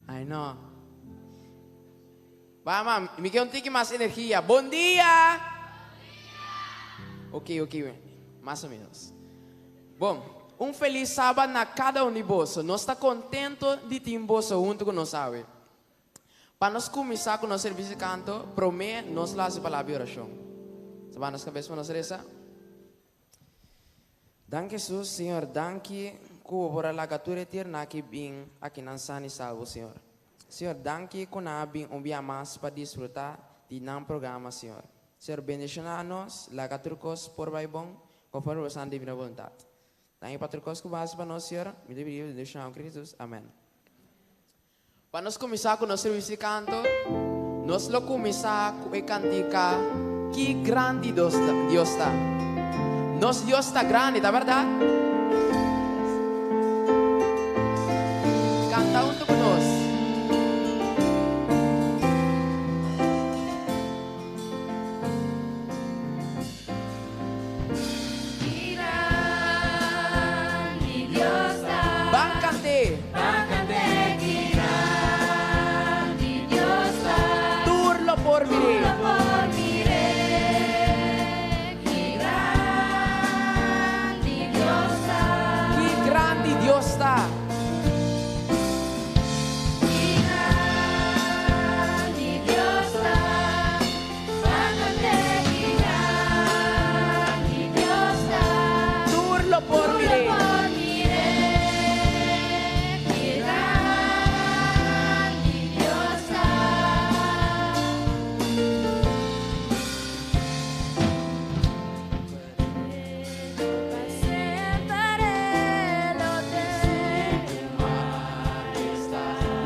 I know. Vamos, me queda un tique más energía. Bom dia! Ok, mais ou menos. Bom, feliz sábado na cada de vós. Nós está contente de ter vós junto com nós, sabe? Para nós começar com o nosso serviço de canto, promete nós lá a palavra de oração. Sabe, nós cabeça para nós reza? Danke Jesus, Senhor, danke por a lagatura eterna que vem aqui na Sani Salvo, Senhor. Senhor, danke que nós vem mais para desfrutar de nosso programa, Senhor. Senhor, bendicionar-nos, lagaturcos por vai bom, conforme a sua divina vontade. Danke para turcos que base para nós, Senhor. Me deveria deixar em Jesus. Amém. Para nós começar com o nosso serviço de canto, nós vamos começar com a cantica que grande Deus está. Nosso Deus está grande, tá verdade? Canta junto com nós. Que grande Deus está. Vamos cantar. Vamos cantar que grande Deus está. Turlo por mim.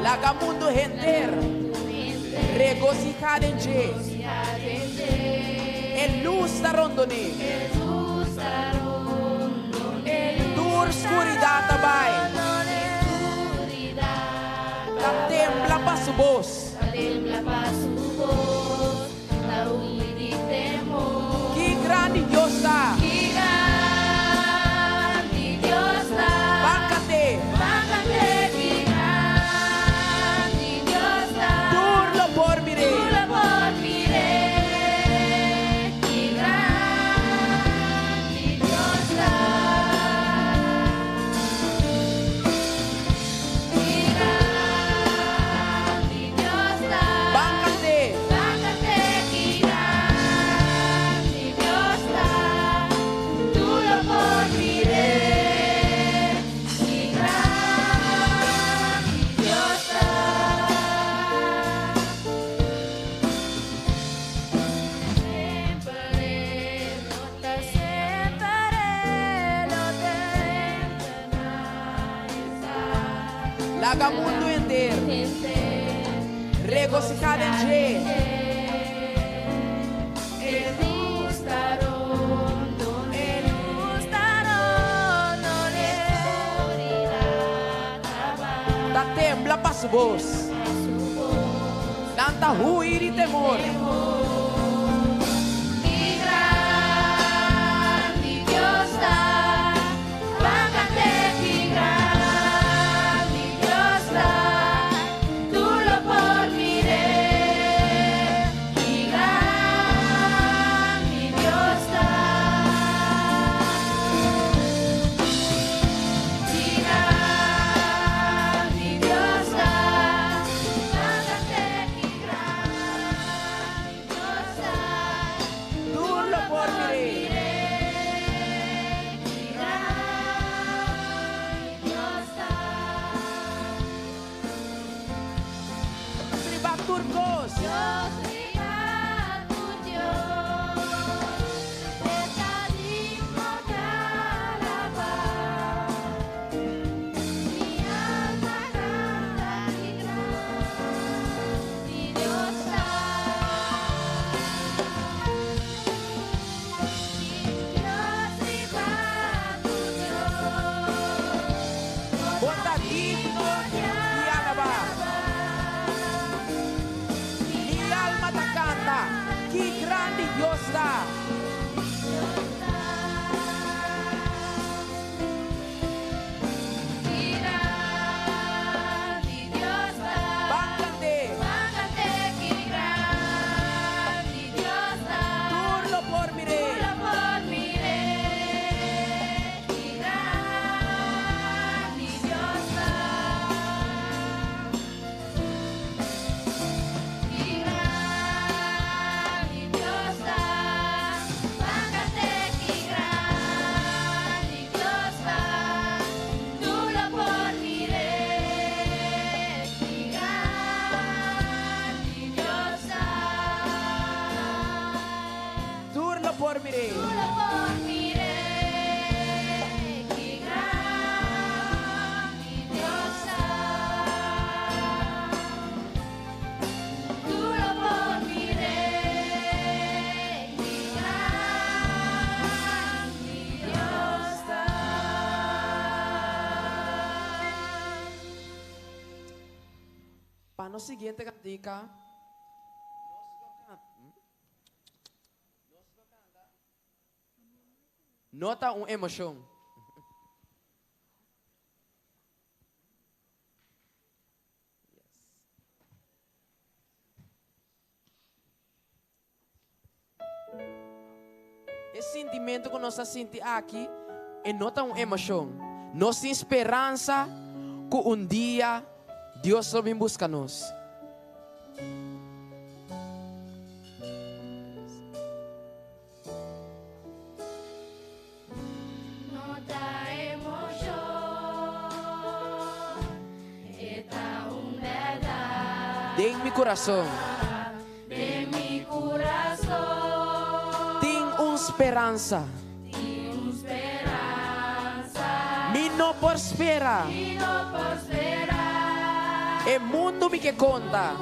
Laga mundo entero regocijado en Je. El luz está rondoni. Tu oscuridad tabay. La tembla pa su voz. Que grande Dios está. Báncate. Turlo por mire. Báncate. Laga mundo entero regocijado en Je. La tembla pa su voz. Tanta huir y temor. Turlo por mire. Triba turcos. Bondadito y alaba. Mi alma te canta. Qué grande Dios está. Báncate. Turlo por mire. Turlo por mire. Para no siguiente cantica. Nota uma emoção. Esse sentimento que nós sentimos aqui é nota uma emoção. Nossa esperança que um dia Deus vai buscar nós. De mi coração. Tenho esperança. Mi não prospera. E mundo mi che conta.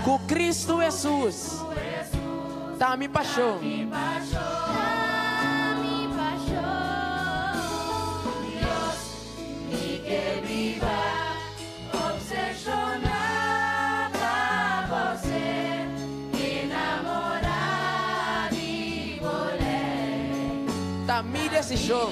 Com Cristo Jesus. Tá mi paixão. Tá mi decisão.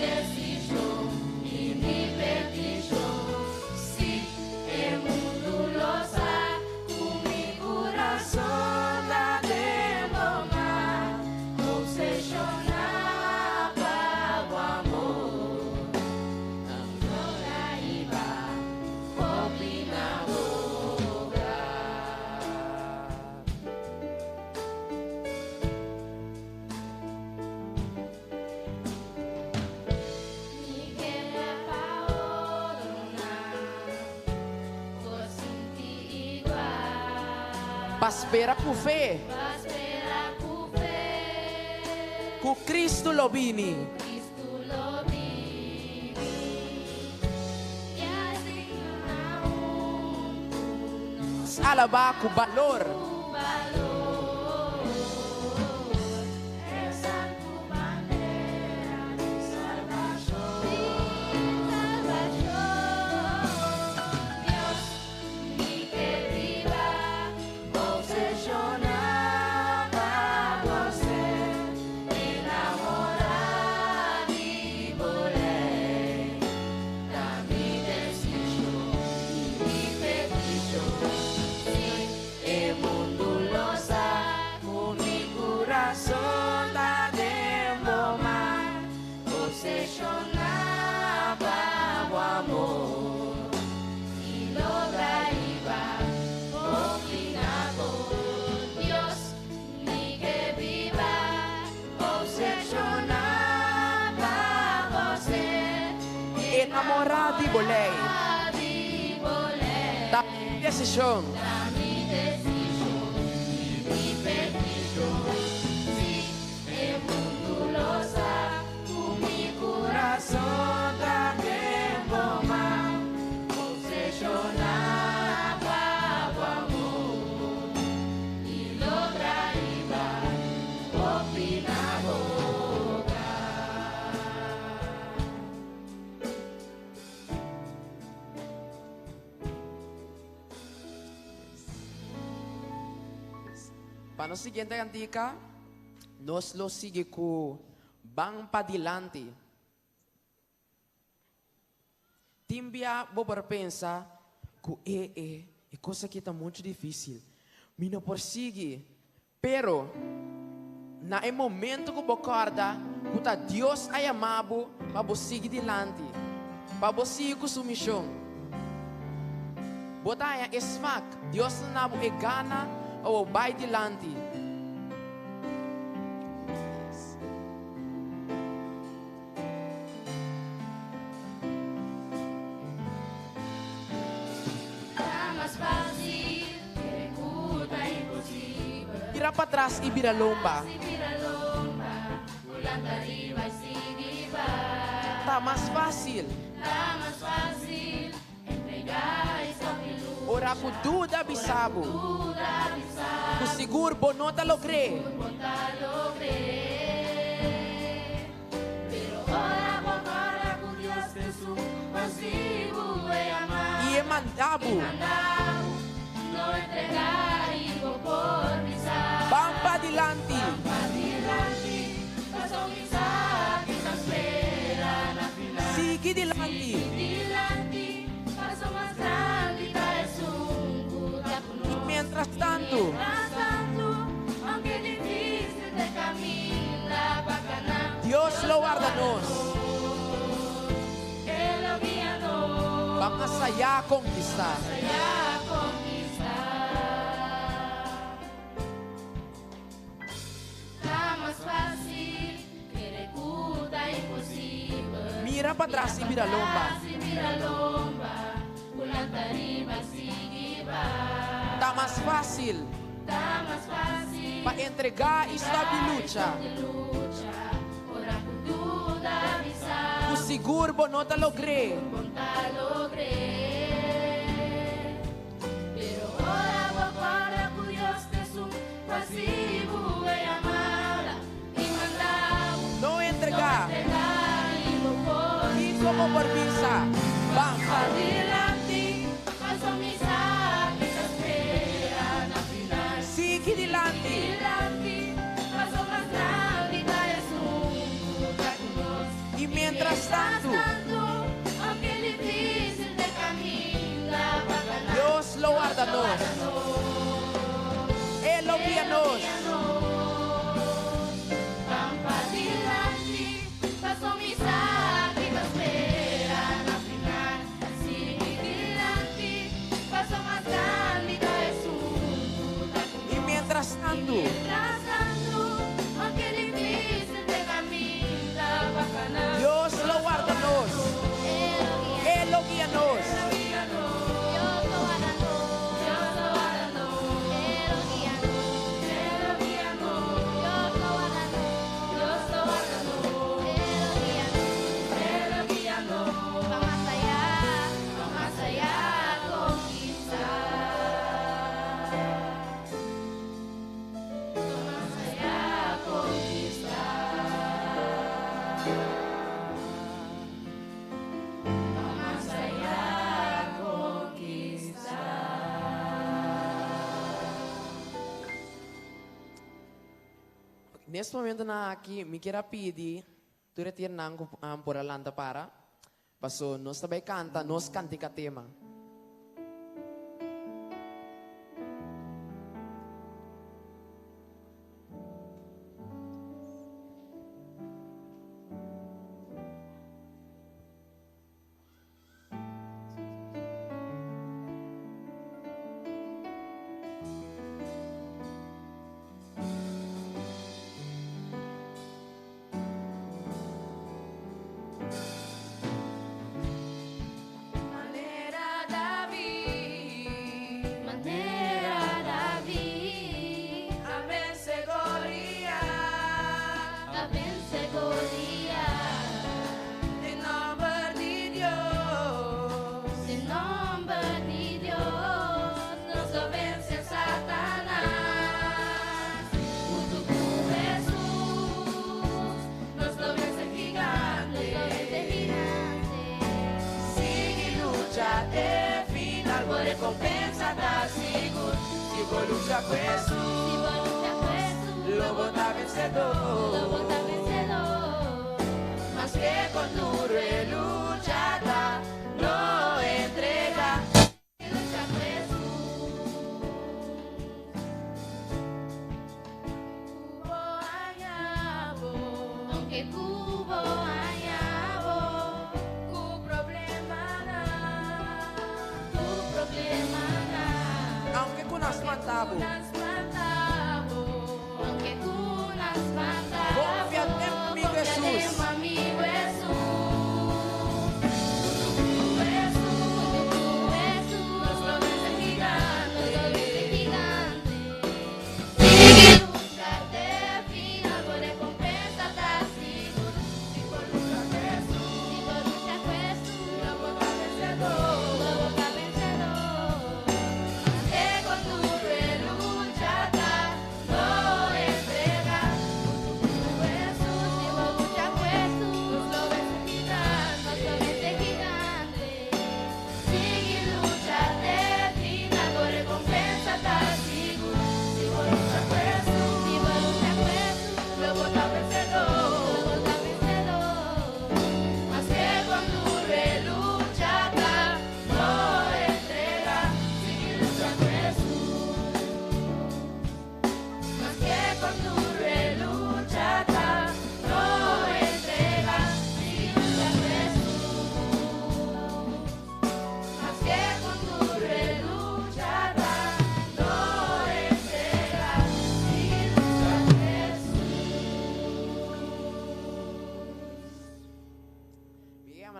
Paspera com fé. Com Cristo lo vini. Alaba com valor. Enamorado de volei. Da decisão. Para a seguinte cantica, nós lo sigue com Bang Padilante. Timbia, vou pensar que é coisa que está muito difícil. Me não persegue, pero na momento que você acorda, que Deus é amado, para você seguir adiante, para você seguir com sua missão. Você é esmak, Deus não é gana. O vai dilante. Vira para trás e vira lomba. Tá mais fácil. Ora com dúvida bisabo. Com seguro bonota lo crê. E é mandado. Vamos adiante. Sigue adiante. Mientras tanto, Dios lo guarda-nos. Vamos allá a conquistar. Mira para trás y mira lomba. Está más fácil para entregar esta de lucha. O seguro bo no te lo cree. Nunca logré. Pero ahora vou para con Dios Jesús, pasivo y amada, y mandamos No entregar. y vou por Y como por visa. Bang. adiante, paso mis años, espera na final. Sigue dilante. Adiante, paso más grande que Jesús, está con nos. Y mientras tanto, Aunque difícil de caminar, bacana, Dios lo guarda nos. Él lo guía nos. Vamos adelante, paso mis águilas, esperan al final. Sigue adelante, paso más grande que Jesús, está con Y mientras tanto, mientras tanto, aunque difícil de caminar, bacana, Dios lo guarda nos. Él lo guía nos. Nesse momento na aqui, me quero pedir, tu retirnar por alanta para, passou nós também canta, nós cantica tema. Recompensa tá seguro. Se vou lutar com isso, lobo tá vencedor. Mas que con duro e lucha tá, no entrega. Lucha com Jesús. Cubo añabo, aunque cubo añabo, cu problema na. Aunque Aunque nas matabo, aunque tú nas matabo, confia nemigo Jesus. Amigo Jesús, nos lo vence gigante, sigue lucharte final, por recompensa tá seguro. Si por lucha Jesús, lobo tá vencedor.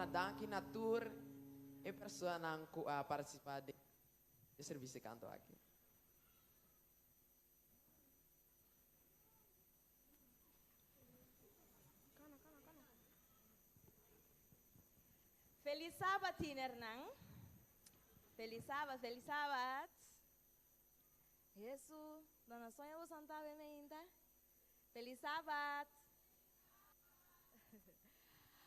Danke natur e persona yang participar de serviço canto aqui. Feliz Sabat, Tinernang. Feliz Sabat, Feliz Sabat. Jesus, dona sonha o Santa Bemeinta. Feliz Sabat.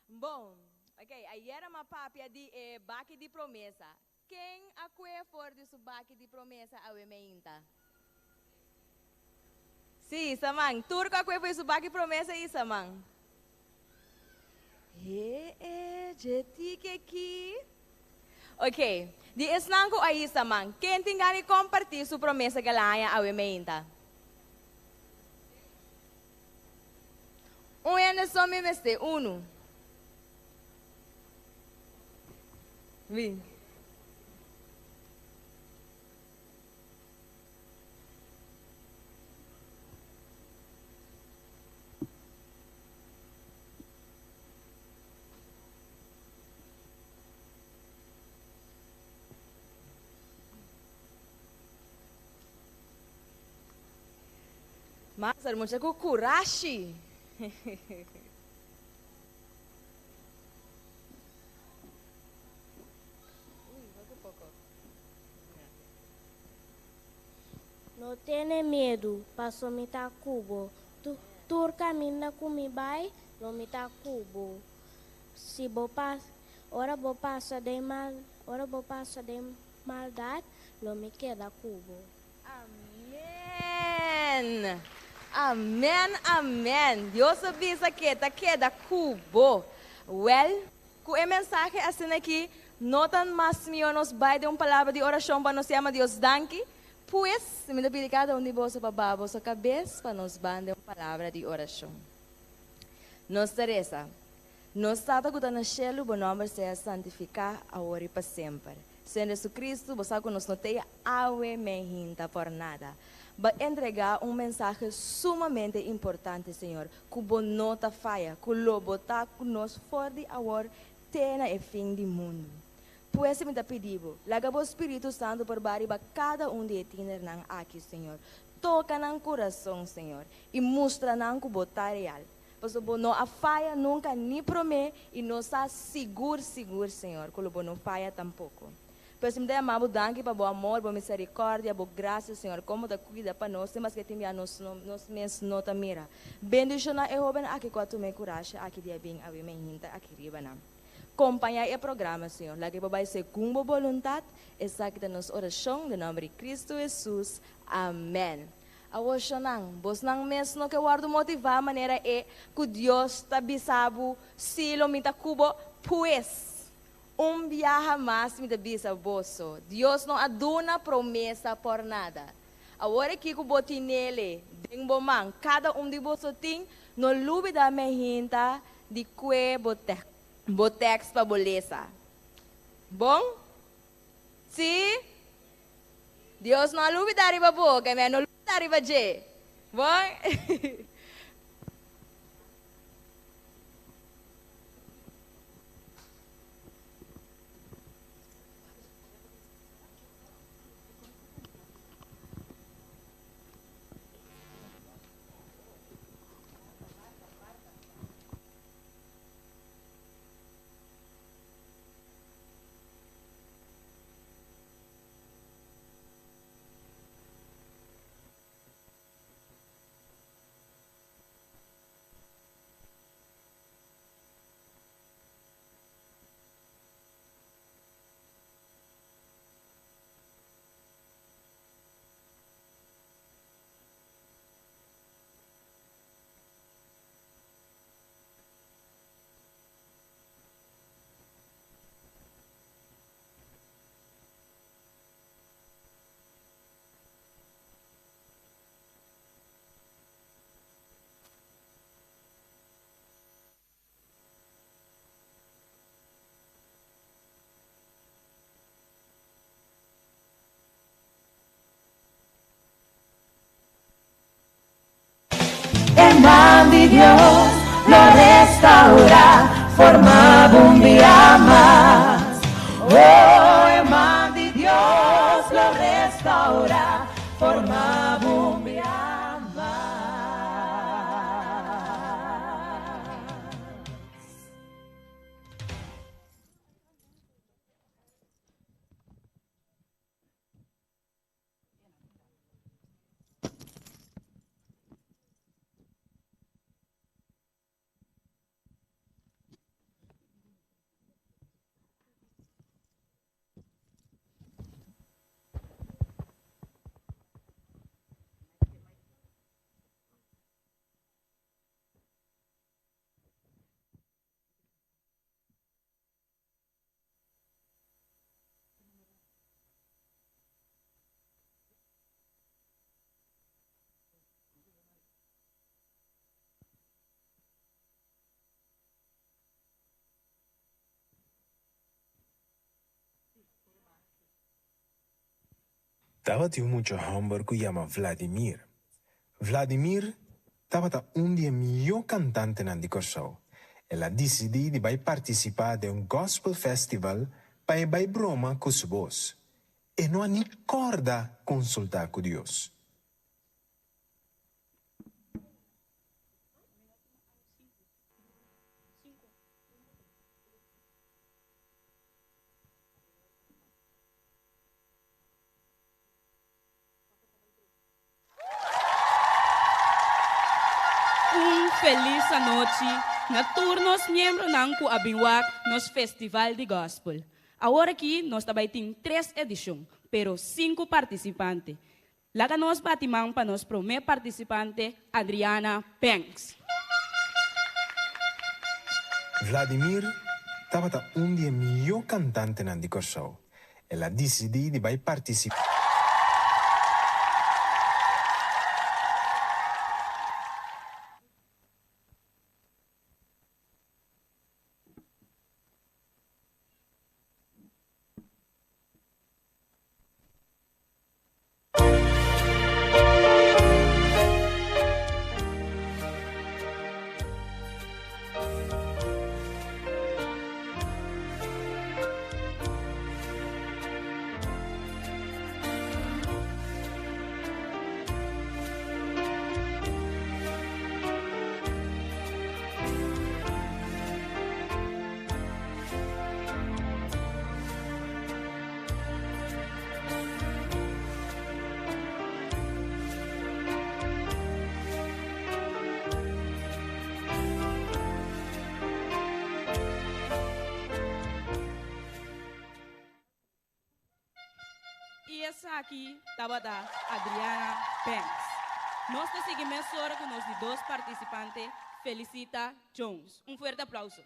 Bom, ok, ayer uma papia de baque de promessa. Quem acue for de su baque de promessa a Bemeinta? Sim, Samang. Turco acue foi su baque de promessa e Samang. Jetique aqui. Ok, di esnango aí, Samang. Quem tem que compartilhar sua promessa que lá a Bemeinta? Ano só me meste, uno. Vim. Mas, hermosa, com coragem. Não tenha medo, passou me tá cubo. Tu caminha comigo, vai, não me tá cubo. Se bo passa, ora bo passa de mal, ora bo passa de maldade, não me queda cubo. Amém. Amém, amém. Deus avisa que tá queda cubo. Well, com a mensagem assim aqui, notam mais nos vai de uma palavra de oração para nos chamar Deus danke. Pues, me dá cada um de vós para baixo, sua cabeça para nos bande uma palavra de oração. Nos Teresa, nos Tata que está no céu, o nome seja santificado agora e para sempre. Senhor Jesus Cristo, você que nos noteia, awe me hinta por nada. Vai entregar um mensagem sumamente importante, Senhor, que o nota falha, que o lobo está conosco fora de agora, tena e fim do mundo. Pues me pedido, laga o Espírito Santo por bariba cada um de tiner nang aqui, Senhor. Toca nang coração, Senhor, e mostra nang kubota real. Pois o não a falha nunca nem promete e não está seguro, Senhor, que o não falha tampouco. Pois me dê amado danke para o amor, para misericórdia, para graça, Senhor, como da cuida para nós, mas que tem a nos nota mira. Bendição na jovem aqui quando me coragem, aqui dia bem a me hinta aqui riba na. Acompanhar o programa, Senhor. Lagi babai segundo vontade, essa que nos oração de nome de Cristo Jesus. Amém. Awas nang, bos nang mes no que guardo motivar maneira é que Deus está bisabo, se lo minta cubo, pues viaja mais me bisa boso. Deus não aduna promessa por nada. Agora que o botinele, ding bomang, cada de boso ting, no lubi da mehinta de que botex para beleza. Bom? Sim? Deus não lubi da riba boca, mas não lubi da riba je. Bom? El man de Dios lo restaura, formaba un día más. Oh, el man de Dios lo restaura, formaba un día más. Tava tiu mucho hombre que llama Vladimir. Vladimir tava un dia mio cantante nan di Corsau. E la decidi di participare de un gospel festival para bai broma con su voz. E non ha ni corda consultar con Dios. Feliz noite na turnos membro ng Kuabinwak nos Festival de Gospel. Agora aqui nós também tem 3 edições, pero 5 participantes. Laga nós batimang para nos primeiro participante Adriana Penks. Vladimir estava un dia mio cantante nan di Corsau. E la decidi di participare. E essa aqui estava da Adriana Penks. Nós seguimos agora com os 2 participantes, Felicita Jones. Um forte aplauso.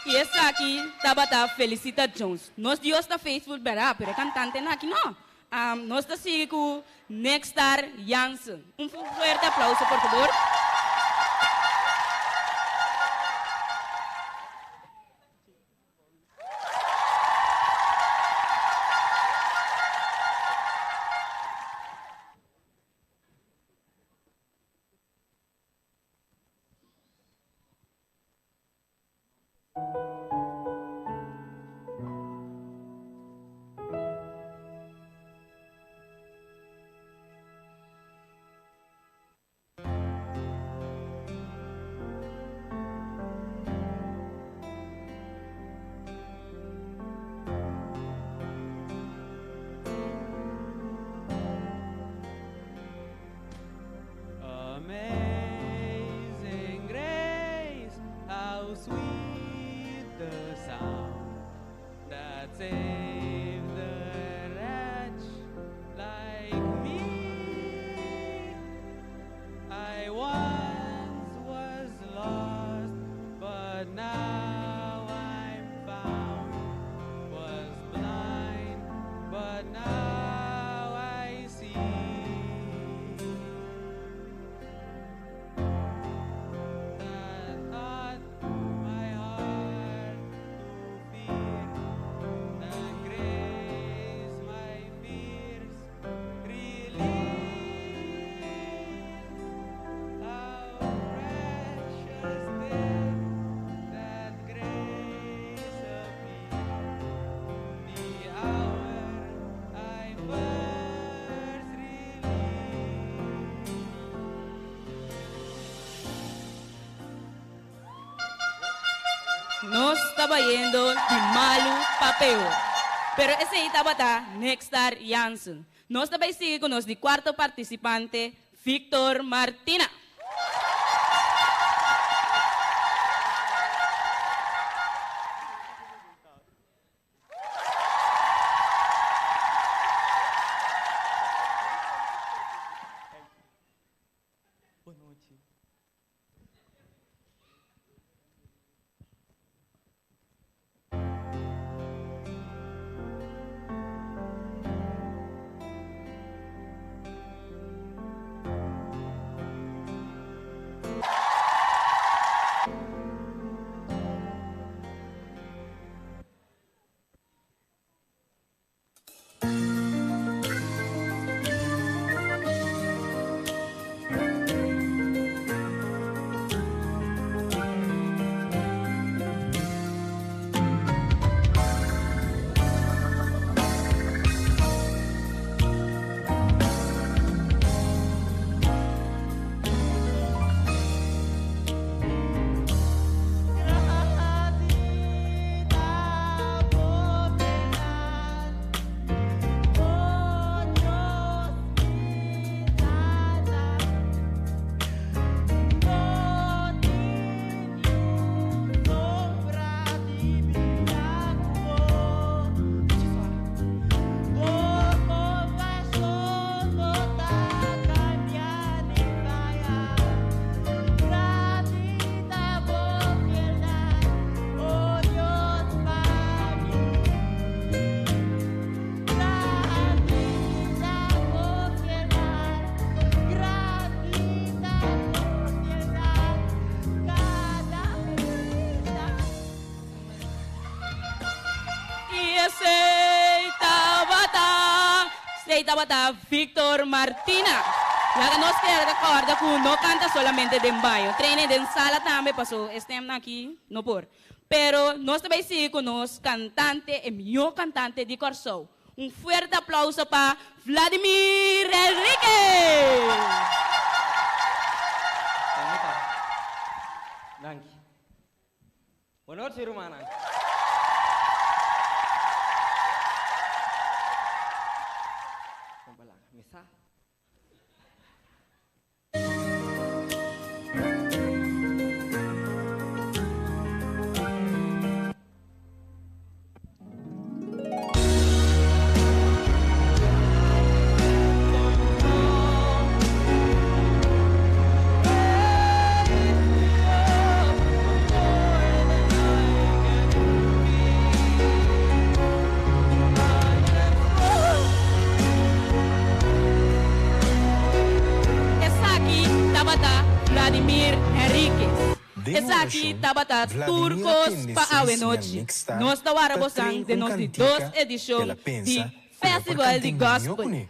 E essa aqui estava da Felicita Jones. Nós dios da Facebook verá, pero cantante na aqui não. Nós da sigue com Nextar Jansen. Um forte aplauso, por favor. estaba yendo de malo pa peor. Pero ese estaba Nextar Janssen. Nos estaba sigue con los de cuarto participante, Víctor Martina. Víctor Martina. La que nos queda recorda que no canta solamente de baño, treina de sala también pasó, estamos aquí, no por. Pero nos também sigue con nos cantante, el mejor cantante de Corsou. Un fuerte aplauso para Vladimir Enrique. Dank je. Boa noite, Romana. Vamos lá, começar? Vladimir Enriquez. Esa aquí tabata turcos pa avenochi. Nos tawara bosang de nos de dos edición de Festival de Gospel.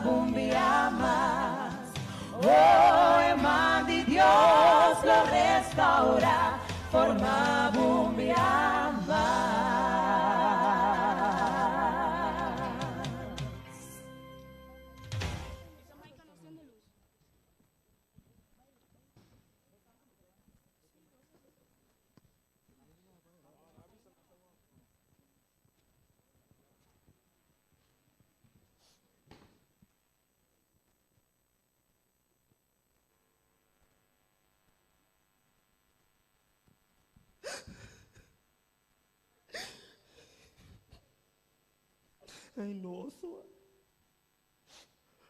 Un día más, oh, hermano de Dios lo restaura, forma un día más. Ai, nossa.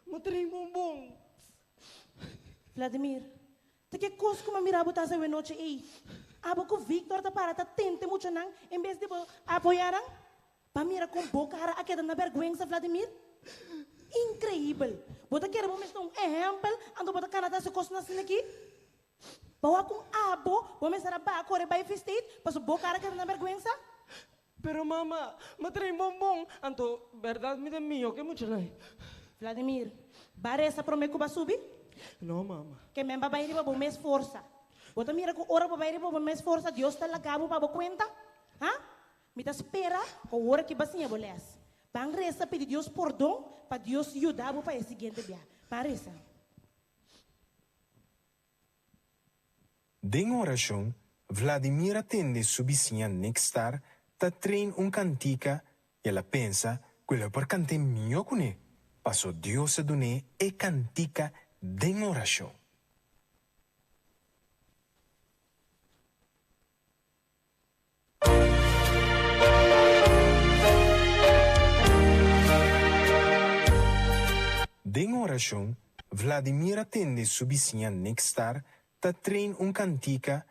Matring bombom. Vladimir, te que coisa como mirar botar essa noite aí? Abo que o Victor tá para tá tente muito não, em vez de apoiar, para mirar com boca cara a queda na vergonha, Vladimir. Incrível. Bota querer vamos dar um exemplo, ando bota Canadá se costa assim aqui. Bawa com abo, vamos estar a correr by festate, para boca cara queda na vergonha. Pero mama, matring bombom. Anto, verdade me mío, que muito não. Vladimir, bare essa promessa que subir? Não, mama. Que memba vai riba bom mês força. Bota mira com hora vai riba bom mês força, Deus está lagabo para conta. Ha? Me espera com a hora que basinha boles. Bang reza pedir Deus perdão para Deus ajudar para o seguinte dia. Bang reza. Den oração, Vladimir atende sua vizinha Nextar, ta trein cantica e ela pensa que ela por cantar mio com ele. Passou Deus a donar e cantica den oração. Den oração, Vladimir atende sua vizinha Nextar, ta trein cantica.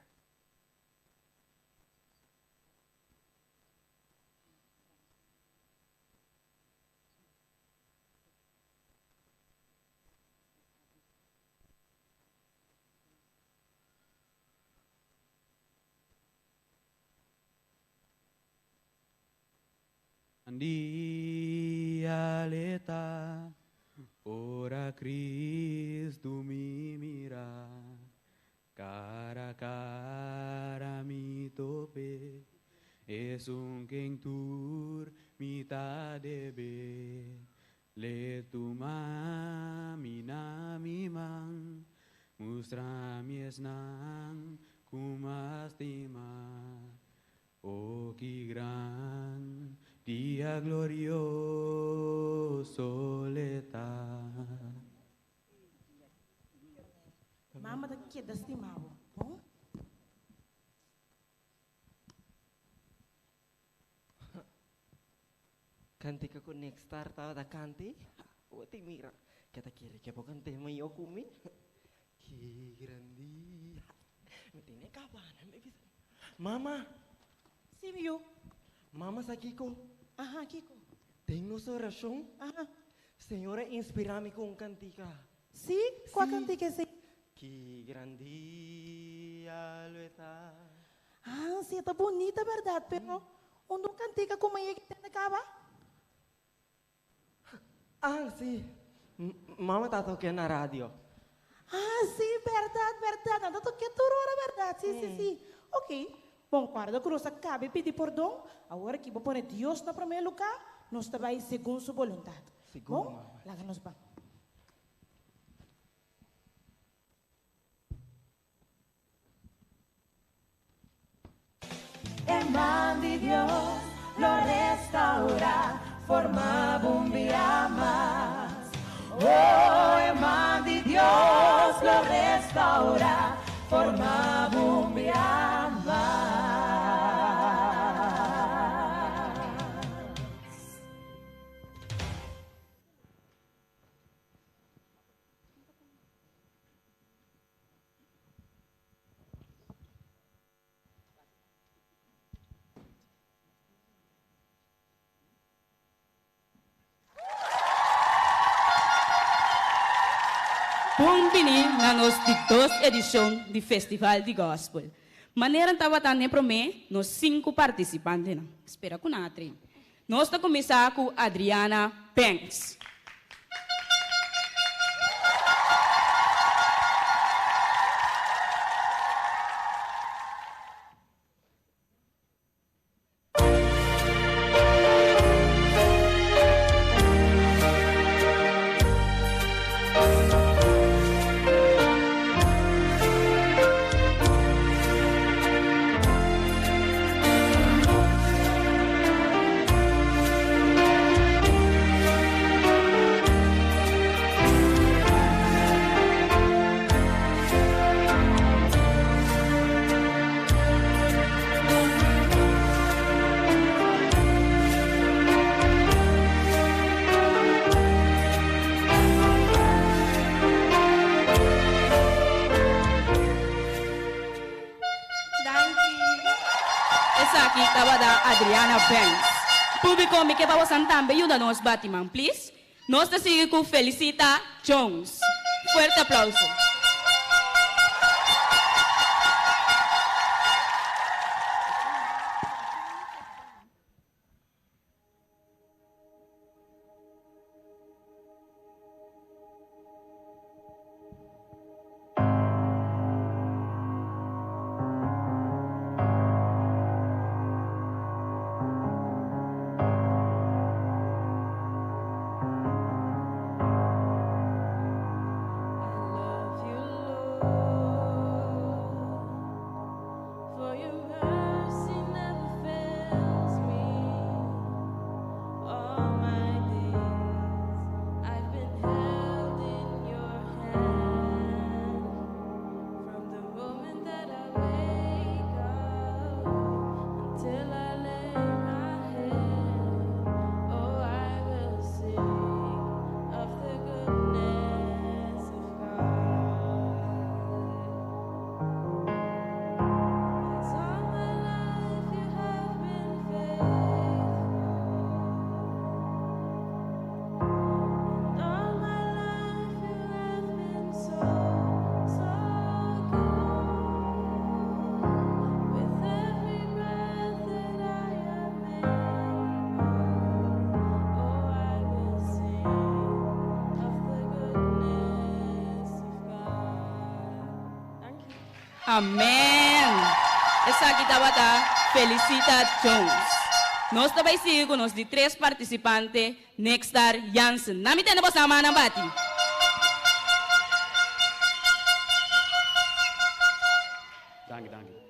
Andi aleta, ora Cristo mi mira, cara a cara mi tope, es un kentur mi ta debe, le tu mami na mi man, mustra mi esnan kumastima, oh que gran día glorioso leta. Mama da que da estimado. Bom? Cantica con Nextar tahu da canti. Wati mira. Kita kira que po cante mayo kumi. Que grandi. Metine kapan me bisa. Mama, Sim, eu. mama sa Kiko. Aha, Kiko. Tem nossa oração. Aha. Senhora, inspira-me com cantica. Sim? Qual cantica é esse? Que grandi aleta. Ah, sim, tá bonita, verdade, pero onde um cantica como é que tem na cava? Ah, sim. Mama tá tocando na rádio. Ah, sim, verdade, verdade. Não tô que turora, verdade. Sim, sim, sim. Ok. Bom, guarda que nós acabamos de pedir perdão. Agora que vou pôr Deus na primeiro lugar, nós vai segundo sua vontade. Segundo, bom, mama. larga nos vamos. El man de Dios lo restaura, forma un día más. Oh, el man de Dios lo restaura, forma un día más. Bom-vindo na nossa 2 edição do Festival de Gospel. Maneira estava tendo para mim, nós 5 participantes. Espera com nada. Nós estamos começar com Adriana Banks. Essa aqui estava da Adriana Banks. Público, me queda você também ajuda-nos, Batman, please. Nós te seguimos com Felicita Jones. Fuerte aplauso. Amém. Essa aqui estava Felicita Jones. Nós também seguimos de 3 participantes, Nextar Jansen. Nami tendo você amar na bati. Danke, danke.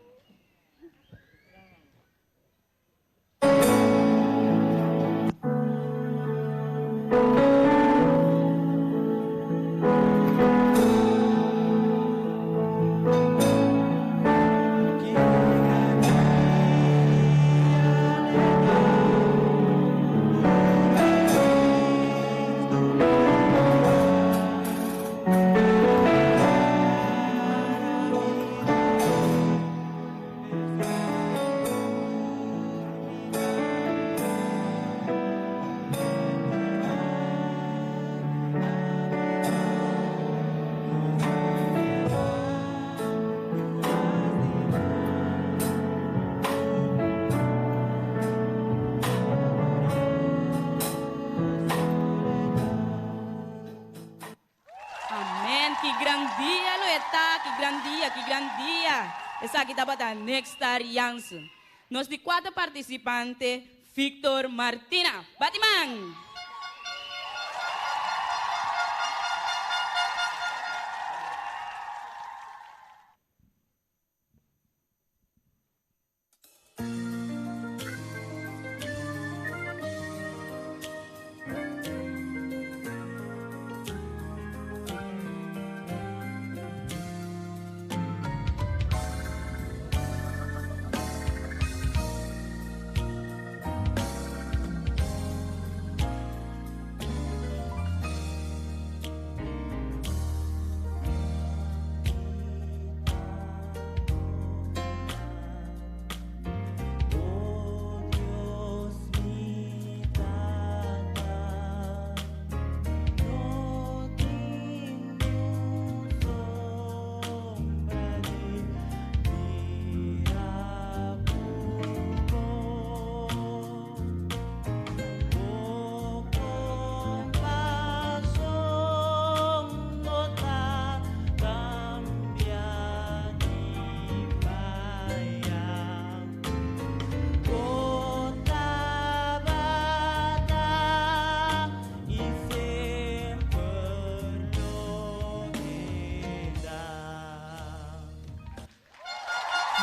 Que gran dia! Essa aqui estava Nextar Jansen. Nós de 4 participantes, Victor Martina. Batiman!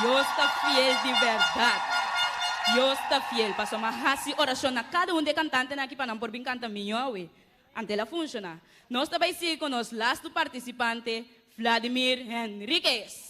Deus está fiel de verdade. Deus está fiel. Para uma hasi oração a cada de cantante aqui para não por bem cantar melhor. Ante ela funciona. Nós também seguimos com os last participante, Vladimir Henriquez.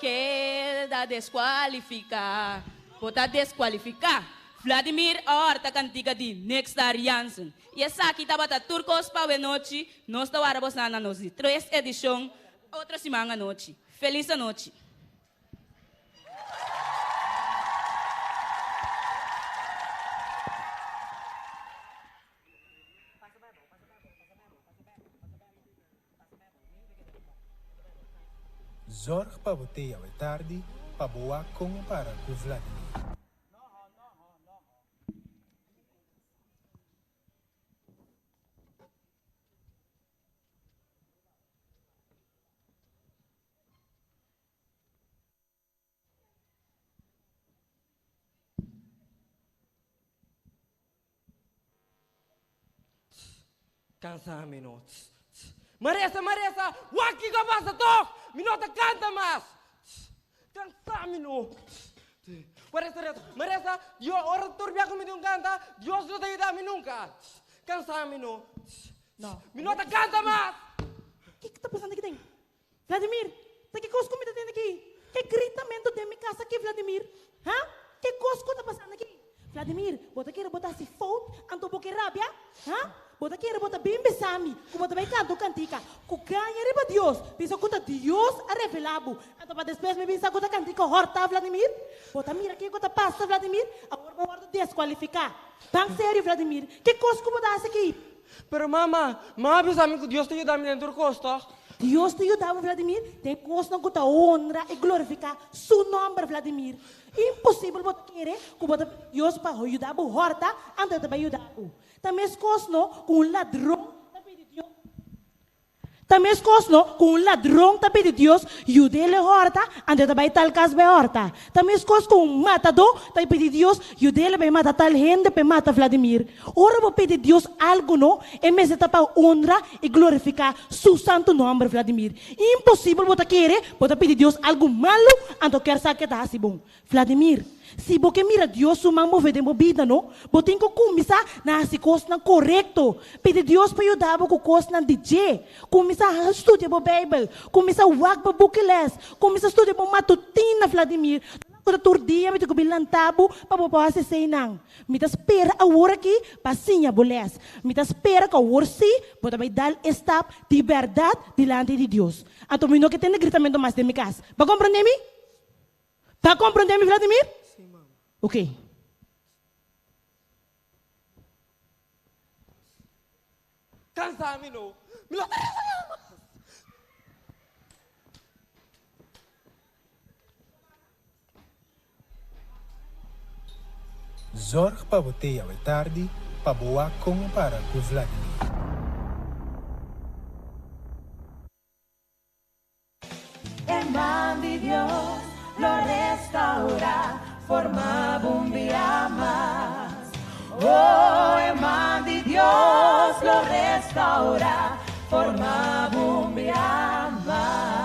Queda desqualificar, botar desqualificar. Vladimir Horta cantiga de Nextar Jansen. E essa aqui estava a Turcos para a noite. Nós estávamos na noite 3 edição, outra semana noite. Feliz noite. Zorg para você ao tarde, para boa como para o Vladimir. Cansame no. Maresa, waki ka pasa to! Minota canta mas! Cansame no. Maresa, yo ora turbia como de canta, Dios no te ayuda nunca. Cansame no. No. Minota canta mas! O que está passando aqui dentro? Vladimir, que coisa me está tendo aqui? Que gritamento de minha casa aqui, Vladimir? Hã? Que coisa está passando aqui? Vladimir, bota aqui, botar se fout, anto boque rabia? Hã? bota querer bota bem besami, como bota bem canto cantica, ku ganha riba Deus, bisa kuta Deus a revelabo. Então para depois me bisa kuta cantica horta Vladimir, bota mira que kuta passa Vladimir, agora vou guardo desqualificar. Bang sério Vladimir, que coisa como dá aqui? Pero mama bisa que Deus te ajuda dentro do costa. Deus te ajuda Vladimir, tem coisa não kuta honra e glorificar seu nome Vladimir. Impossível bota querer, ku bota Deus para ajudar bu horta, anda para ajudar bu. Também as coisas não com um ladrão, também as coisas não com um ladrão também de Deus, ajuda-lhe horta, anda para tal casa bem horta. Também as coisas com um matador também de Deus, ajuda-lhe para matar tal gente para matar Vladimir. Ora vou pedir Deus algo não, e me se para honrar e glorificar seu santo nome Vladimir. Impossível bota querer, bota pedir Deus algo malo, ando quer saber que tá assim bom. Vladimir, se você mira Deus suma mover de vida, não? Você tem que começar na coisa não correto. Pedir Deus para ajudar com coisa não DJ. Começar a estudar a Bíblia. Começar a work para bookles. Começar a estudar para matutina, Vladimir. Quando todo dia me tenho que bilantabo para poder fazer não. Me tá espera a hora aqui para sim a boles. Me tá espera que a hora sim para me dar esta de verdade diante de Deus. Então me não que tem gritamento mais de minha casa. Vai compreender-me? Vai compreender-me, Vladimir? Ok. Cansa-me, não. Me lo Zorg para você ao tarde, para boa como para com Vladimir. El man de Dios lo restaura, formaba un día más. Oh, el man de Dios lo restaura, formaba un día más.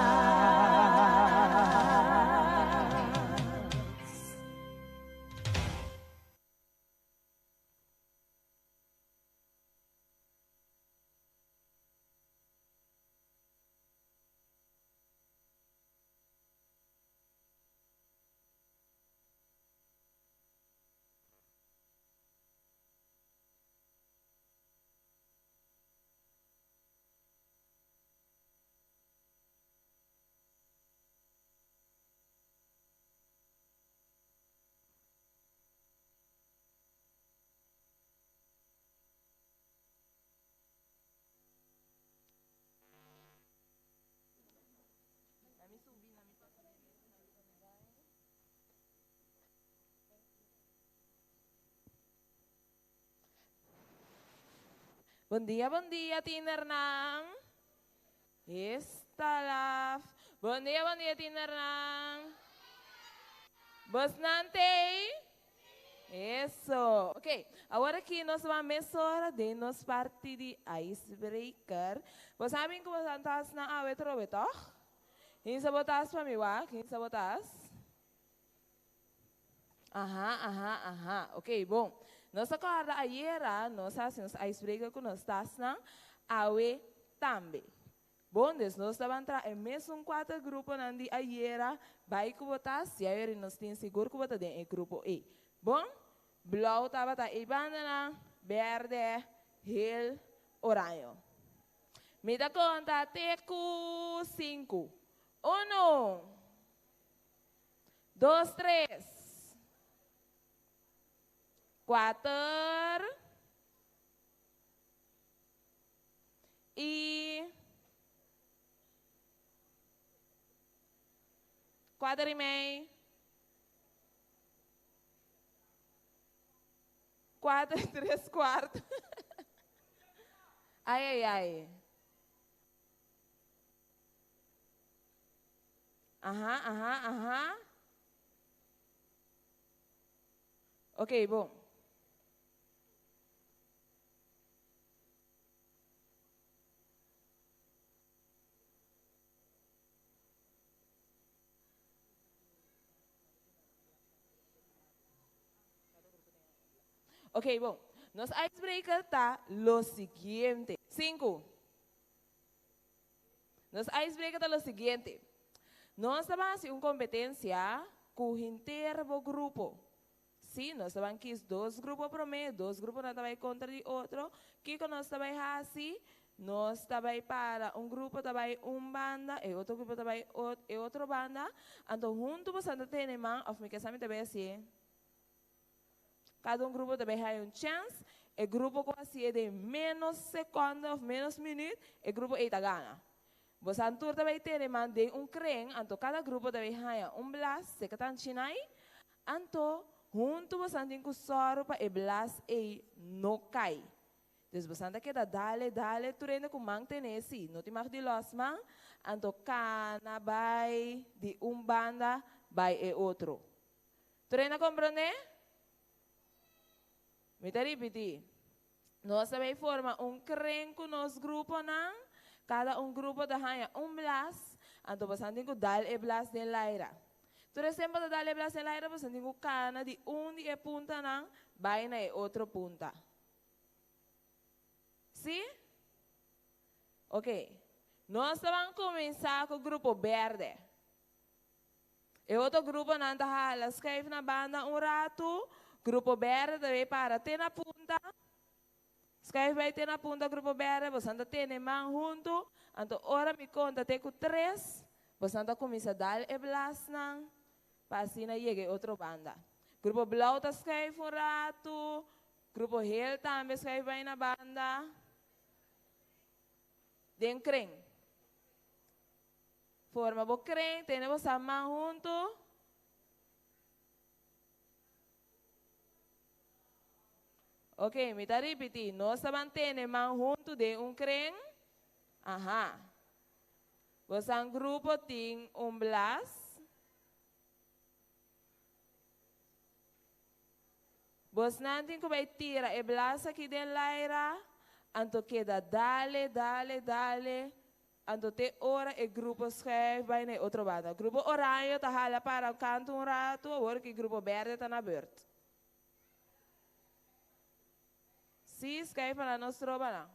Bom dia, Tinernang. Estalaf. Bom dia, Tinernang. Bastante. Isso. Ok, agora aqui nós vamos hora de nos parte de icebreaker. Vocês sabem que vocês estão na awe trovetor? Quem sabotas para mim, wá? Quem sabotas? Ok, bom. Nós agora ayer, nós fazemos icebreaker com nós estás na awe também. Bom, nós estamos entrando em mesmo 4 grupos nandi ayer, vai que botas, e aí nós temos seguro que botas em grupo E. Bom, blauw estava tá e bandana, verde, gel, orange. Me dá conta até 5. 1, 2, 3. 4 e 4,5. 4 e 3/4. Ai. Aham. Ok, bom. Ok, bom. Nosso icebreaker está lo siguiente. 5. Nosso icebreaker está lo siguiente. Nós estamos em uma competência com o inteiro grupo. Sim, nós estamos aqui dois grupos para mim, dois grupos não estão contra o outro. Que nós estamos assim, nós estamos para grupo também banda, e outro grupo também outra banda. Então, juntos você não tem nenhuma, ou me quer também assim. Cada grupo também tem chance. O grupo que assim de menos segundos, menos minutos, o grupo é ganha. Você também tem de creme, então cada grupo também tem blast, se que está chinai, então junto você tem que usar para o blast e não cai. Então você tem que dale, tu ainda com manter nesse, não te mag de los man, então cana vai de banda vai e outro. Tu ainda compreende? Me te repetir. Nós também forma creme com nos grupos não. Cada grupo da hanha blast, então você tem que dar o blast de laira. Tu sempre de dar o blast de laira, você tem que cana de de punta não, vai na outra punta. Sim? Ok. Nós vamos começar com o grupo verde. E outro grupo não está hala, escreve na banda rato, grupo verde também para ter na punta. Escreve vai ter na punta grupo verde, você anda tendo mão junto, então ora me conta até com 3, você anda começa a dar o blast não, para assim não chegue outra banda. Grupo blau está escreve rato, grupo heel também escreve vai na banda. Den crem. Forma bo crem, tem você a mão junto. Ok, me está repetindo. Nós mantemos mão junto de creme. Aham. Você é grupo tem blast. Você não tem que tirar o blast aqui dentro da laira. Então queda dale. Então te ora o grupo escreve vai na outra banda. O grupo orange está hala para o canto rato, agora que o grupo verde está na aberto. Sim, escreve para nós trobar.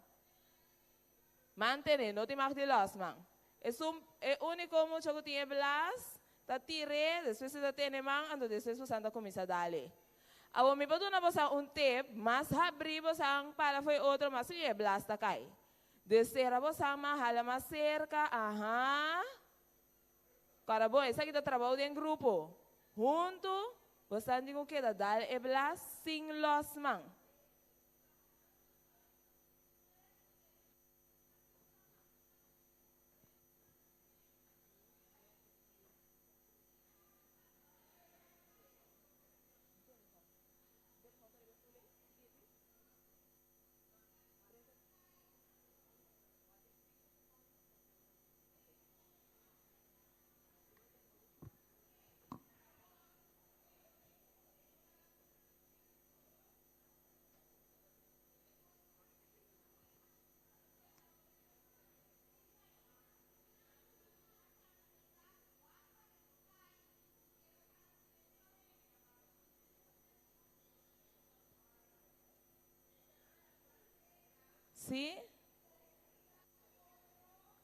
Mantém, não te mag de los, man. É o único mucho que tem blast, tá tire, depois você tem man, então depois você anda começa a dar. Agora me pode dar tape, mas abrir você para foi outro, mas se é blast tá cai. Descer você hala mais cerca, aham. Cara bom, essa aqui tá trabalhando em grupo. Junto, você anda com que dar é blast sem los, man. Sim?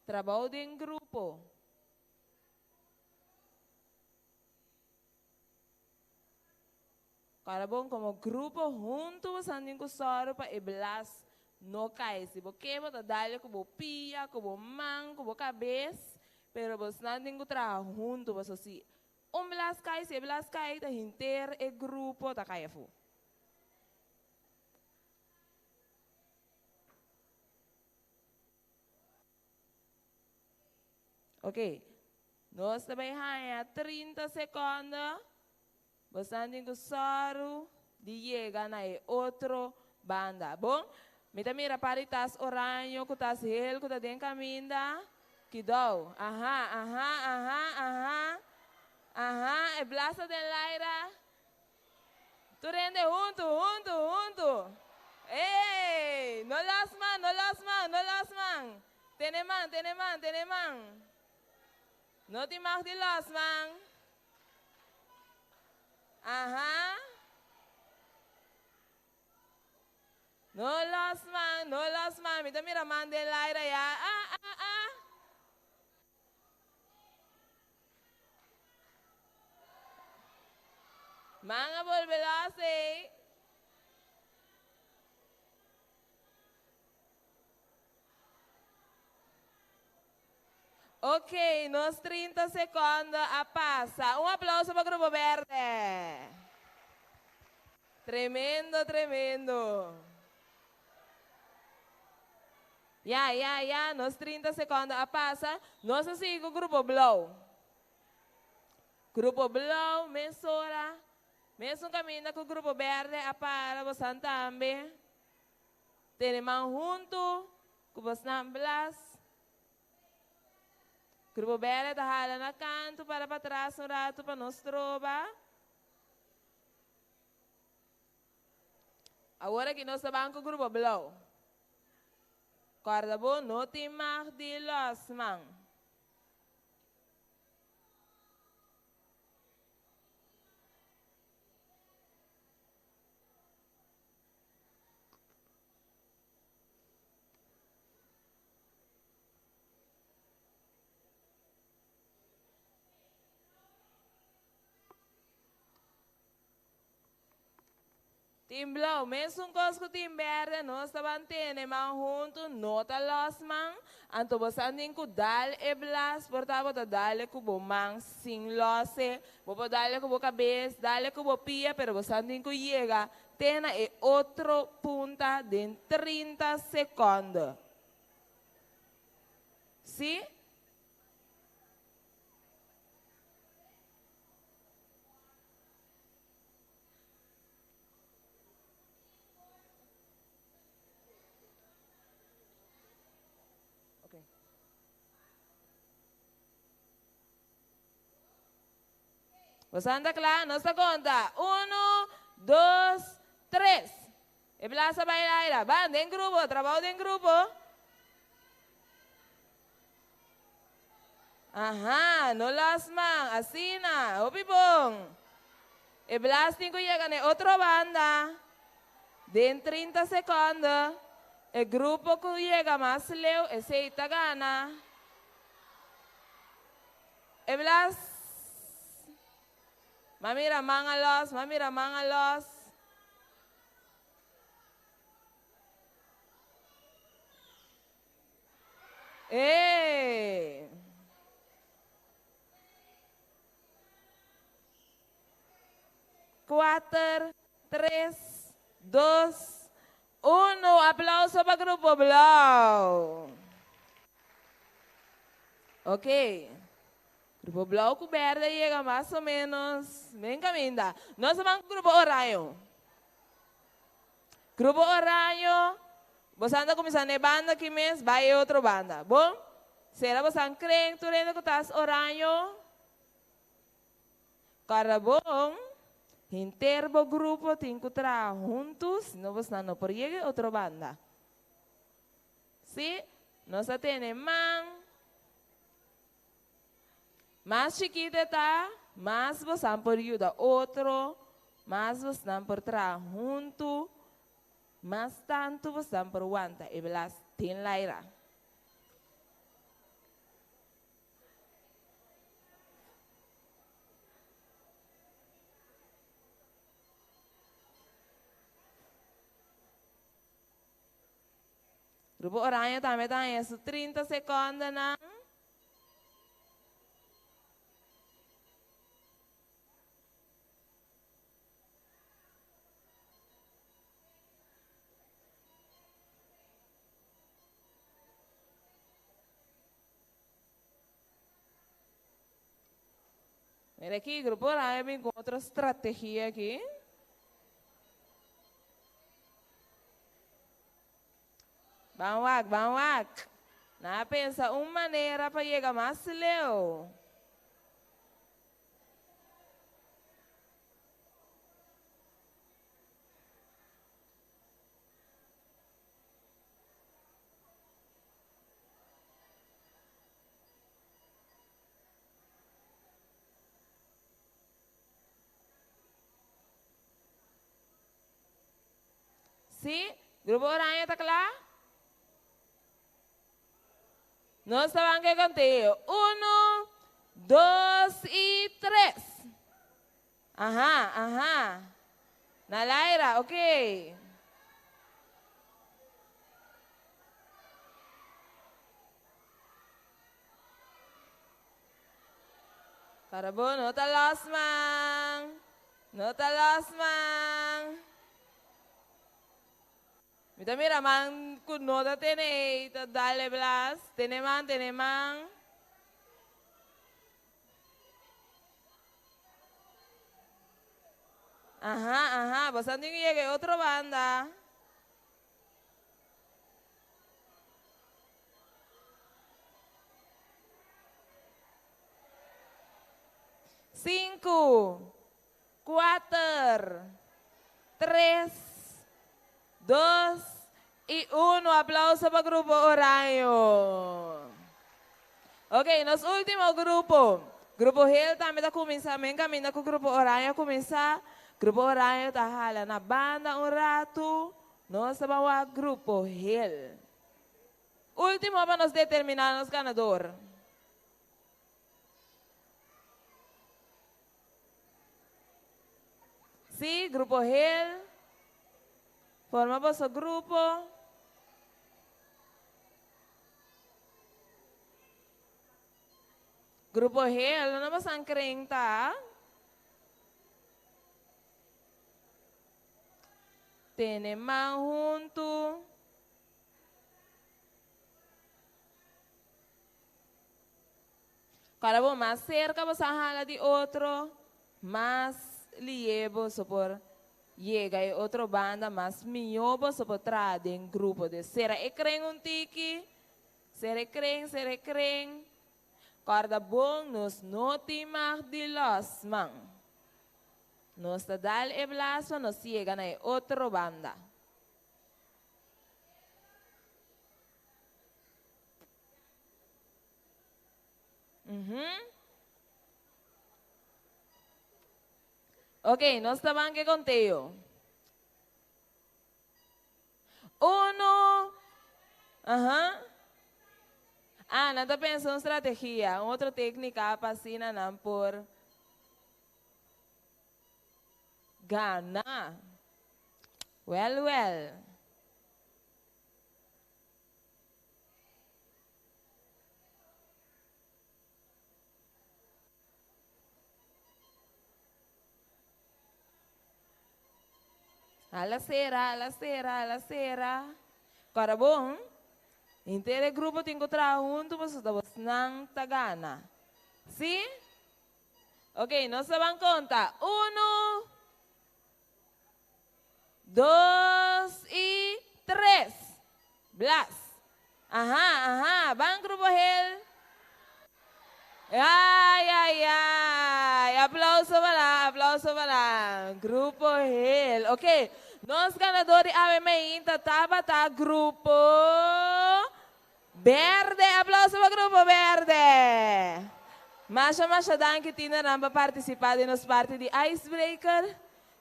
Trabalho em grupo. Cara bom, como grupo junto, você tem que usar para o blast não cair. Se você quer, você dá com o pia, com o mão, com a cabeça, mas você não tem que trabalhar junto, você assim. Blast cai, se o blast cai, está inteiro o grupo, está caindo. Ok. Nós também temos 30 segundos. Você tem que usar de chegar na outra banda. Bom? Me mira para tas oranho, que tas hel, que tá dentro caminho. Que dou. Aham. É blasta de laira. Tu rende junto. Ei, no las man. Tene man. No te mag de los man. Ajá. No los man. Mira man de laira ya. Mga bolbelase. Ok, nos 30 segundos a passa. Um aplauso para o Grupo Verde. Tremendo, tremendo. Nos 30 segundos a passa. Nós seguimos o Grupo Blow. Grupo Blow, mensura. Mesmo caminho com o Grupo Verde a para você também. Temos junto com você Blas. Grupo Verde está hala na canto para trás um rato para nós trobar. Agora que nós estamos com o Grupo Blow. Corda bom, não tem mais de los man. Team Blow, mesmo coisa que Team Verde, nós estamos tendo juntos, não está los man, então você tem que dar e blas, portanto, dar com o man sem losse, você dar com a cabeça, dar com a pia, mas você tem que chegar, tem outro punta de 30 segundos. Sim? Você anda claro? Nossa conta. 1, 2, 3. E plaza bailar. Van em grupo. Trabalho em grupo. Ajá. No las man. Asina. O pipong. E plaza tem que chegar em outra banda. De 30 segundos. O grupo que chega mais leu. E se gana. E plaza. Mamira mangalos, mamira mangalos. Eh. Cuatro, 3, 2, 1. Aplauso para o Grupo Blau. Ok. Grupo Blau com Verde chega mais ou menos. Vem caminhando. Nós vamos com o Grupo Oranho. Grupo Oranho. Você anda começando a banda aqui mesmo, vai outra banda. Bom? Será você crê que tu ainda que estás Oranho? Cara bom. Interbo grupo tem que trabalhar juntos. Não você não pode chegar outra banda. Sim? Nós temos man. Mais chiquita está, mais você pode ajudar outro, mais você pode trabalhar junto, mais tanto você pode aguentar. E belas tem laira. Grupo Oranho também tem 30 segundos, não? Mira aqui, Grupo Oranho vem com outra estratégia aqui. Vamos. Não pensa uma maneira para chegar mais leu. Sim? Grupo Oranho está claro? Nós estamos aqui contigo. 1, 2 e 3. Aha. Nalaira, okay. Karabo, no talos mang. No talos mang. Mita mira man kuno da tene, ito dale blas. Tene man. Ajá, bastante que llegue otra banda. Cinco, 4, 3, 2 y 1. Aplauso para el grupo Horario. Ok, nos último grupo. Grupo Hill também está começando, caminha com o grupo Horario começar. Grupo Horario está hala na banda rato. Nós vamos ao grupo Hill. Último para nós determinar os ganador. Sí, grupo Hill. Formamos o grupo. Grupo Hill, não vamos a tá? Tenemos junto. Cada vez más cerca vamos a jalar de otro, más liebo por llega a otra banda, más miobo por traer en grupo de será e creen un tiki, será creen. Cada bom nos notimos de los man. Nos da el blaso, nos llega a otra banda. Ok, no estaban que conteo. 1. Ajá. Nada pensando en estrategia, otra técnica para así por ganar. Well. A la cera. Agora bom, inteiro grupo tem que trabalhar junto, você não tá gana. Sim? Ok, nós vamos contar. 1, 2 y 3. Blas. Ajá. Van grupo Hill. Ay. Aplauso para Grupo Hill. Ok. Nos ganadores AVMI Tabata Grupo Verde. Aplauso para Grupo Verde. Masha danke tina namba participar de nos parte de Icebreaker.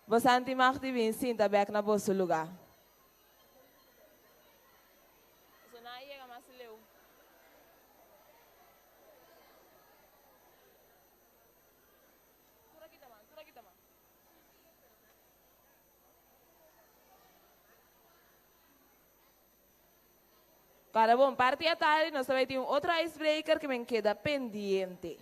Bastante mag de Vincent back na bosso lugar. Para bom, parte a tarde, nós também temos outro icebreaker que me queda pendente.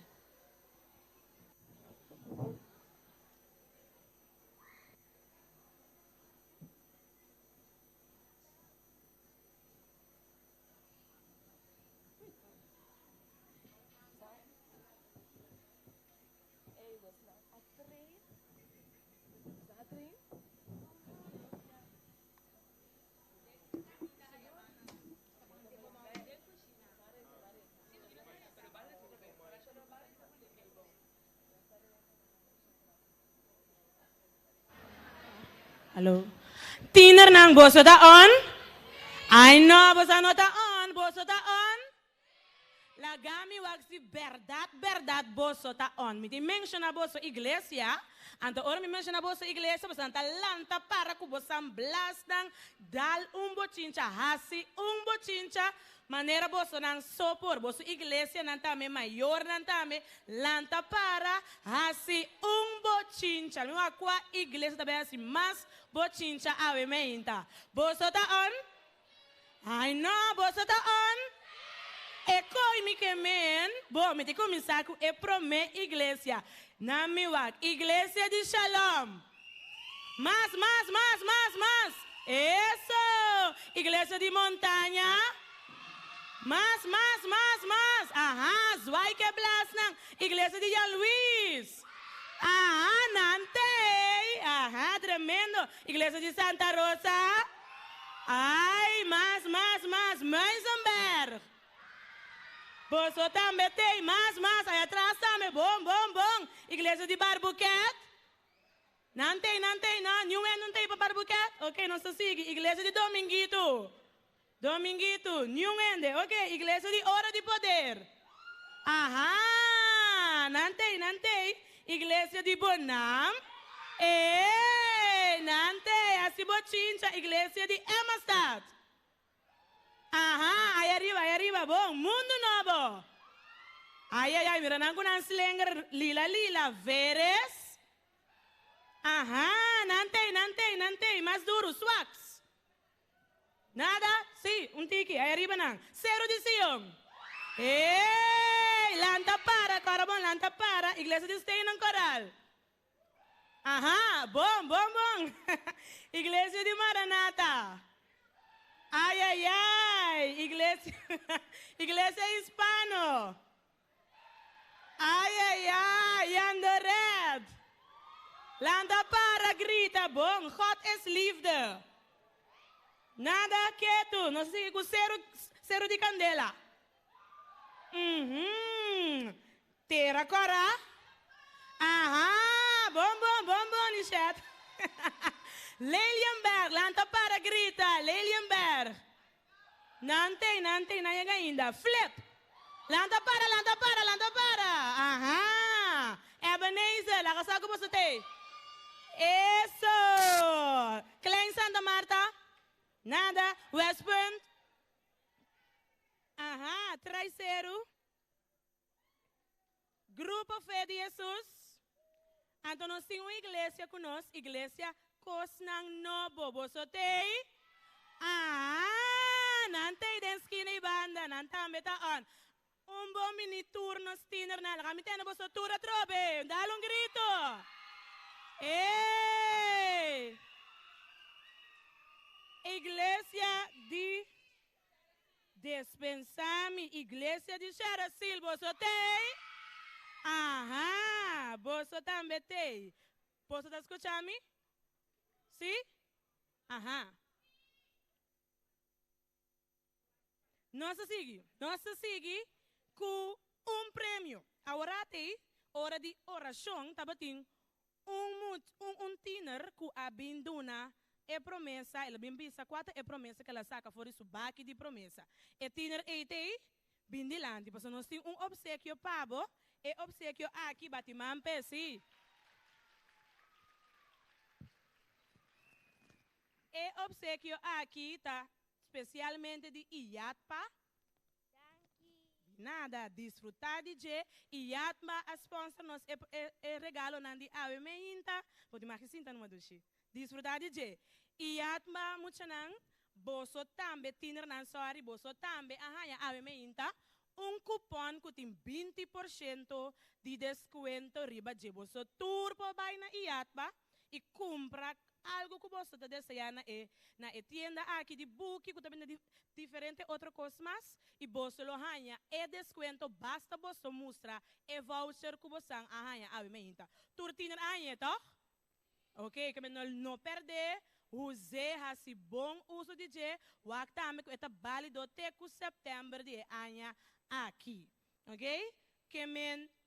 Hallo. Tiener nang boso ta on? I know bosa nota on, boso ta on. Agami waxi verdad boso ta on. Mi ti menciona boso iglesia. Anto ora mi menciona boso iglesia, boso anta lanta para kubosan blasdang dal bochincha hasi bochincha maneira boso nang sopor boso iglesia nantame maior nantame lanta para hasi bochincha. Mi aqua iglesia também assim mas bochincha ave meinta. Boso ta on? Ai no, boso ta on? E coi mi che men, bom, mi ti cominciar com e prome iglesia. Na mi wak, iglesia de Shalom. Mas. Eso, iglesia de montanha. Mas. Aham, zwai que blas nang, iglesia de Jan Luis. Aham, nante. Aham, tremendo, iglesia de Santa Rosa. Ai, mas, Meisenberg. Boso também tem, mas, aí atrás também, bom. Igreja de Barbuquet. Não tem, não. Não tem para Barbuquet? Ok, não se siga. Igreja de Dominguito, New Ende. Ok, igreja de Hora de Poder. Aham, não tem. Igreja de Bonam. Não tem. Assim, Bochincha, igreja de Emastad. Aham, aí arriba, bom, mundo novo. Ai, mira, não conheço slinger, lila, veres. Aham, não tem, mais duro, swax. Nada? Sim, tiki, aí arriba não. Cero de Sion. Lanta para, igreja de Stein and Coral. Aham, bom. Igreja de Maranata. Ai, iglesia hispano. Ai, Andered. Landa para, grita, bom, God is liefde. Nada quieto, não sei, com cero de candela. Terra cora. Aham, bom, Nishet. Lelienberg, lanta para, grita, Lelienberg. Não tem ainda. Flip. Lanta para. Aham. Ebenezer, lá que eu posso ter. Isso. Klein Santa Marta. Nada. West Point. Aham. Traiceiro. Grupo Fé de Jesus. Então nós temos uma igreja conosco, igreja Kosnang Nobo. Você tem? Não tem densquina e banda, não está on. Bom mini turno stinner na kami tayo na boso tura trobe. Dalong grito. Iglesia de Despensami, iglesia de Charasil, boso tem? Aham, boso também tem. Posso tá escutando? Sim? Aham. Nossa sigue com prêmio. Agora tem hora de oração, tabating tiner que abinduna é promessa, ela bimbisa quatro é promessa que ela saca fora isso baque de promessa. E tiner tem bindilante, porque nós temos obsequio pabo, e obsequio aqui batiman pesi. E obsequio aqui tá especialmente de Iatpa. Nada, desfrutar de je. Iatpa a sponsor nos e regalo nandi ave meinta. Pode mais sinta numa dushi. Desfrutar de je. Iatpa muchanang boso tambe tiner nan sorry boso tambe ahaya ave meinta. Cupom que tem 20% de desconto riba de boso turbo vai na Iatpa e compra algo que você está desejando na tienda aqui de book, que também é diferente outra coisa mais, e você lo ganha, desconto, basta você mostrar, voucher que você ganha, a menta. Turtina ganha, tá? Ok, que não perder, use esse bom uso de je, o actame que está válido até setembro de ganha aqui, ok? Que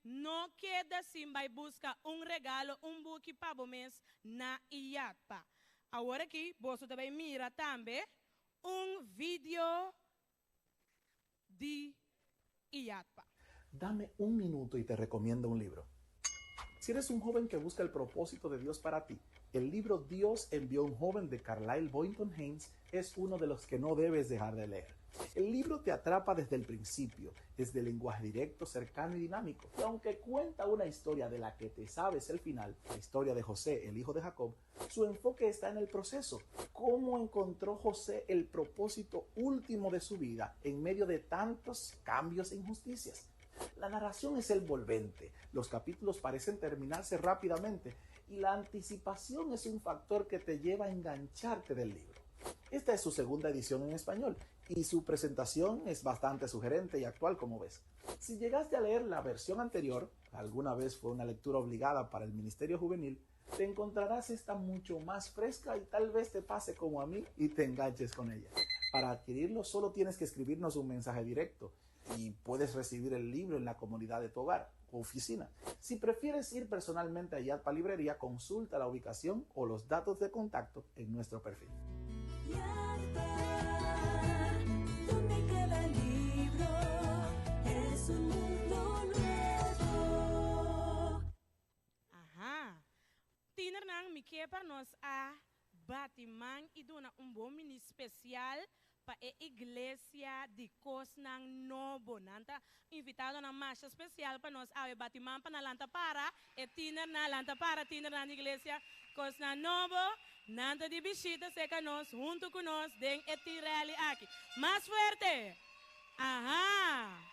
não queda assim, vai buscar regalo, book para o mês na Iatpa. Agora aqui, você também mira também vídeo de Iyatpa. Dame un minuto y te recomiendo un libro. Si eres un joven que busca el propósito de Dios para ti, el libro Dios envió a un joven de Carlyle Boynton Haynes es uno de los que no debes dejar de leer. El libro te atrapa desde el principio, desde el lenguaje directo, cercano y dinámico. Y aunque cuenta una historia de la que te sabes el final, la historia de José, el hijo de Jacob, su enfoque está en el proceso. ¿Cómo encontró José el propósito último de su vida en medio de tantos cambios e injusticias? La narración es envolvente, los capítulos parecen terminarse rápidamente y la anticipación es un factor que te lleva a engancharte del libro. Esta es su segunda edición en español y su presentación es bastante sugerente y actual, como ves. Si llegaste a leer la versión anterior, alguna vez fue una lectura obligada para el Ministerio Juvenil, te encontrarás esta mucho más fresca y tal vez te pase como a mí y te enganches con ella. Para adquirirlo solo tienes que escribirnos un mensaje directo y puedes recibir el libro en la comunidad de tu hogar o oficina. Si prefieres ir personalmente a Iyatpa Librería, consulta la ubicación o los datos de contacto en nuestro perfil. Donde cada libro es un mundo nuevo. Aha. Tiner nang mi para nos a Batiman y dona un bom mini especial para a iglesia de Cosnang Novo. Nanta invitado na marcha especial para nós a Batiman para na lanta para e Tiner na lanta para Tiner na iglesia Cosnang Novo. Nanta de visita seca nós junto com nós den etireli aqui. Mais fuerte. Aha.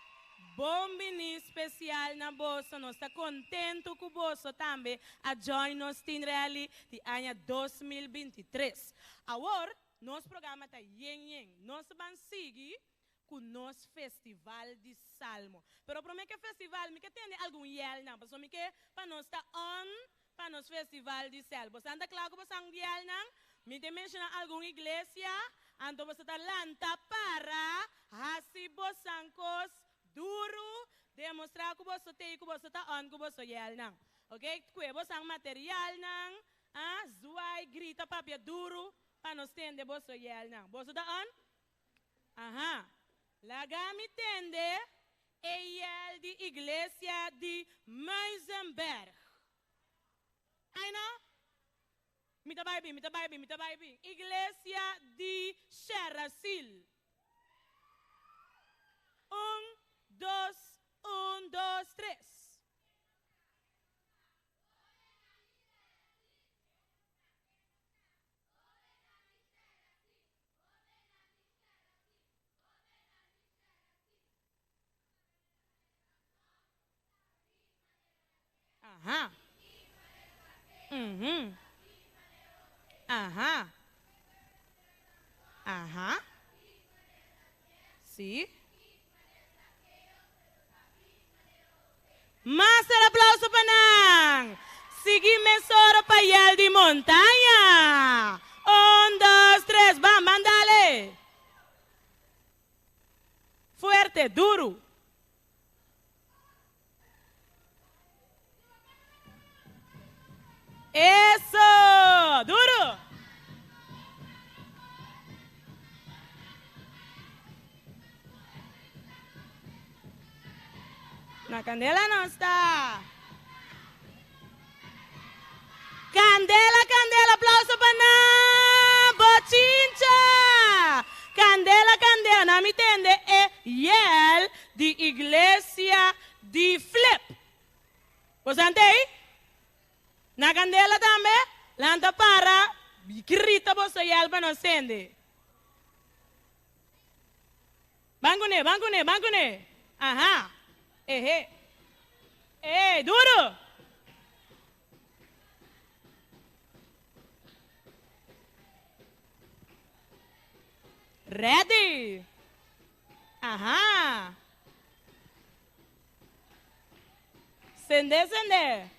Bom mini especial na bolsa, nós está contento com o bolso também a join nos Tinreli de ano 2023. Agora, nosso programa está yen. Nós vamos seguir com o nosso festival de salmo. Pero para mim que festival, me que tem algum yel não, para mim que para nós está on para nosso festival de salmo. Você anda claro que você anda yel não? Me tem mencionar alguma igreja, ando você está lanta para hasibosancos duro, demonstrar que você tem, que você está on, que você é não. Ok? Que você é material não. Zuai, grita, papel duro, para nós entender você é não. Você está on? Aha. Lagami tende, é de igreja de Meisenberg. Aí não? Mita Bible. Igreja de Xerasil. 1, 2, 3. Ajá. Ajá. Sí. Más el aplauso para Nang. Seguime solo para allá de montaña. 1, 2, 3, vamos, dale. Fuerte, duro. Eso, duro. La candela no está. Candela, aplauso para Bochincha. Candela, ¿no me entiende? Yel de iglesia de Flip. ¿Vos entendéis? Na candela también, lanta para, grita vos yel para no encender. Bangune. Ajá. Duro. Ready. Ajá. Sende.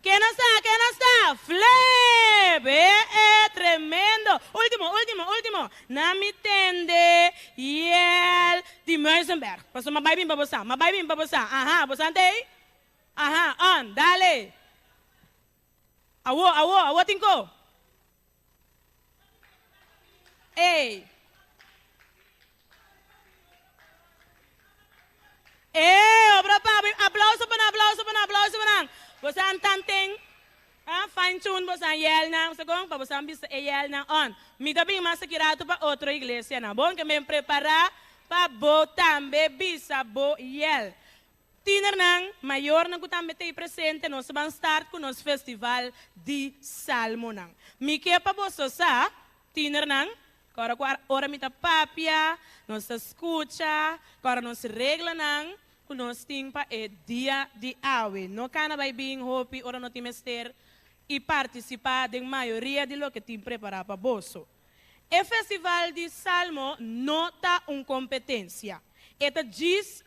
¿Qué no está? Flip. Tremendo. Último. Nami tende yel de Meisenberg. Pasó ma baby babosa. Ajá, bosante. Ajá, on, dale. Awo tinko. Ei! Ei, obra papi, aplauso para. Você antanteng, fine tune, você yel na, você gong, para você ambisa yel na on. Me também mais sekirato para outra igreja na. Bom que me preparar para bo tambe bisa bo yel. Tiner nang, maior nang kutambe te presente, nós vamos start com nosso festival de salmo nang. Me que para você sa, tiner nang, ora mita papia, nós escuta, agora nós regla nang, com nós timpa é dia de awe. Não cana vai bem hopi, ora não timester e participar da maioria de lo que tim preparar para bolso. O festival de salmo não tá competência. Eta diz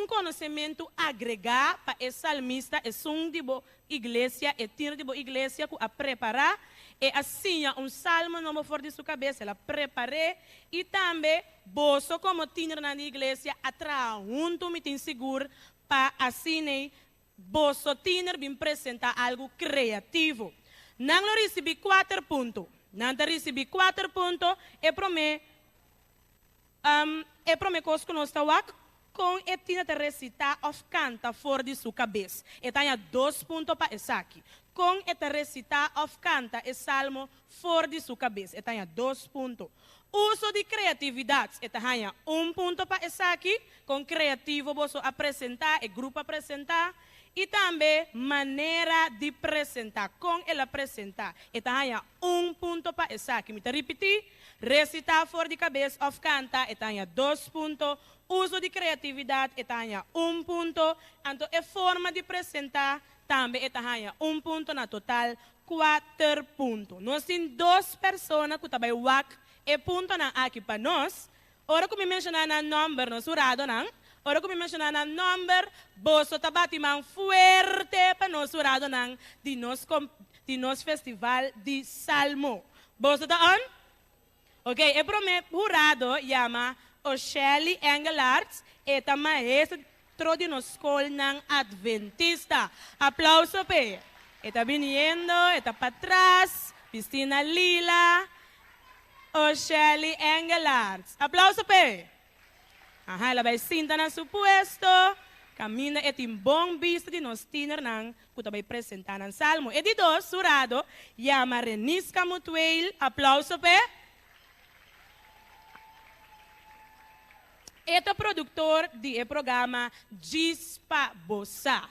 conhecimento agregado para o salmista, um de boa igreja, tino de boa igreja que a preparar, e assim, salmo não for de sua cabeça, ela preparei, e também, bolso como tino na igreja, atrás, junto, me tem seguro, para assim, bolso tino, bem apresentar algo criativo. Não recebi 4 pontos. Não recebi 4 pontos, e promê coisa que nós estamos com e tinha de recitar ou canta fora de sua cabeça. E tenha 2 pontos para essa aqui. Com e te recitar ou canta e salmo fora de sua cabeça. E tenha 2 pontos. Uso de criatividade. E tenha 1 ponto para essa aqui. Com criativo você apresentar, e grupo apresentar. E também maneira de apresentar. Com ele apresentar. E tenha 1 ponto para essa aqui. Me repetir. Recitar fora de cabeça ou canta. E tenha 2 pontos. Uso de criatividade e tenha 1 ponto. Então, a forma de apresentar também tenha 1 ponto na total, 4 pontos. Nós temos 2 pessoas que também wak e ponto na aqui para nós. Ora que me mencionar na number, nós urado não. Ora que me mencionar na number, boso tabati man fuerte para nós urado não de nos festival de salmo. Boso tá on? Ok, e prometo urado chama o Shelly Engelarts, eta maestro de nos escola ng Adventista. Aplauso pe. Eta viniendo, eta para atrás, Piscina Lila, o Shelly Engelarts. Aplauso pe. Ajá, ela vai sinta na su puesto, camina et in bom visto de nos tiner nang, kuta vai apresentar ng salmo. E di 2, surado, llama Renisca Mutuel. Aplauso pe. Este produtor do programa Gispa Bossa.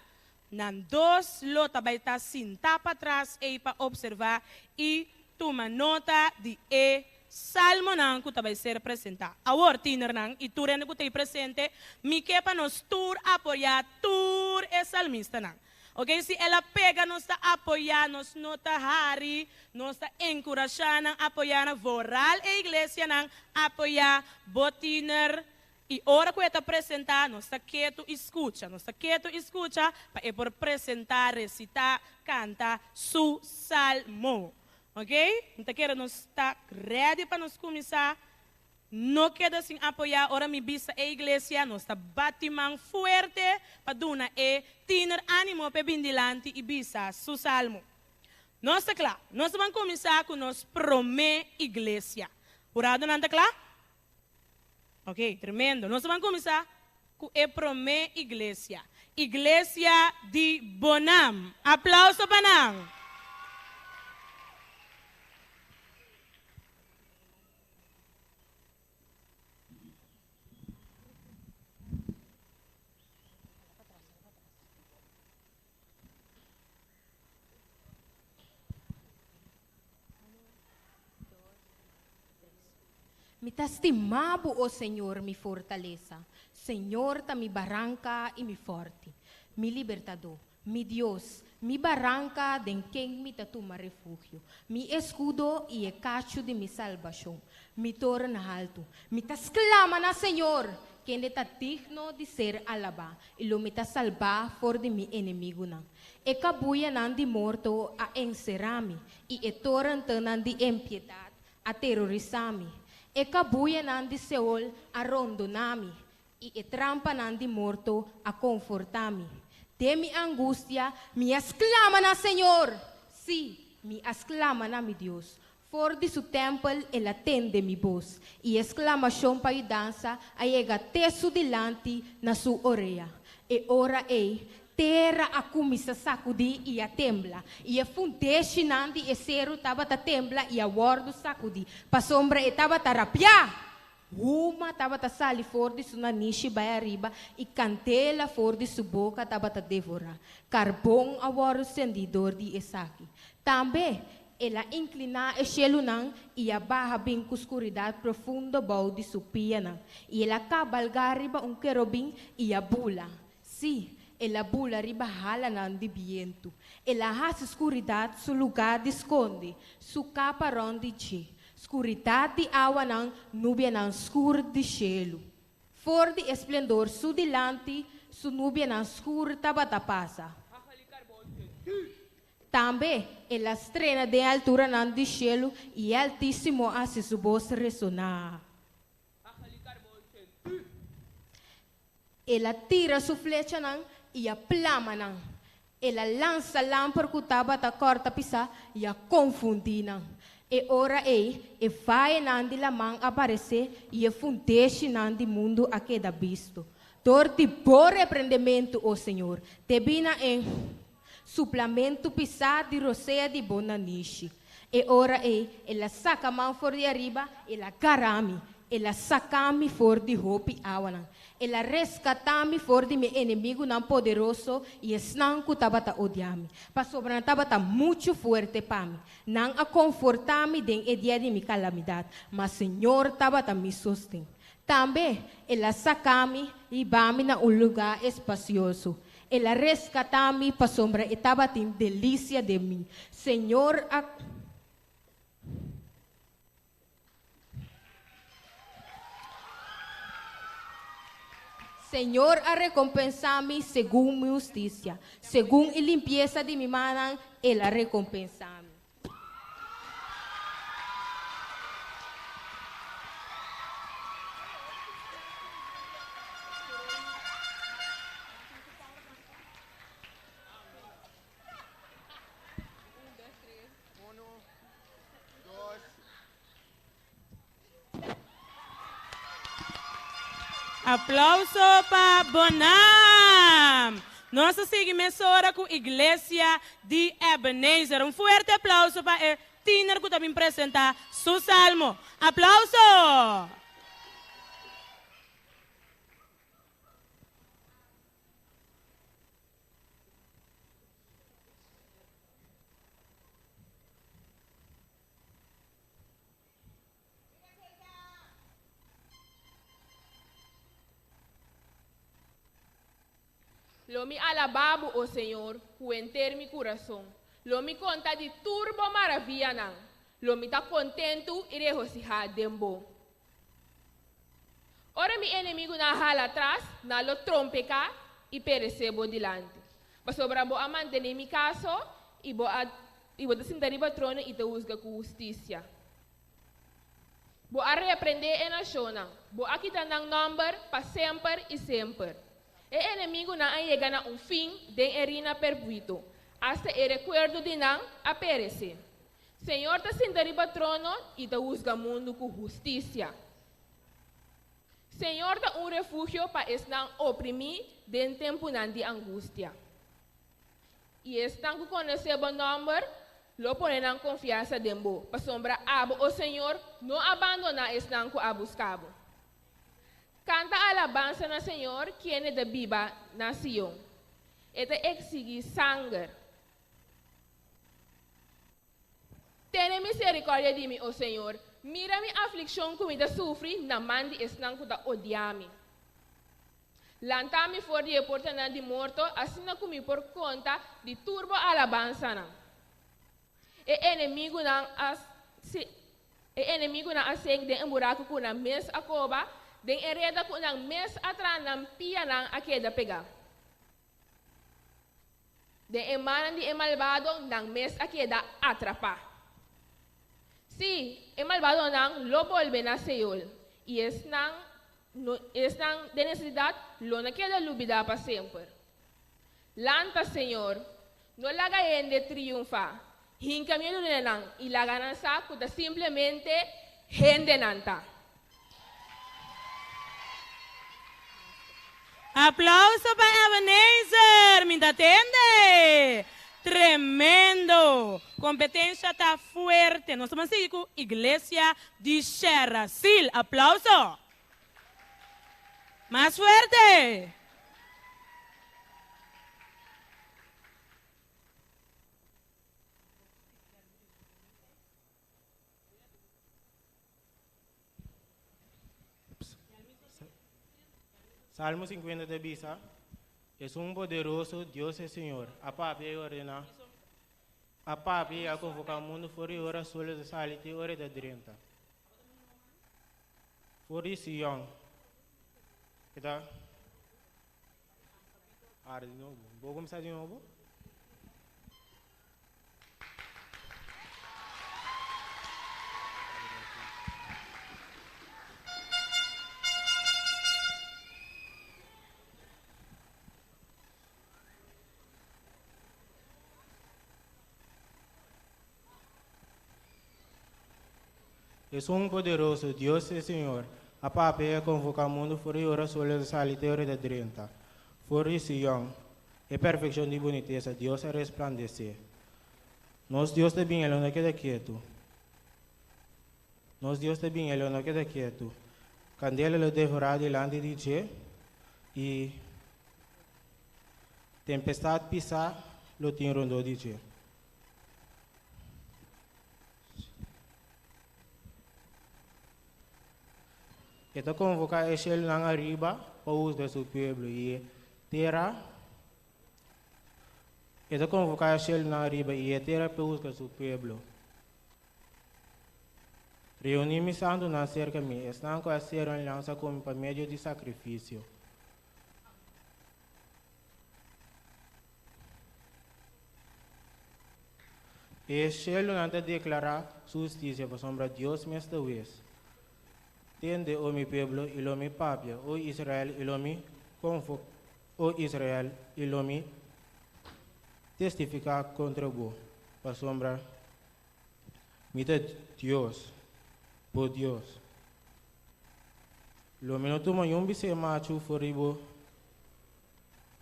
Nan 2 lota vai estar sentar para trás e para observar e tomar nota de salmo nang que vai ser apresentado. Agora, tiner nang, e tu rende que te presente, me que para nos tur apoiar tur e salmista nang. Ok, se ela pega, nós está apoiando, nós não está hari, nós está encorajando, apoiando, voral e igreja nang, apoiar, botiner. E ora que está apresentar, nós está quieto escuta para por apresentar, recitar, cantar su salmo. Ok? Então quero nós está ready para nós começar. Não queda sem apoiar, ora me bisa a igreja, nós está batimang fuerte para duna e tiner ânimo para bindilante e bisa su salmo. Nós está claro, nós vamos começar com nós promê igreja. Urado não está claro? Ok, tremendo. Nós vamos começar com a promê igreja. Igreja de Bonam. Aplauso para nós. Me estimado, oh Senhor, mi fortaleza. Senhor, ta mi barranca e mi forte. Mi libertador, mi Dios, mi barranca de quem me toma refúgio. Mi escudo e cacho de mi salvação. Mi torre na alto. Me exclama na Senhor, quem está digno de ser alabado. E lo me ta salvar for de mi inimigo não. E cabuia não de morto a encerrar-me. E torrente não de impiedade a terrorizar-me. E cabuia nan de Seol a rondonami, e trampa nan de morto a confortami. De mi angústia, me exclama na Senhor. Sí, me exclama na mi Dios. For de su templo ele atende mi voz, e exclamação para dança chega até su delante na sua orelha. E ora terra a começa a sacudir e a tembla, e a fundeixe nandi e cero tava a tembla e a wardo sacudir, pa sombra e tava a rapiar. Uma tava a sali fora de sua naniche vai arriba e cantela fora de sua boca tava a devorar. Carbão a wardo sendidor de Esaki. Também ela inclina o cielo nang e a barra bem com escuridade profunda bau de sua pia nang. E ela cabalga arriba querubim e a bula. Sim, ela bula arriba hala nang de viento. Ela hace escuridade su lugar de esconde, su capa ronde de escuridade de água nang nubia nang escuro de cielo. For de esplendor su delante, su nubia nang escuro tabata passa. Também ela estrena de altura nang de cielo e altíssimo hace su voz resonar. Ela tira su flecha nang e a plama nang. Ela lança lâmpada que estava a corta pisa e a confundir nang. E ora e vai nang de la mão aparecer e fundeixe nang de mundo a queda visto. Dor de bom repreendimento, ó Senhor, te bina em suplemento pisar de roceia de bonaniche. E ora ela saca a mão fora de arriba, ela carame, ela saca-me fora de roupa e água. Ela rescata-me fora de meu inimigo não poderoso e não que estava a odiar-me. Para sobrar estava muito forte para mim. Não a confortar-me em dia de minha calamidade, mas Senhor estava a me sustentar. Também ela saca-me e vai-me a lugar espacioso. Ela rescata-me para sombra e estava em delícia de mim. Senhor, Senhor, a recompensar-me segundo minha justiça, segundo a limpeza de minha mão, ela recompensa-me. Aplauso para Bonam. Nossa seguimensora com a Igreja de Ebenezer. Forte aplauso para o Tiner que também apresenta seu salmo. Aplauso! Lo me alababo, oh Senhor, por enter mi coração. Lo me conta de turbo maravilha nang. Lo me tá contento e regocijado dembo. Ora mi inimigo na hala atrás, na lo trompeca e perecebo dilante. Mas sobra bo amante nem mi caso e bo descendari patrono e te usga com justiça. Bo a reaprender e naciona. Bo aqui tá nang number pa sempre e sempre. E inimigo não chega a fim de erina perpetuo, hasta o recuerdo de não a perecer. Senhor te sentariba trono e te usga mundo com justiça. Senhor te refúgio para estar oprimir de tempo de angústia. E estão com conhecer o nome, lo ponen en confiança dembo. Para sombra abo, o Senhor não abandona estão com a buscabo. Canta alabanza na Senhor, quien es de viva nación. Este exige sangre. Ten misericordia de mí, oh Senhor. Mira mi aflicción que me sufre, na mandi están que odiame. Lanta-me fora de oportunidade de morto, assim como por conta de turbo alabanza. E inimigo não aseng de buraco com a mes a coba, den hereda com a mes atrás na pia não a queda pegar. Den emanan de malvado não mes a queda atrapar. Si, el malvado não lo vuelve a Seol, e estão de necesidade, lo não queda olvidar para sempre. Lanta, Senhor, no la gaen de triunfa, Hinka miedo nenang, ila ganansa kuta simplemente gente nanta. Aplauso para Ebenezer, me atende. Tremendo. Competencia está fuerte. Nós estamos aqui com Iglesia de Serra. Sil, aplauso. Más fuerte. Salmo 50 de Bisa. Es un poderoso Dios el Señor. A papi ordena. A papi a convocar o mundo fora ora solo de salite ora de 30. Fora Sion. Kita. De novo. Vou começar de novo. Es un poderoso Dios el Señor. A papi a convocar o mundo fora ora solo de salite ora de 30. Fora Sion. É perfeição de boniteza, Deus a resplandecer. Nós Deus de bem, Ele não queda quieto. Nós Deus de bem, Ele não queda quieto. Candela lo devorará delante de Deus e tempestade pisar lo tem rondou de Deus. Então convocar ele lá arriba para o uso do seu povo e terra. Então convocar ele lá arriba e terra para o uso do seu povo. Reunir-me santo na cerca de mim, estão com a ser uma lança como para meio de sacrifício. E ele não te declarar justiça para sombra Deus nesta vez. Tende o mi pueblo y lo mi papia, o Israel y lo mi confo, o Israel y lo mi testificar contra vos, para sombra mi de Dios, por Dios. Lo mi no toma un bise macho foribo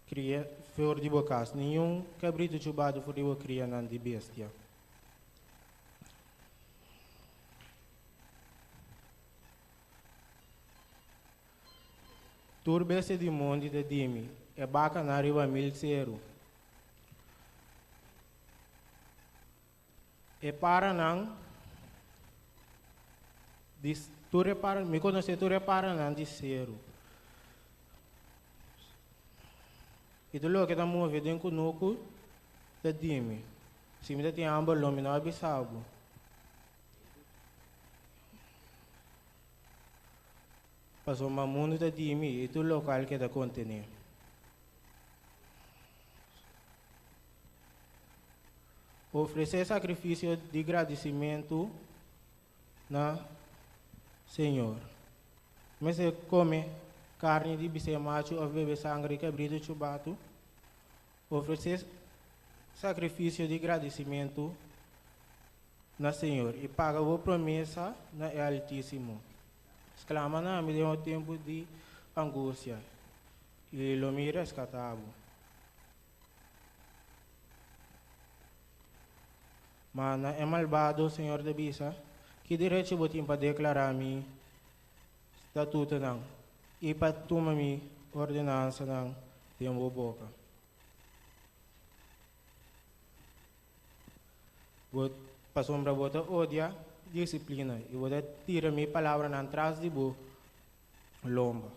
cria, foribo cas, ni un cabrito chubado foribo cria nan di bestia. Turbese di mondi de dimi, e baca na riva mil zero. E para nang, tu repara, me conhece tu repara nang di zero. E tu lo que tá movendo em conosco, de dimi. Se me tem ambos lome não abisabo. Passou uma mundo de dimi e tu local que da contener. Oferecer sacrifício de agradecimento na Senhor. Mas se come carne de bice macho ou bebe sangue cabrito chubato, oferecer sacrifício de agradecimento na Senhor e paga a promessa na Altíssimo. Exclama na me deu um tempo de angústia e lo me rescatava. Mas é malvado, Senhor de Bisa, que direito botim para declarar-me estatuto não e para tomar-me ordenança não tempo boca. Para sombra bota odia disciplina e vou tirar minha palavra na atrás de bo lomba.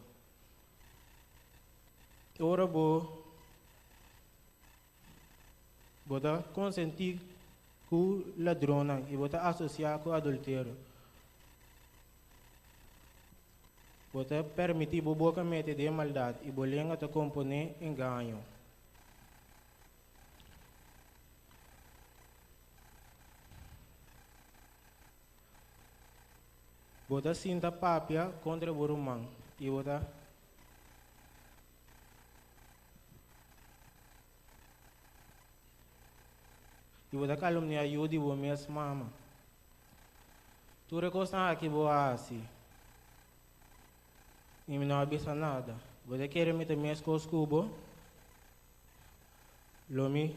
Ora vou consentir com ladrona e vou associar com adultério. Vou permitir bo boca mete de maldade e vou lenga te componer engano. Bota cinta papia contra o burumang e bota e vou dar calumnia ajuda e vou mesmo mama. Tu recosta aqui boa assim. E me não avisa nada. Vou dar querer meter minhas coisas cubo. Lomi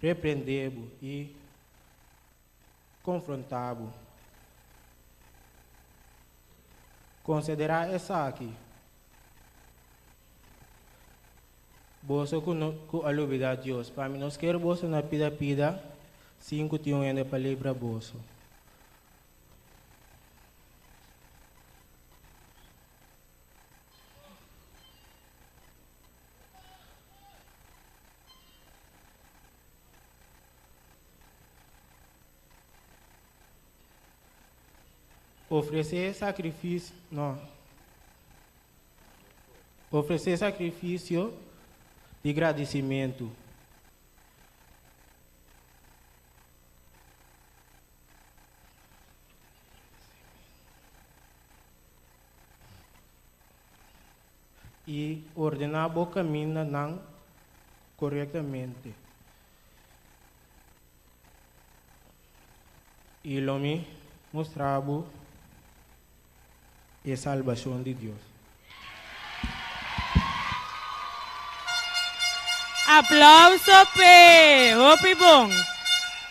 repreendebo e confrontabo. Considerar essa aqui. Bolso com a lubida de Deus. Para mim, nós queremos bolso na pida, 5 tinham ainda para livrar bolso. Oferecer sacrifício, não. Oferecer sacrifício de agradecimento. E ordenar o caminho não corretamente. E lo me mostrava a salvação de Deus. Aplauso pe, opi bom.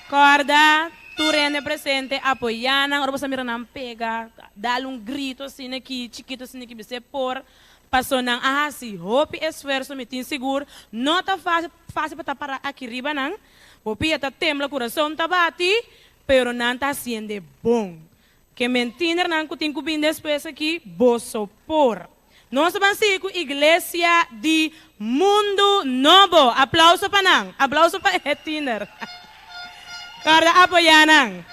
Corda, tu rende presente, apoiando, agora você mira não pega, dá grito assim aqui, chiquito assim aqui, você por, passou não, assim, opi esforço, me tem seguro, não tá fácil para parar aqui riba não, opi tá tembla, coração tá bate, pero não tá sendo bom. Que mentir não que tem que vir depois aqui, bosso por. Nós vamos igreja de mundo novo. Aplauso para nang. Aplauso para Etiner. Para apoiar nang.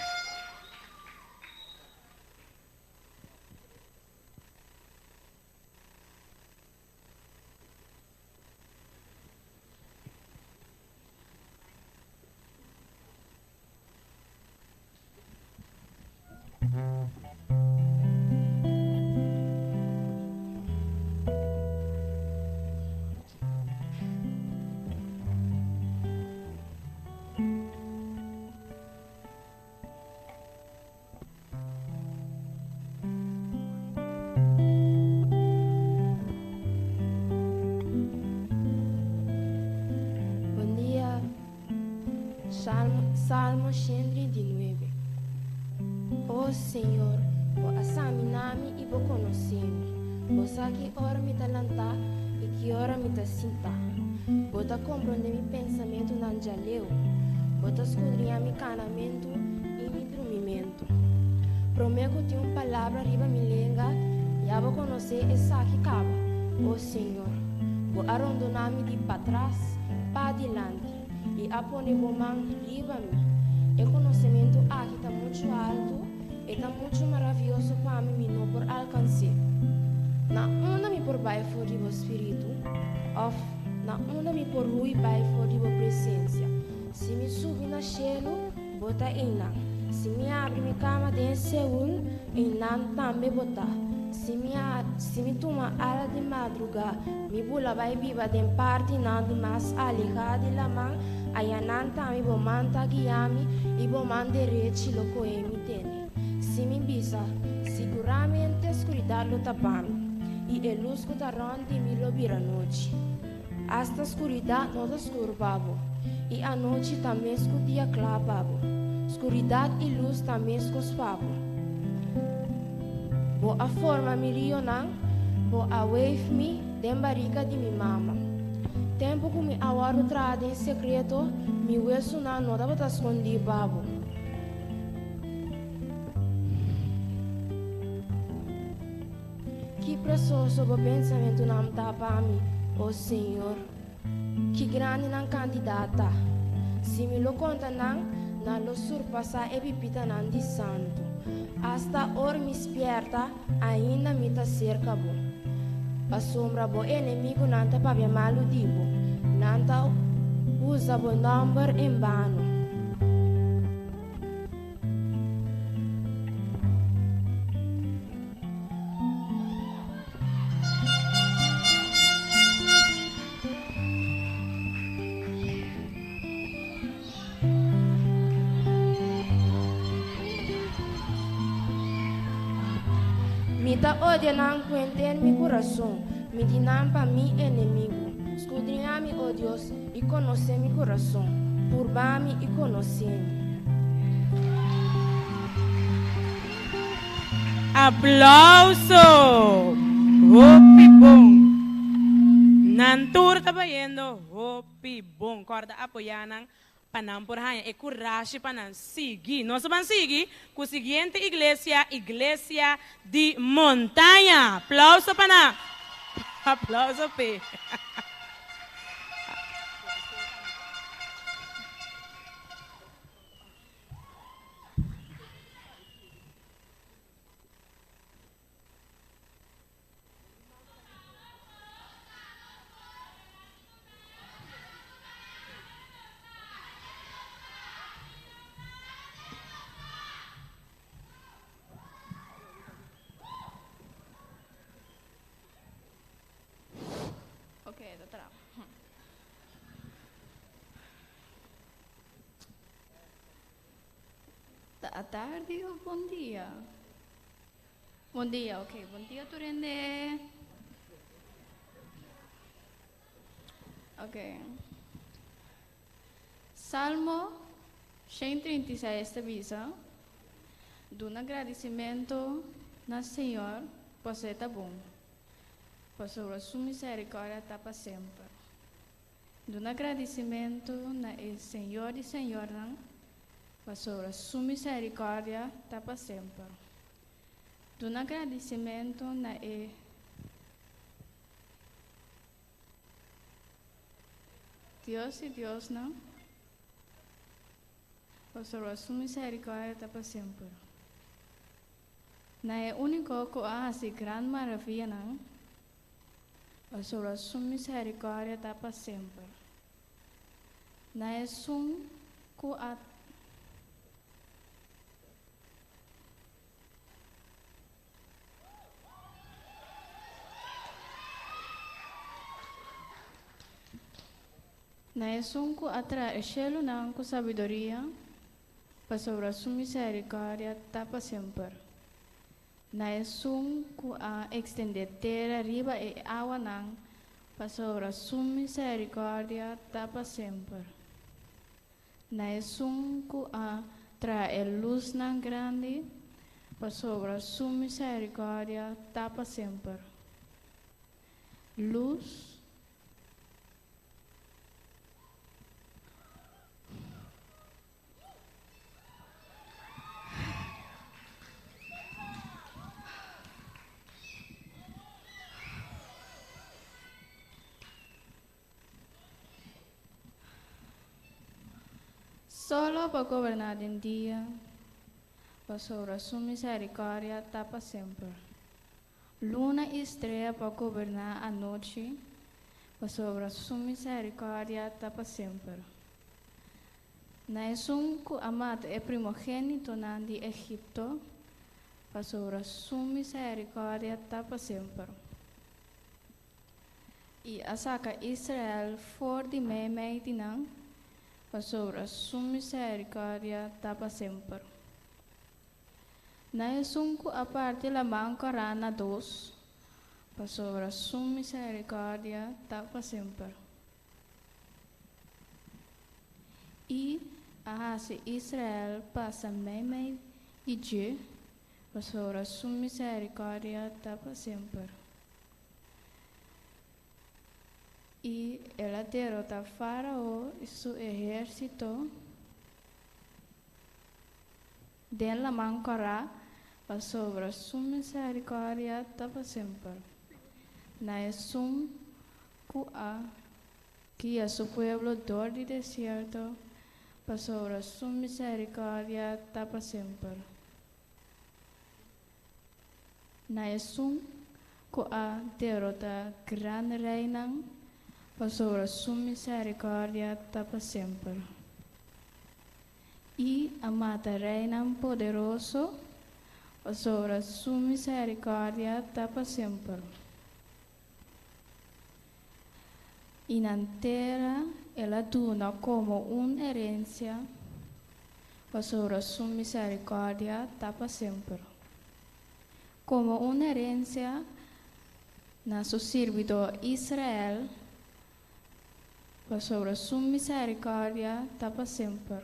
Salmo 139. Oh Senhor, o examinami e o conhecemi. O sabe que ora me talanta e que ora me sinta. O ta compreende mi pensamento nan jaleu. O ta escudrinha mi canamento e mi dormimento. Prometo que uma palavra riba mi lenga e a vou conhecer essa que cava. Oh Senhor, o arrondonami de para trás, para adiante. E apone bomang riba-me. E conhecimento aqui está muito alto e está muito maravilhoso para mim não por alcançar. Na onda me por baixo for do espírito, ou na onda me por rui baixo for do presença. Se me subir na cielo, bota em nan. Se me abre minha cama de Seul, em nan também bota. Se me toma ala de madrugada, me bula vai viva de parte nan de mais alejada de la man. Ayananta mi bomanta guiami e bomande reci lo coemi tene. Se me bisa, sicuramente escuridão lo tapami e a luz que tá ronde me lo vira noite. Esta escuridão não tá escuro babo e a noite também escudia clara babo. Escuridão e luz também escosfabo. Bo a forma me rio não, bo a wave me dem barriga de mi mama. Tempo que me awaro trade em secreto, me hueso na não dá para esconder babo. Que precioso o pensamento não tá para mim, oh Senhor. Que grande não candidata. Se me lo conta não, na lo surpassa e pipita não de santo. Hasta hora me espierta, ainda me tá cerca bom. A sombra bo inimigo nanta pa bia malu dibo. Nanta usa bo number em vano. Mita odia não cuente en mi corazón, me dinan para mi enemigo. Escudriña-me, oh Dios, y conoce mi corazón, purba-me y conoce-me. Aplauso. Hopi bom. Nantur tabayendo. Hopi bom. Corda apoyanan. Panam por hanya. E coragem panam seguir. Nós vamos seguir com a seguinte igreja. Igreja de Montanha. Aplauso panam. Aplauso pe. Ok, doutora. À tarde ou bom dia? Bom dia, ok. Bom dia, Turende. Ok. Salmo 136 avisa do agradecimento ao Senhor por ser tão bom. Por sua misericórdia está para sempre. Do agradecimento ao Senhor e Senhora, por sua misericórdia está para sempre. Do agradecimento a Deus e Deus, não? Por sua misericórdia está para sempre. Não é único que há essa grande maravilha, não? Por sua misericórdia está para sempre. Não é que há na esunku atra eshelu nang ku sabidoria, pa sobre su misericordia tapa sempre. Na esunku a extender terra riba e água nang, pa sobre su misericordia tapa sempre. Na esunku a traer luz nang grande, pa sobre su misericordia tapa sempre. Luz solo para gobernar en día, para sobre su misericordia tapa sempre. Luna y estrella para gobernar a noche, para sobre su misericordia tapa sempre. Na esunku amat e primogênito de Egipto, para sobre su misericordia tapa sempre. E asaka Israel for de meme tinang, para sobre su misericordia tapa sempre. Na esunku aparte la mancorana dos, para sobre su misericordia tapa sempre. E a Israel passa meme e Dieu, para sobre su misericordia tapa sempre. E ela derrota Faraó e seu exército dela mancorá para sobre sua misericórdia tapa sempre. Na esum que a seu pueblo dor de deserto para sobre sua misericórdia tapa sempre. Na esum que a derrota grande reina para sobre sua misericórdia tapa sempre. E a mata reina poderoso, para sobre sua misericórdia tapa sempre. E na terra ela duna como uma herência, para sobre sua misericórdia tapa sempre. como una herencia na su servidor Israel, para sobre su misericordia para sempre.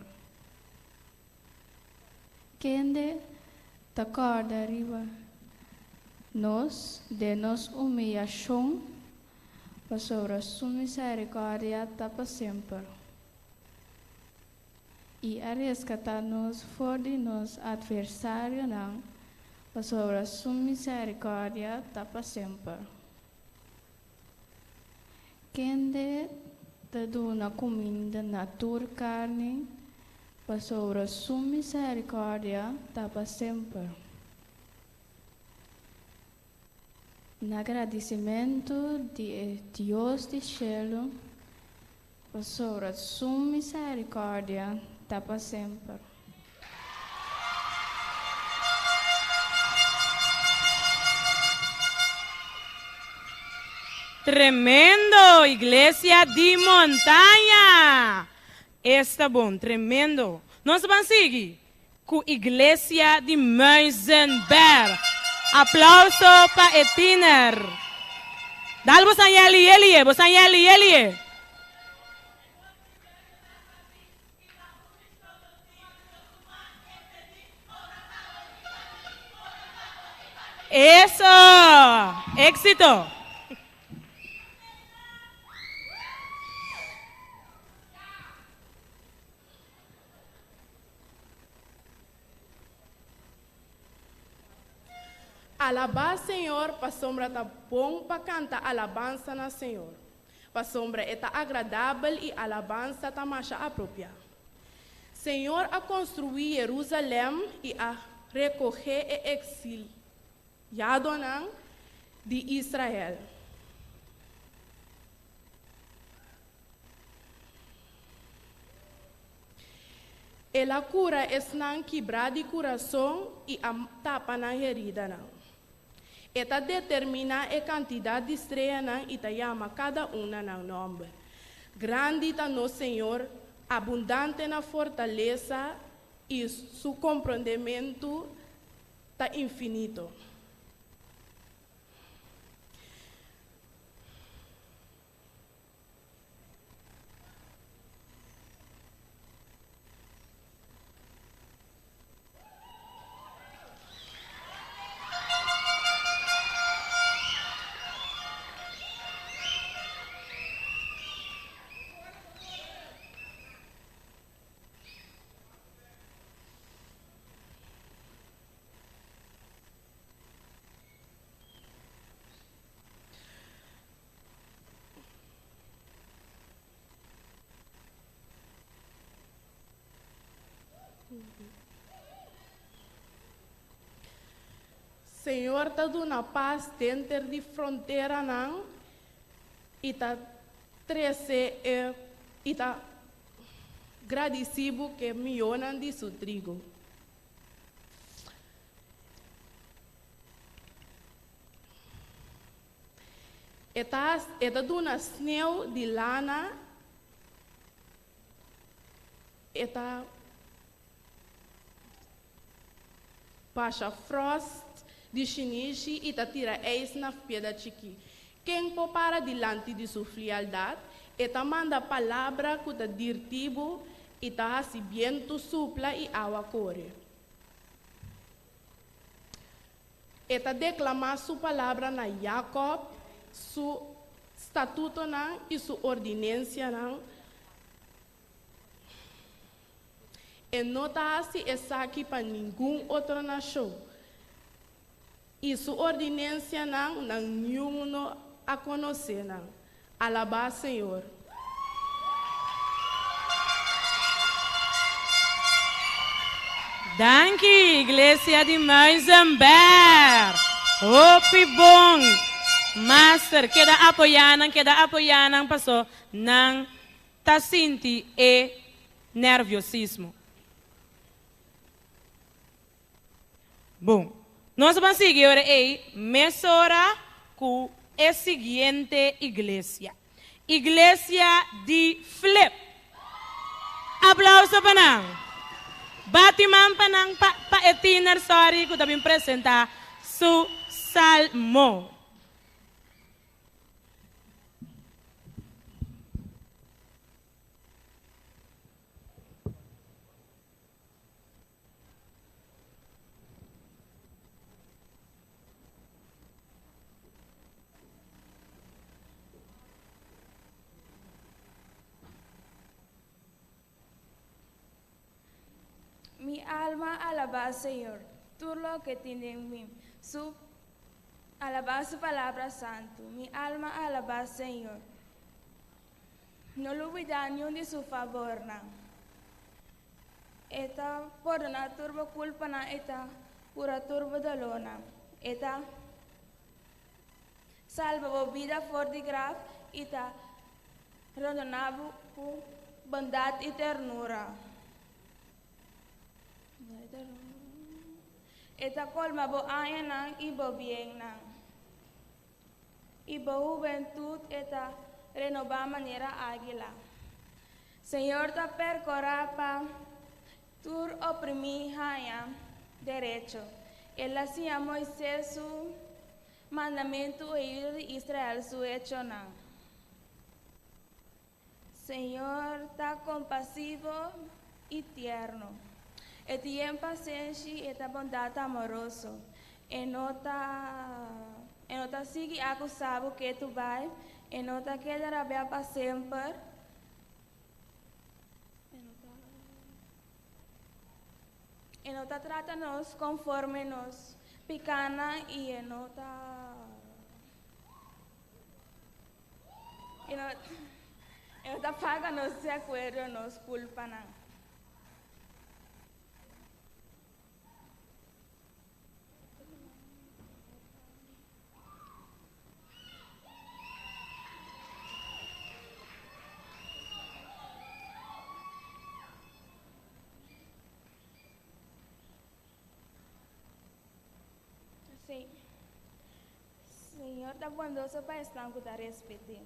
Quem te acorda arriba nos de nos humillação, para sobre su misericordia para sempre. E a resgatar-nos fora de nos adversários, para sobre su misericordia para sempre. Quem te dona comida na tua carne, para sobre su misericordia para sempre. En agradecimento de Deus do céu, para sobre su misericordia para sempre. Tremendo, iglesia de montanha. Está bom, tremendo. Nós vamos seguir com a iglesia de Muizenberg. Aplauso para Etiner. Dal vos Elie. Eso, éxito. Alabar Senhor, para sombra tá bom para cantar alabança na Senhor. Para sombra é tá agradável e alabança tá mais apropriada. Senhor a construir Jerusalém e a recorrer e exiliado de Israel. Ela cura es não quebrar de coração e a tapa na herida não. Ela determina a quantidade de estrelas e chama cada uma no nome. Grande está no Senhor, abundante na fortaleza e seu compreendimento está infinito. Senhor, está dando paz dentro de fronteira não e está agradecido que milhões de seu trigo. Está dando sneu de lana, está baixa frost de chinichi e ta tira eis na pieda chiqui. Quem para diante de sua frialdade, e ta manda palavra que ta dirtibo e ta hasi viento supla e água corre. E ta declama sua palavra na Jacob, su estatuto não e sua ordinância não. E não ta hasi essa aqui para nenhum outra nação. E sua ordinância não nenhum a conhecer não. Alabar Senhor. Danke, iglesia de Muizenberg. Opi bom. Master, queda apoiando, passou, não tá senti e nerviosismo. Bom, nós vamos seguir agora aí, mesora com a seguinte igreja. Igreja de Flip. Aplauso para nós. Batiman pa nang pa etiner sorry ko tabing presenta su salmo. Mi alma alaba al Señor, tú lo que tiene en mí, su alaba su palabra santo. Mi alma alaba al Señor. No lo olvida ni de su favor, na. Eta por una turbo culpa na eta pura turbo dolona. Eta salva vida for de graf eta rondonavo por bondad e ternura. Eta colma bo ayan y bo bien nang. Y bo juventud eta renova manera águila. Señor ta percora pa tur oprimí haya derecho. Él hacía Moisés su mandamiento y de Israel su hecho nang. Señor ta compasivo y tierno. E tiene paciencia y esta bondad amoroso. E nota sigue acusado que tu vai, e nota quedará bem para sempre. E nota trata-nos conforme nos picana e e nota paga-nos de acordo nos culpa não. Sim. Senhor, tá bondoso para estar com a respeito.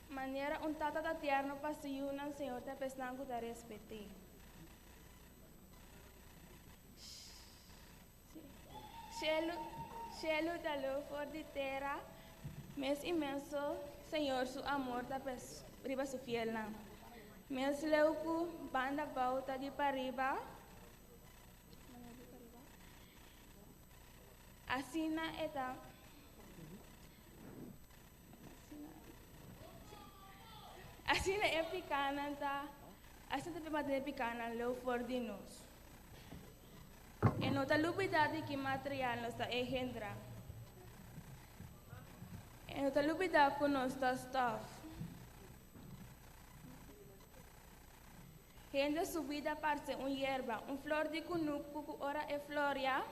Maneira tata da tierno para se unir, Senhor, tá pensando com a respeito. Cielo da luz for de terra, mes imenso. Senhor, su amor da riba su fiel na. Mes leuku banda bauta di pariba. Asina eta. Asina epicana ta. Asina te mate epicana leu for di nos. E nota lupidade que material nos ta engendra. Eu te lupida com nossa staff. Gente subida parece hierba, flor de cunuco que ora é floria,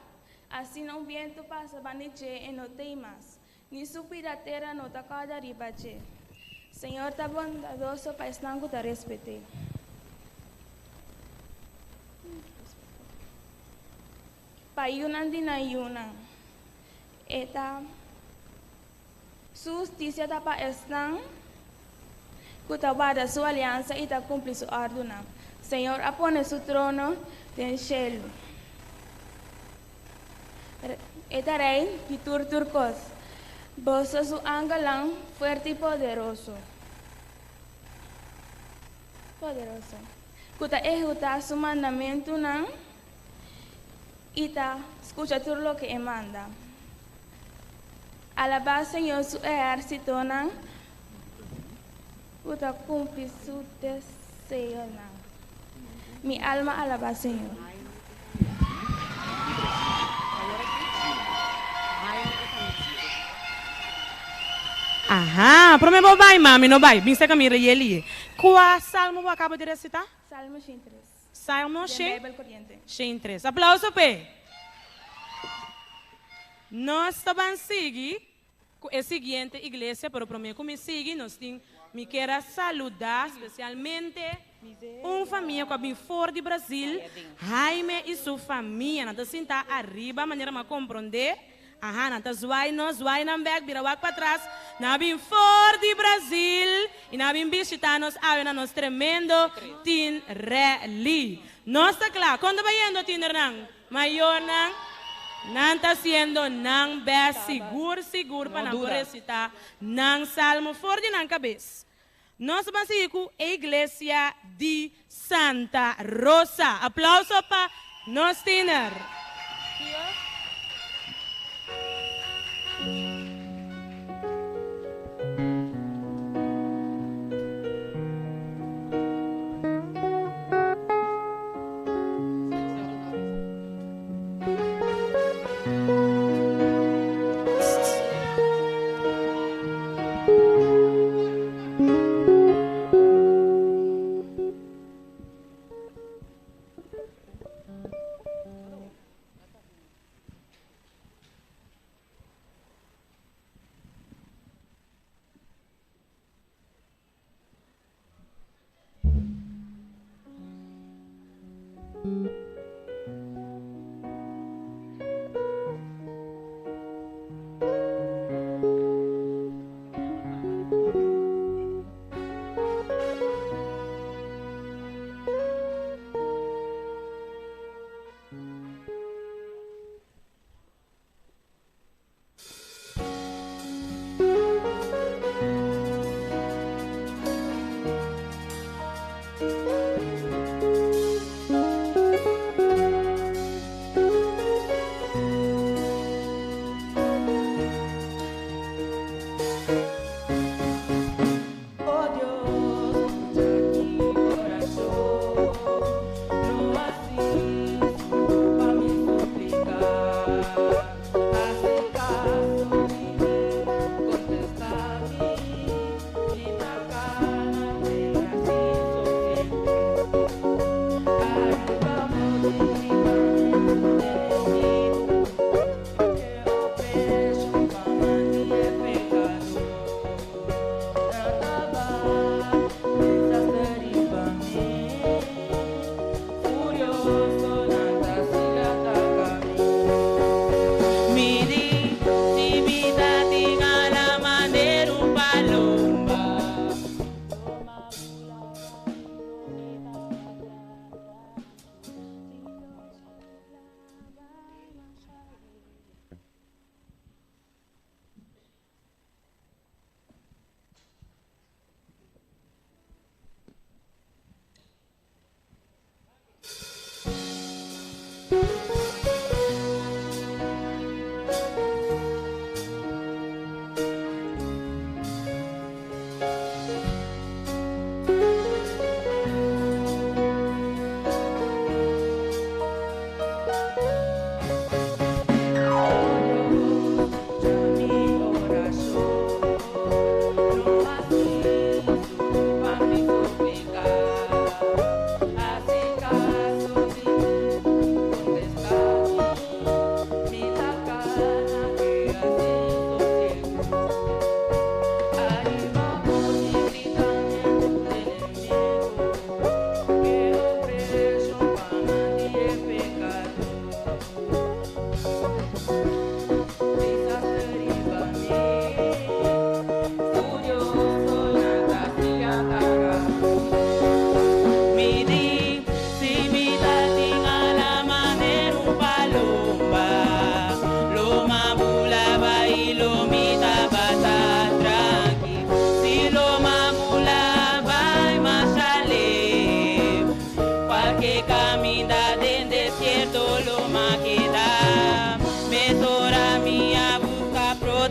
assim viento passa baniche e não tem mais. Ni subida terra não ta cada ribache. Senhor tá bondoso para estar com ta respeite. Pa yunan di na yunan. Eta su justicia da pa estan, cutabada su aliança e da cumpre su ordena. Senhor, apone su trono del cielo. Eta rei de turcos, bosa su angalang fuerte y poderoso. Poderoso. Cuta ejecuta su mandamento nan, e ta escucha todo lo que manda. Alaba Senhor su ejército, puta cumplir su deseo. Mi alma alaba Senhor. Aham, para mim vai, mami, não vai. Vim ser caminho ele. Qual salmo você acaba de recitar? Salmo 103. Salmo Bíblia corriente. 103. Aplauso, P. Nós estamos seguindo a seguinte igreja, pero para mim, como sigue, nós temos, me quero saludar especialmente uma família que vem fora do Brasil, Jaime e sua família, nós está arriba, maneira de compreender, Aha, nanta zwai nam back, birawak para trás. Nabim for de Brasil. E nabim visitanos awe na nos tremendo tin rally. Nós tá claro, quando vai indo tin nang, maior nang, nanta siendo nang best seguro para não recitar nang salmo for de nang cabeça. Nós vamos com a igreja de Santa Rosa. Aplauso para nós tiner.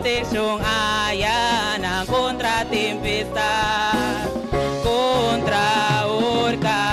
proteção haya na contra a tempestade, contra a orca.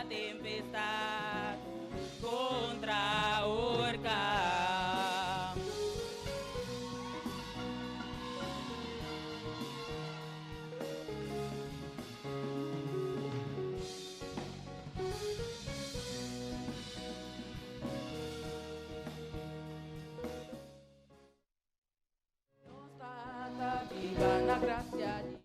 contra tempestad, contra orca. Viva la gracia di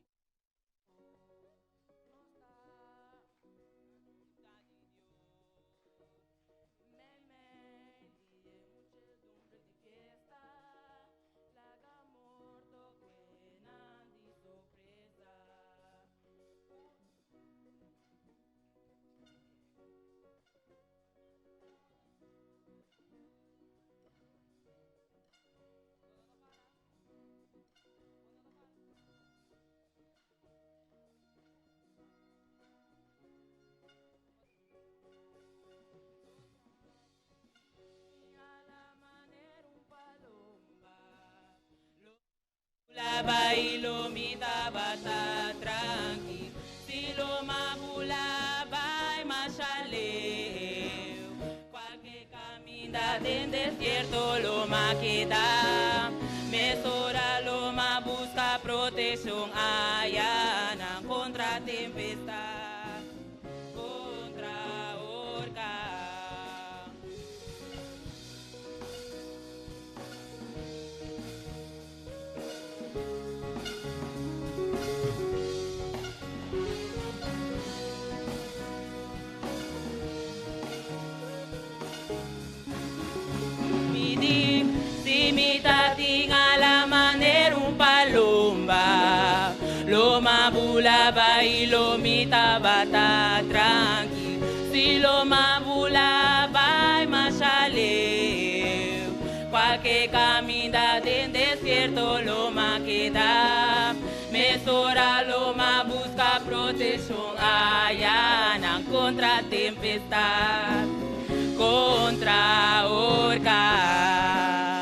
La bailo mi tabata tranqui, si lo mabula vai machaleo. Cualquier camina del desierto lo ma queda, me sora lo ma busca protección allá contra tempestad, contra orca. Si mi tating a la manera un palomba, lo mabulaba y lo mitabata tranqui. Si lo mabulaba y machaleo, cualquier camina del desierto lo ma queda. Me sora lo ma busca protección allá contra tempestad, contra orca.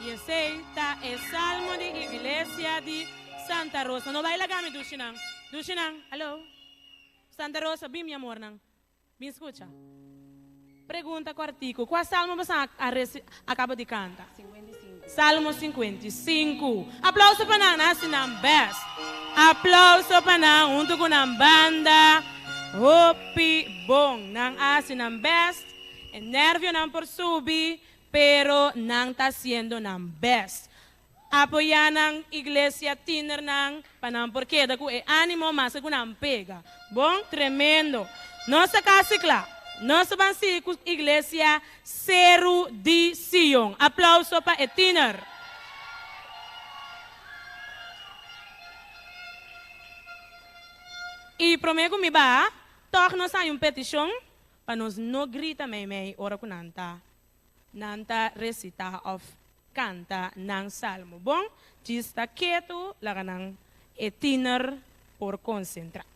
Y ese está el salmo de iglesia de Santa Rosa. No baila gami Dushinan. Dushinan, hello. Santa Rosa, bim mi amor nang. Bim escucha. Pergunta quartico. Qual salmo você acaba de cantar? 55. Salmo 55. Aplauso para nang nasi nang best. Aplauso para nang junto com nang banda. Hopi bom nang asi nang best. El nervio nang por subir, pero nang está haciendo nang best. Apoiar nang iglesia tiner nang panang porque da ku e ánimo mas ku nang pega. Bom, tremendo. Nossa casicla, nossa bansico iglesia Cero de Sion. Aplauso para e tiner. E prometo me ba, torna sai um petição para nós não grita mei ora com nanta. Nanta recita of canta nang salmo. Bom, está quieto, la ganan etiner por concentrar.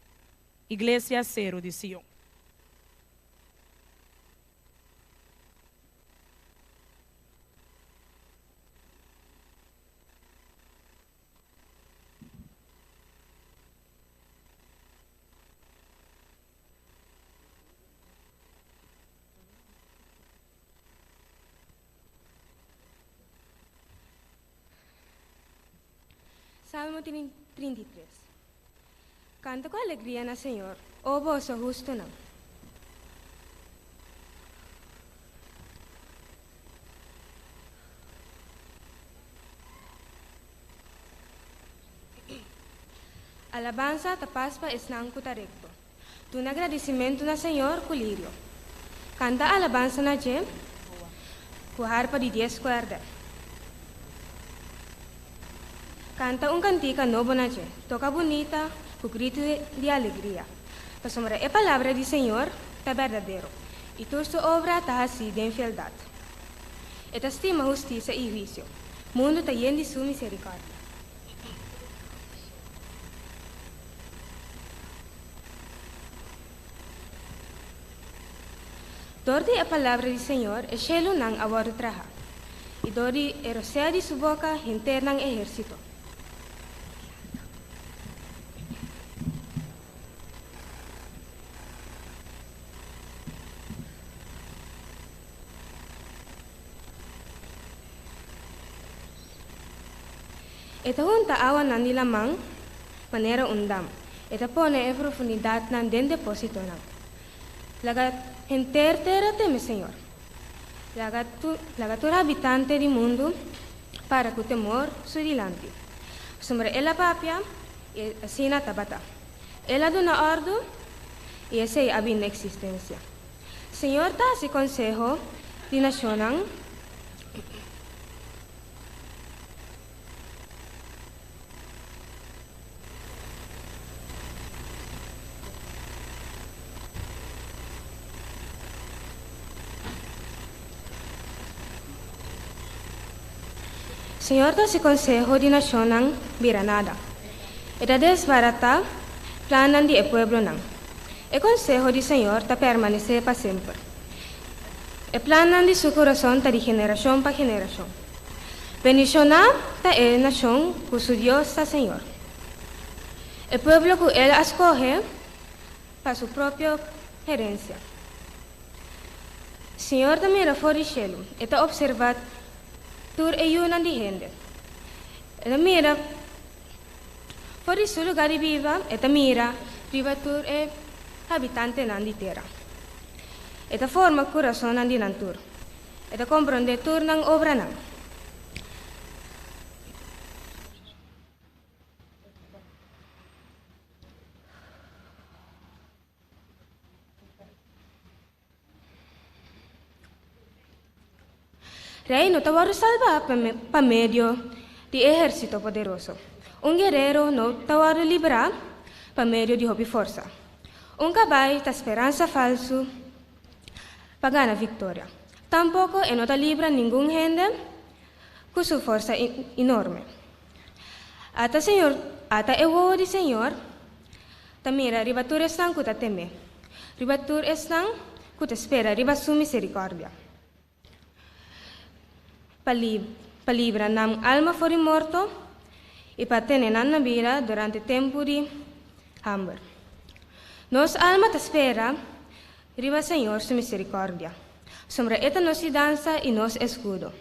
Iglesia Cero de Sion. Salmo 33. Canta com alegria na Senhor, o vosso justo não. Alabanza tapaspa esnang recto. Tu agradecimento na Senhor colírio. Canta alabanza na Jem, com harpa de 10 cuerdas. Canta cantica novo na Jem, toca bonita, com grito de alegria. Pasomra é palavra do Senhor, tá verdadeiro. E tu sua obra tá assim de infialdade. E estima justiça e juízo. Mundo tá lleno de sua misericórdia. Dori a palavra do Senhor, e shelo nang awaro traha. E dori erosea de sua boca, hinter nang exército. Ita junta awan nan di lamang, manera undam. Ita pone e profundidad nan den deposito nang. Lagat entera teme, Senhor. Lagatura habitante do mundo, para que o temor surilante. Sobre ela papia, e assina tabata. Ela dona ordo, e essa é a vinda existência. Senhor, tá se consejo de nacional. Senhor, se consejo de nacional vira nada. Eta desbarata planan de pueblo nan. E consejo de Senhor ta permanecer para sempre. E planan de su corazón ta de generación para generación. Bendición ta e nación con su Dios ta Senhor. El pueblo que él escoge para su propia herencia. Senhor ta mira fora de cielo. Eta observat tur e yunan di gente. Eta mira fora su lugar de viva, eta mira riva tur e habitante nan di terra. Eta forma corazón nan di nan tur. Eta comprende tur nang obra nan. Rey no te va a salvar para medio de ejército poderoso. Un guerrero no te va a liberar para medio de hobby força. Un caballo te esperanza falso para ganar victoria. Tampoco no te libra ningún gente con su fuerza enorme. Ata el de Señor, te mira, ribatur están que te teme. Ribatur están que te espera, riba su misericordia. Para librar nam alma fuori morto e para tener na vida durante tempo de hambre. Nos alma te espera, riba Senhor su misericordia. Sombra esta nos dança e nos escudo.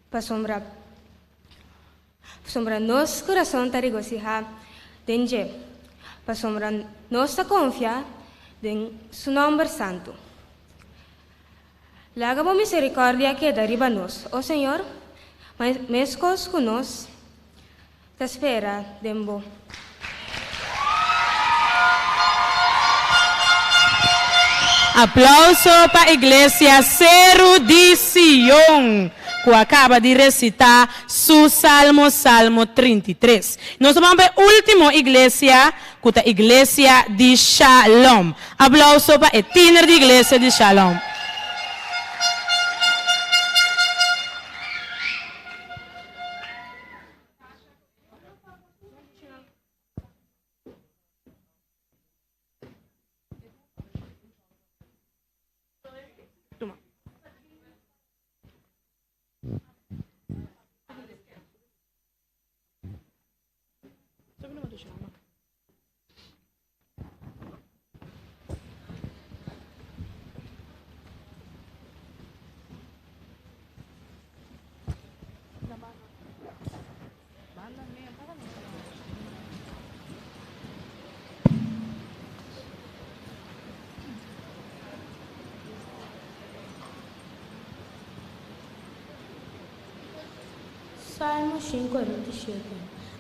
Para sombra nos coração te regocija denje. Para sombra nossa confia em su nome santo. Laga por misericórdia que deriva nos, ó Senhor, mescos con nos, te espera dembo. Aplauso para a Igreja Cero de Sion, que acaba de recitar su Salmo 33. Nós vamos para a última igreja, que é a Igreja de Shalom. Aplauso para a tiner de Igreja de Shalom. Salmo 57.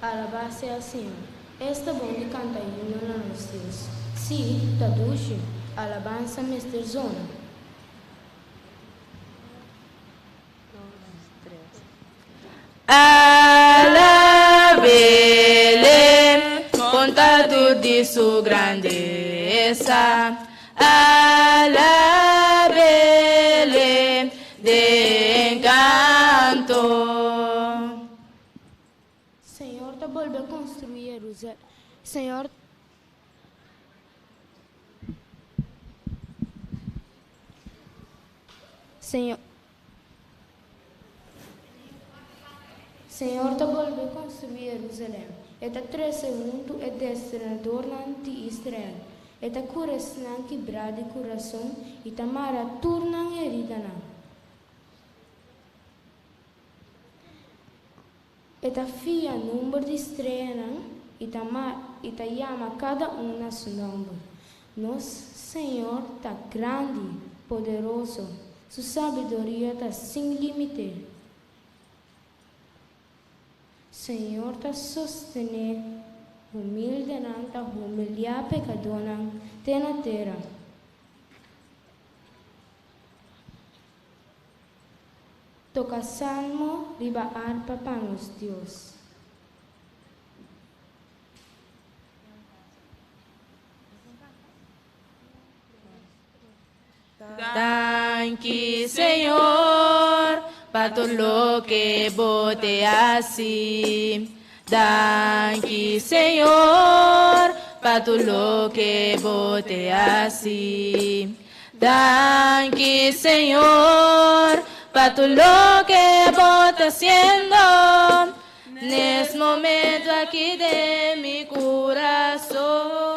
Alabaste ao Senhor. Esta bom de cantar hino na nos Deus. Si, traduce, alabança Mr. Zona. Alabele, contado de sua grandeza. Alabele, de encanto. Senhor, te vuelve a construir Jerusalén. Señor, Señor te vuelve a construir Jerusalén. Eta 13 junto é destinador de Israel. Eta cura não quebrar de coração e tamara turnan herida não. Eta fia número de estreia e ta chama cada um a seu nome. Nosso Senhor tá grande, poderoso. Sua sabedoria tá sem limite. Senhor tá sostener humilde não tá humilhar pecador não tem na terra. Toca salmo riba harpa para nos Deus. Danke, Señor, para todo lo que vos te haces. Danke, Señor, para todo lo que vos te haces. Danke, Señor, para todo lo que vos estás haciendo. En este momento aquí de mi corazón.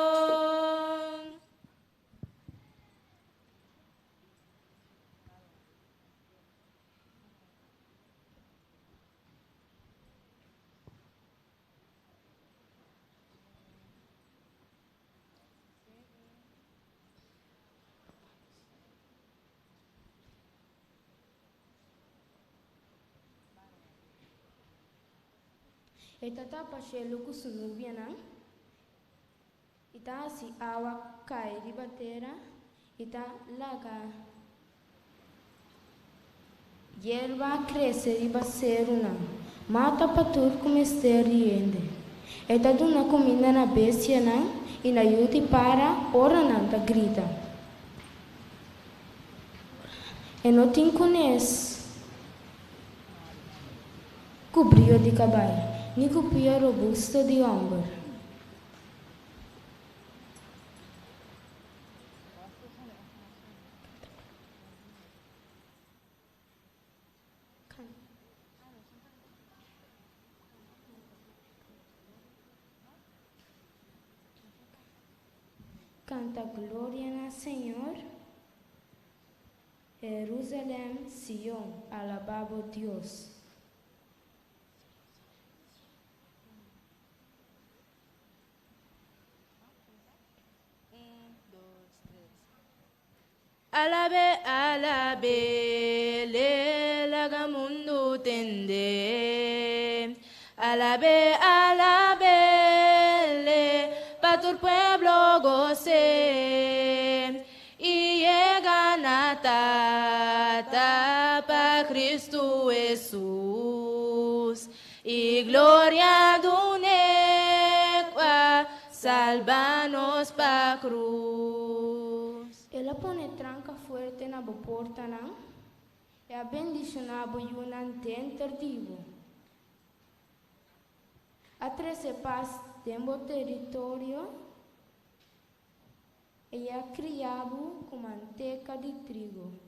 Eta tapa shelo kusunubia na. Ita si awa kai di batera. Ita laga. Yerba cresce di baseruna. Mata patur come steriende. Eta duna comida na bestia na. In aiuti para ora nanta grita. E não te conhece. Cobriu de cabalho. Nico pia robusto di ombra. Canta glória na Senhor. Jerusalém, Sion, alabado Deus. Alabe, alabe, le laga mundo tende. Alabe, alabe, le pa tu pueblo goce. Y llega natata pa Cristo Jesús. Y gloria dunequa, salvanos pa cruz. Ela pone tranca fuerte na porta não? E a bendicionava yunan tentativo. A 13 paz tempo território e é criado com manteca de trigo.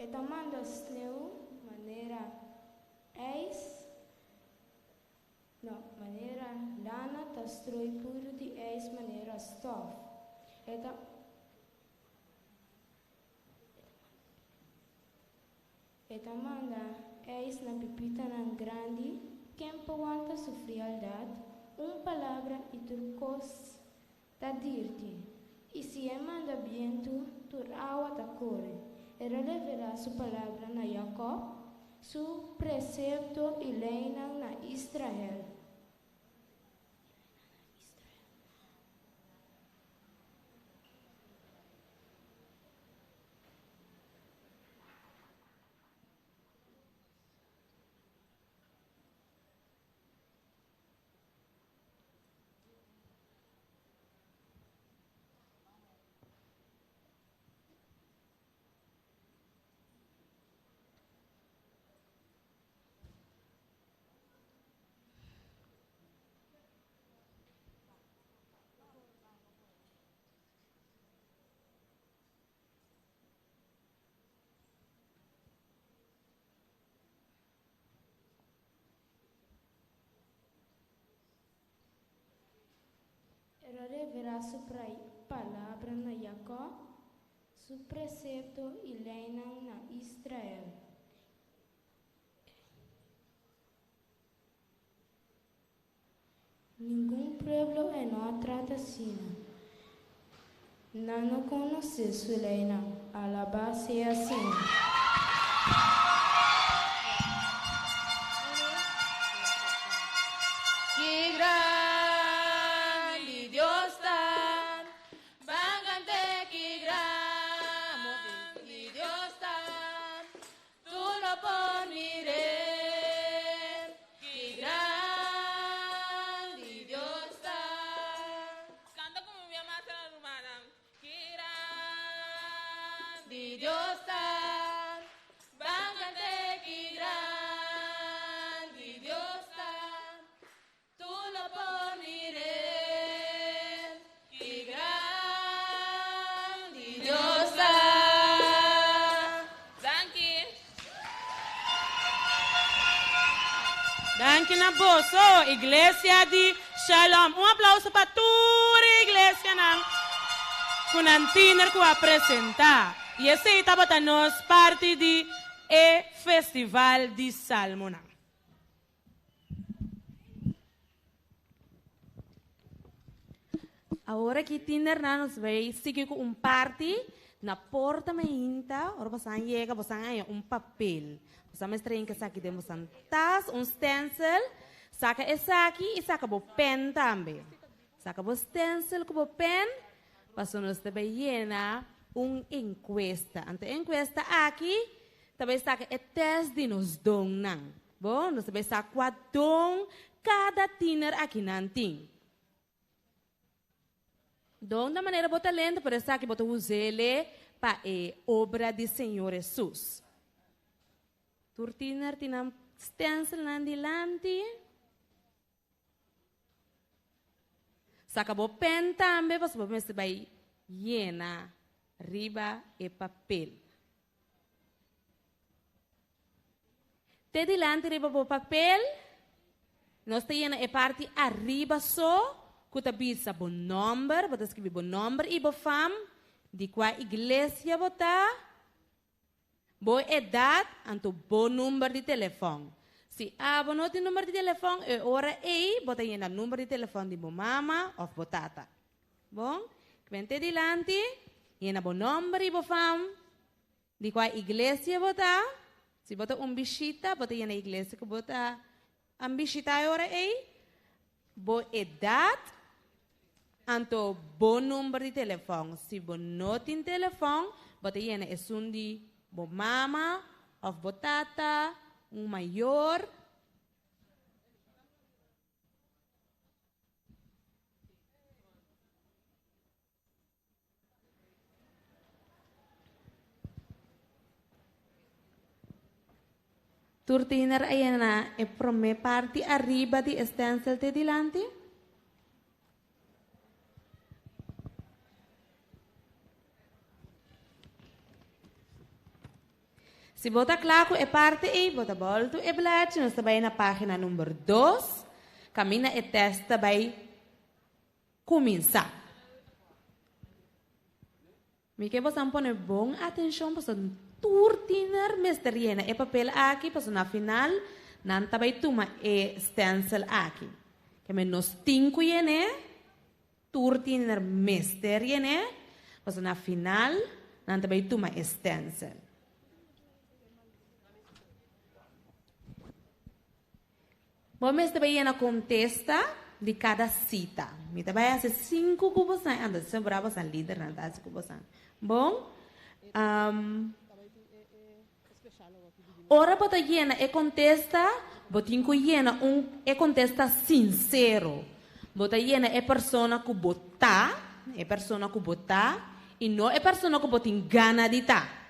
Eta manda sneeuw, maneira ijs. No, maneira lana ta stroi puro di ijs, maneira stof. Eta manda ijs na pipita na grande, quem aguanta su frialdad, palavra e turcos ta dirti. E se manda viento, tur agua ta corre. Era leverá su palavra na Jacob, su precepto e lei na Israel. Era reverá su palavra na Jacob, su precepto e lei na Israel. Ningún pueblo no trata assim. Não conhece sua lei, a la base é assim. Que grande Dios tan, vangante que grande Dios tan, tú lo poniré, que grande Dios tan. Canta como mi mamá se la rumana, que grande Dios tan, vangante que grande Dios tan. Tú lo poniré, que grande Dios da. Danke. Danke na boso, iglesia di Shalom. Un applauso para toda a iglesia con antiner que apresentar. E esse estava para nós parte de festival de Salmona. Agora que Tinder nos vai seguir com party na porta mainta, ora você chega, você ganha papel. Você me estranha que aqui temos tas, stencil, saca esse aqui e saca o pen também. Saca o stencil com o pen, para nós também llenar encuesta. Ante encuesta aqui, também saca o teste de nos donan. Bom, nós também saca qual don cada Tinder aqui nanting. Então, da maneira bota lento, por isso que bota usele para a obra do Senhor Jesus. Turtiner tinam stencil nandilante. Sacabo pen também, você pode vai llena riba e papel. Te dilante riba o papel, nós te llena e parte arriba só. Kuta bisa bom número, bota escrever bom número e bom fam, de qual igreja bota, boa idade, anto bom número de telefone. Se abo não tem número de telefone, é hora aí, bota aí o número de telefone de bom mama ou bom tata. Bom, vente dilante, e na bom número e bom fam, de qual igreja bota, se bota visita, bota aí na igreja que bota, visita é hora aí, boa idade, anto bom número de telefone. Se você não tem telefone, você tem um de boa mama, ou boa tata, maior. Turtiner ayana e prome parte arriba di stencil te dilante. Se bota claro é parte E, bota volta e blad, nós também na página número 2, caminha e testa vai começar. Me que você pôr bom atenção para o turtiner mesteriena e papel aqui para na final não tá vai tomar e stencil aqui. Que me nos cinco yene turtiner mesteriena para na final não tá vai tomar stencil. Bom, mas também na contesta de cada cita. Me também hace 5 cubos anda se brava san líder na das cubos. Bom, ora bota llena e contesta, botinco llena e contesta sincero. Bota llena e persona que bota, e não é persona que bota engana de tá.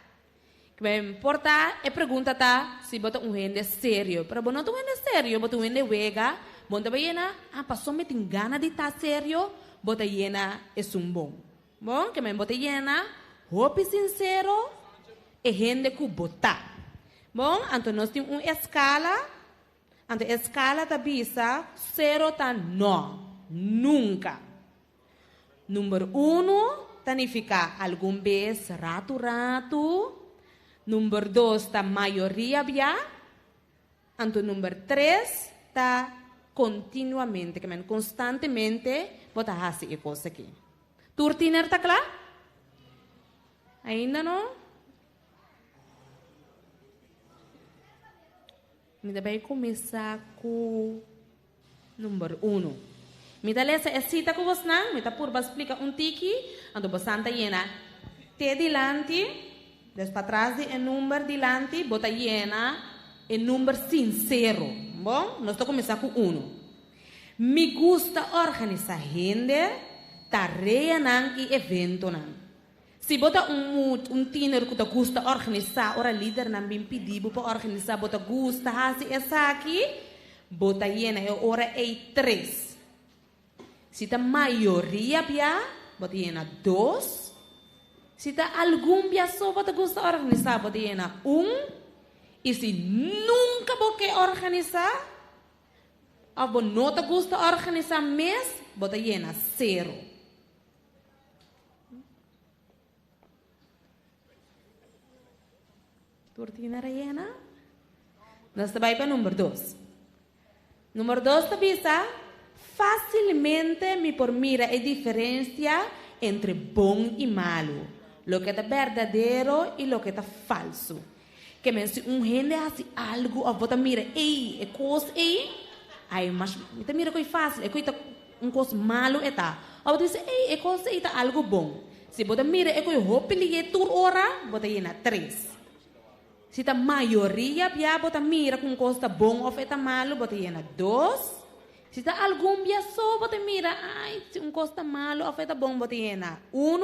Que me importa e pergunta tá se bota gente sério. Pero não tu gente sério, bota gente wega. Bota baiena, passou me tem gana de tá sério, bota yena é bom. Bom, que me bota yena, hope sincero e gente que bota. Bom, então nós temos uma escala. Então a escala tá bisa, 0 tá não, nunca. Número 1, significa algum vez, rato. Número 2 tá maioria bia. Então número 3 tá continuamente, que constantemente bota fazer a coisa aqui. Turtiner tá claro? Ainda não? Me vai começar com número 1. Me dá essa cita que você não, me dá por explicar tiki, então você anda llena te dilante. Des para trás de número dilante, bota llena e número sincero. Bom, nós estamos começando com 1. Me gusta organizar gente, tarefa e evento. Se bota tiner que te gusta organizar, ora líder não me pediu para organizar, bota gusta fazer essa aqui, bota llena e ora é 3. Se a maioria bia, bota llena 2. Se tá algum pessoa que gosta de organizar, pode ir na 1. E se nunca você organizar, ou não te gosta de organizar mês, pode ir na 0. Turtina rayena. Nós vamos para o número 2. Número 2 te visa facilmente me por mira a diferença entre bom e malo. Lo que é verdadeiro e lo que é falso. Que se gente hace algo, ou você mira, ei, é coisa, ei, aí, mas você mira que é fácil, é coisa, coisa malo, é tá. Ou você diz, ei, é coisa, é algo bom. Se você mira, é coisa, hopili, é tur hora, você ir na 3. Se a maioria, você mira com coisa bom ou é malo, você ir na 2. Se está algum pessoa, você mira, ai, se coisa malo ou é bom, você ir na 1.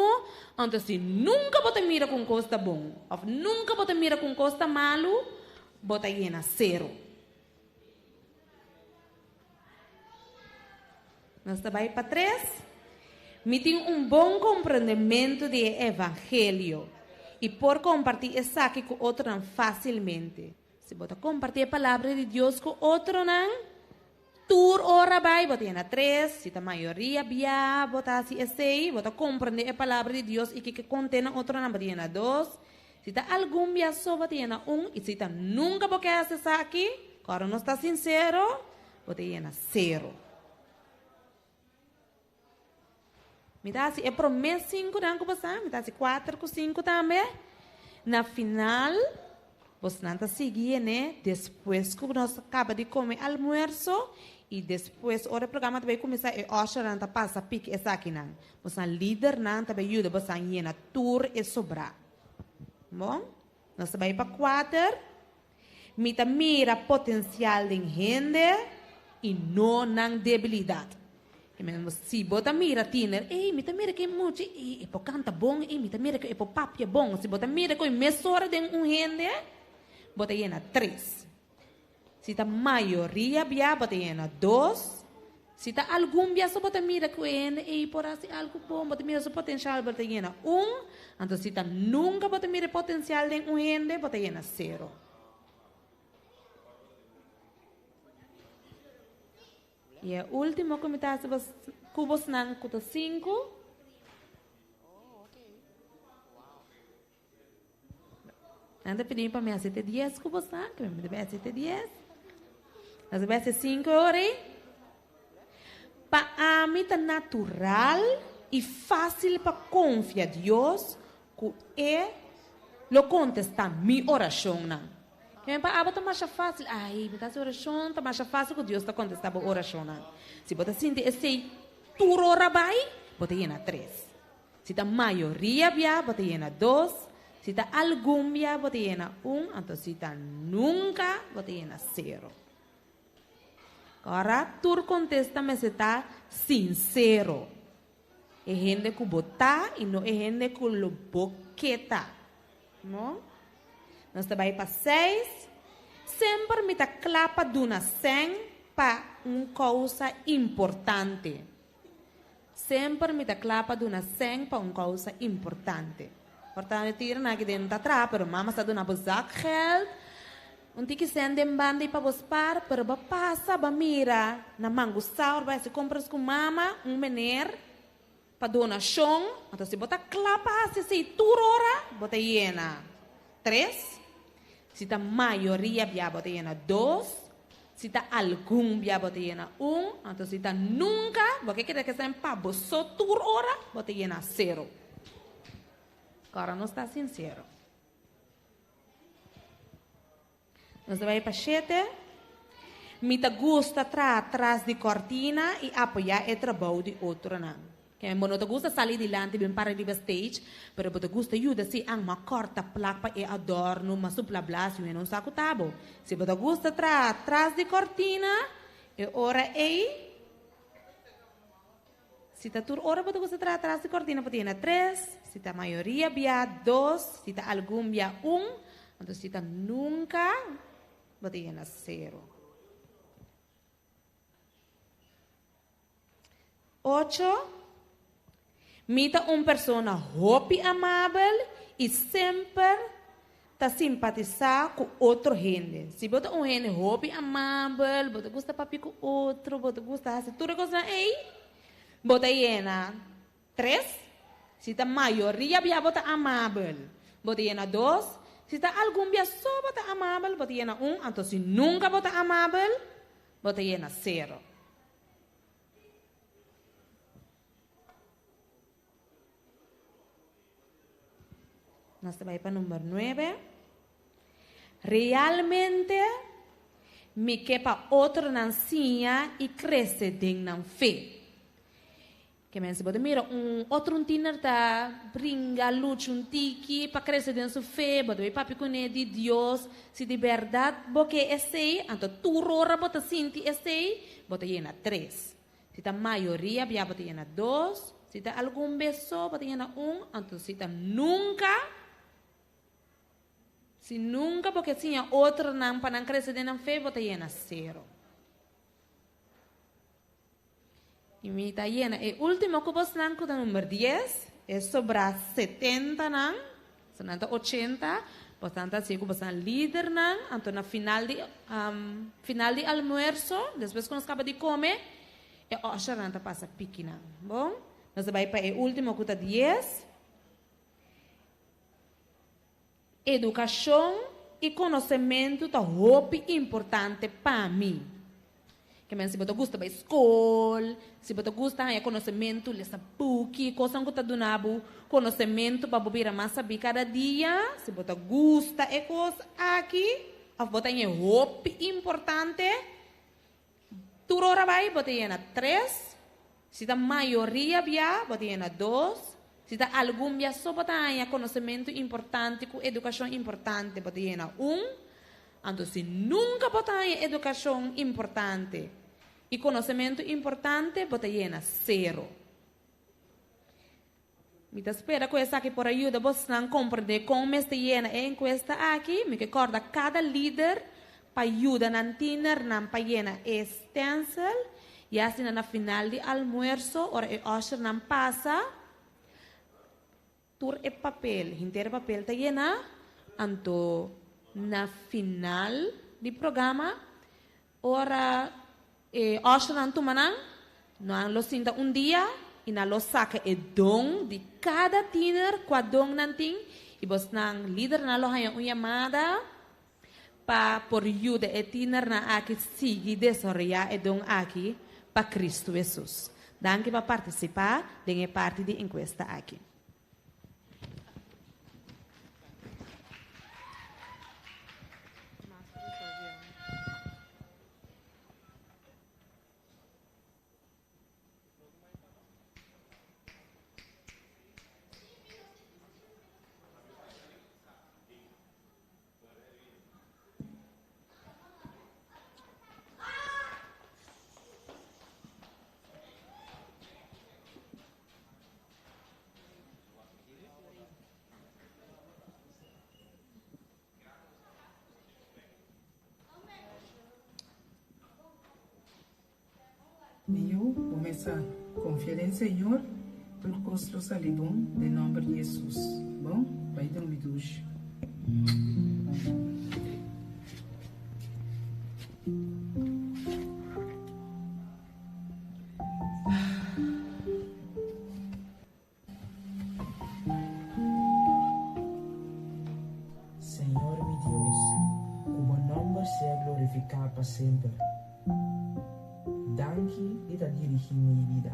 Então, se nunca você mira com coisa bom, ou nunca você mira com coisa malo, você ir na 0. Nós vamos para 3. Me tem bom compreendimento do evangelho. E por compartilhar isso aqui com outro facilmente. Se você compartilhar a palavra de Deus com outro, não, tur ora vai, bota na 3, se a maioria bia, bota assim esse, bota compreender a palavra de Deus e que contém outro na bota na 2, se tá algum bia só bota na 1 e se tá nunca porque hace aqui, agora não está sincero, bota na 0. Me dá assim, é promessa 5 não que você, me dá assim 4 com 5 também. Na final, você não está seguindo, né? Depois que nós acaba de comer almoço, e depois o programa vai começar e hoje não passa pique essa aqui não. Você líder não também ajuda você ir na tour e sobrar. Bom, nós vai para 4. Mira potencial de gente e não na debilidade. Se você mira tiner, mira que muito, e po canta bom, mira que po papi bom, se você mira que mesora de gente, você ir na 3. Se a maioria bia, você ir na 2. Se tá algum dia só bota mira com ele e por assim algo bom, bota mira seu potencial bota llena então se tá nunca bota mira potencial de gente, bota llena 0. E o último que me tá cubos nang kuto 5. Anda pedindo para me aceitar 10 cubos nang, que me deve aceitar 10. Mas deve ser 5 horas. Para mim é natural e fácil para confiar em Deus que lo contestar minha oração. Que para a mais fácil, ai, me dá oração, está mais fácil que Deus está contestando a oração. Se você sentir esse turno ora vai, você llena 3. Se a maioria via, você llena 2. Se a algum via, você llena 1. Então se nunca, você llena 0. Agora, tu contesta, mas está sincero. É gente que botar e não é gente que lo boqueta. Não? Nós trabalhamos para 6. Sempre me dá clapa de uma 100 para uma coisa importante. Sempre me dá clapa de uma 100 para uma coisa importante. Portanto, tira na que dentro atrás, pero mama está dando uma geld. Unti sende banda para vos par, pero ba passa ba mira na mangusaur vai se compras com mama mener para donação, então se bota clapa se turora, bota llena 3. Se tá maioria bia bota llena 2. Se tá algum bia bota llena 1, então se tá nunca, porque quer que seja para vos só turora, bota llena 0. Agora não está sincero. Nós vamos para 7. Me gusta atrás de cortina e apoiar o trabalho de outro. Que não te gusta sair dilante bem para o stage, pero te gusta ajudar se uma corta placa e adorno, mas o blablas e não saco tabo. Se te gusta atrás de cortina, e ora é. Se tá tur ora te gusta atrás de cortina, pode ter 3. Se tá maioria via 2, se tá algum via 1, então se tá nunca bota llena 0. 8. Mita uma pessoa hopi amável e sempre tá simpatizar com outro gente. Se bota gente hopi amável, bota gusta papi com outro, bota gusta fazer tudo coisa aí, bota llena 3. Se tá maioria via bota amável, bota llena 2. Se está algum dia só bota amável, bota llena 1. Então, se nunca bota amável, bota llena 0. Nós vamos para o número 9. Realmente, me quepa outro nancinha e cresce dentro da fé. Que se pode mirar outro tiner tá brinca lute tiki para crescer dentro da fé, pode ver papi com de Deus, se de verdade porque esse, então tu rora bota sinti esse, bota llena 3. Se tá maioria bia bota llena 2, se tá algum beso bota llena 1, então se tá nunca, se nunca porque tinha outro não para não crescer dentro da fé, bota llena 0. E me está llena. E último que você não conta número 10 é sobre 70 não, sonanta 80, portanto assim que você líder não, então na final de almoço, depois que nós acaba de comer, é o charanta passa pique não, bom? Nós vai para o último que está 10. Educação e conhecimento tá muito importante para mim. Que se você gosta da escola, se você gosta de conhecimento, lesa pouco, coisa que está dando conhecimento para você mais saber cada dia, se você gosta de coisa aqui, você tem muito importante, tu hora vai, você tem 3, se a maioria via, você tem 2, se a algum via só você tem conhecimento importante, com educação importante, você tem 1, então se nunca você tem educação importante, e conhecimento importante, bota llena 0. Me espera que essa aqui por ajuda você não compreender como está llena a encuesta aqui. Me recorda cada líder para ajudar a tiner não para llena stencil E assim na final de almuerzo, ora e usher não passa, tur e papel, inteiro papel tá llena, anto na final do programa, ora e usher não tumanang, não lo sinta dia, e na lo saca e dong de cada tiner, qua dong nanting, e bos nang líder na lo haya chamada, pa por ajuda e tiner na aqui sigue desarrollar e dong aqui, para Cristo Jesus. Danke para participar da parte de encuesta aqui. Eu começar a confiar em Senhor, tudo construir ali bom, em nome de Jesus. Bom, vai dormir hoje. Senhor, meu Deus, o bom nome seja glorificado para sempre. Danke e da dirigir minha vida.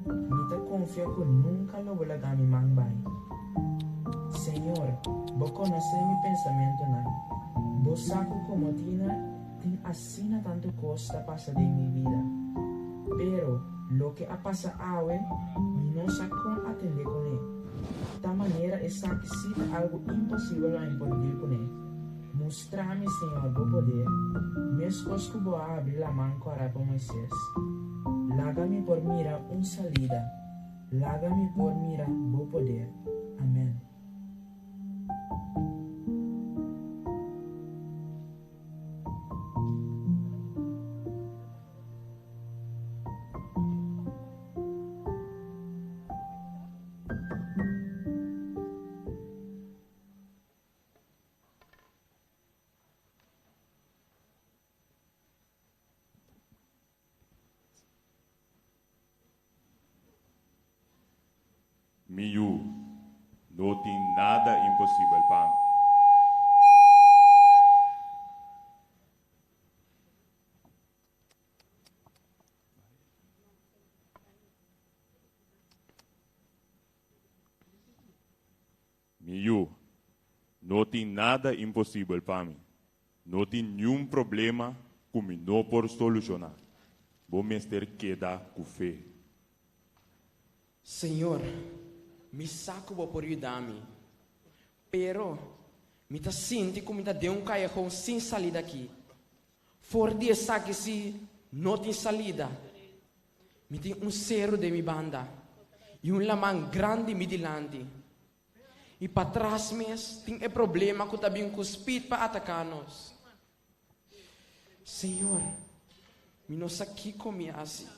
Me te confio que nunca lo vou largar mi mão vai. Senhor, vou conhecer meu pensamento não. Vou saber como tem assim tanto coisa passa de minha vida. Pero lo que ha passado hoje, me não sabe como atender com ele. Da maneira é que se algo impossível a impedir com ele. Mostra-me, Senhor, o poder. Mesmo que vou abrir a mão para Moisés. Lágame por mira salida. Lágame por mira o poder. Amém. Miu, não tem nada impossível para mim. Miu, não tem nada impossível para mim. Não tem nenhum problema que me não por solucionar. Vou me ter que dar com fé. Senhor, me saco por ajudar-me. Pero, me tá sentindo como me tá deu caiação sem saída aqui. For dia saque se não tem saída. Me tem cerro de minha banda. E lamang grande me dilante. E para trás mes, tem problema que também cuspid para atacar-nos. Senhor, me não saque como assim.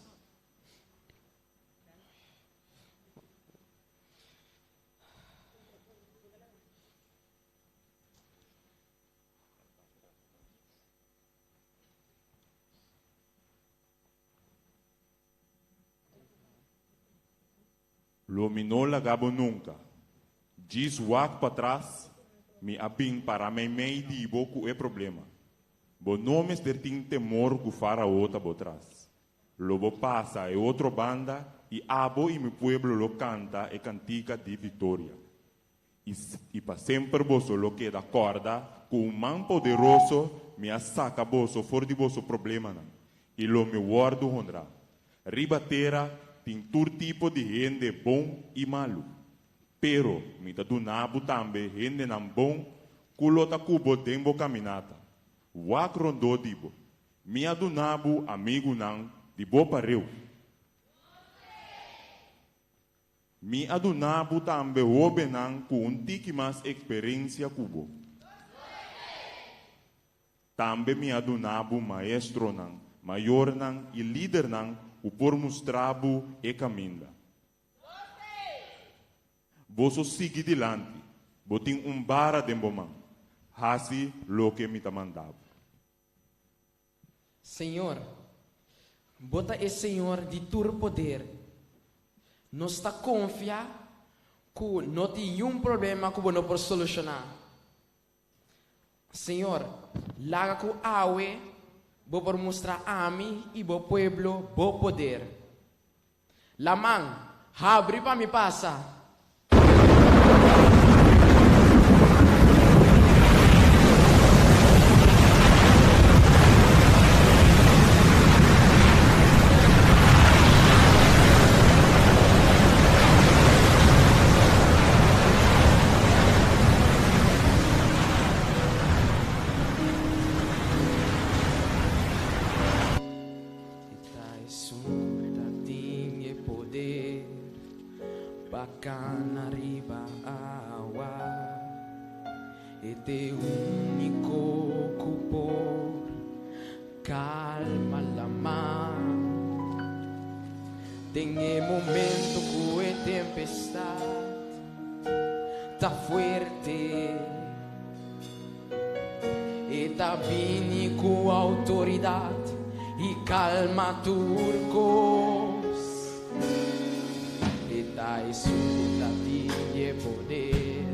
Lo me não lagabo nunca. Diz wak para trás, me abing para me dibo que é problema. Bo nomes der ting temor que fará outra por trás. Lo bo passa é outra banda e abo e meu pueblo lo canta e cantica de vitória. E para sempre boso lo queda corda com man poderoso me saca boso for de boso problema não. E lo me guardo honra. Ribatera tem todo tipo de gente bom e malo. Pero, me dá do nabo também, gente não bom, culota cubo tempo caminata. Wakrondo dibo, me do nabo amigo não, de boa pareu. Me do nabo também obe não, com tiki mais experiência cubo. Também me do nabo maestro não, maior nang e líder nang o por mostrabu e caminda. Você sigue dilante, botin bara de bomang, hasi lo que me mandava. Senhor, bota é Senhor de tur poder. Nós está confia que não tem problema que não pode solucionar. Senhor, laga com awe, vou por mostrar a mim e o pueblo, vou poder. La mão, abre para me passar. Bacana riba awa Ete único cupor Calma la mano Tem momento que é tempestade Tá fuerte E tá vindo com autoridade E calma turcos Escuta tinha poder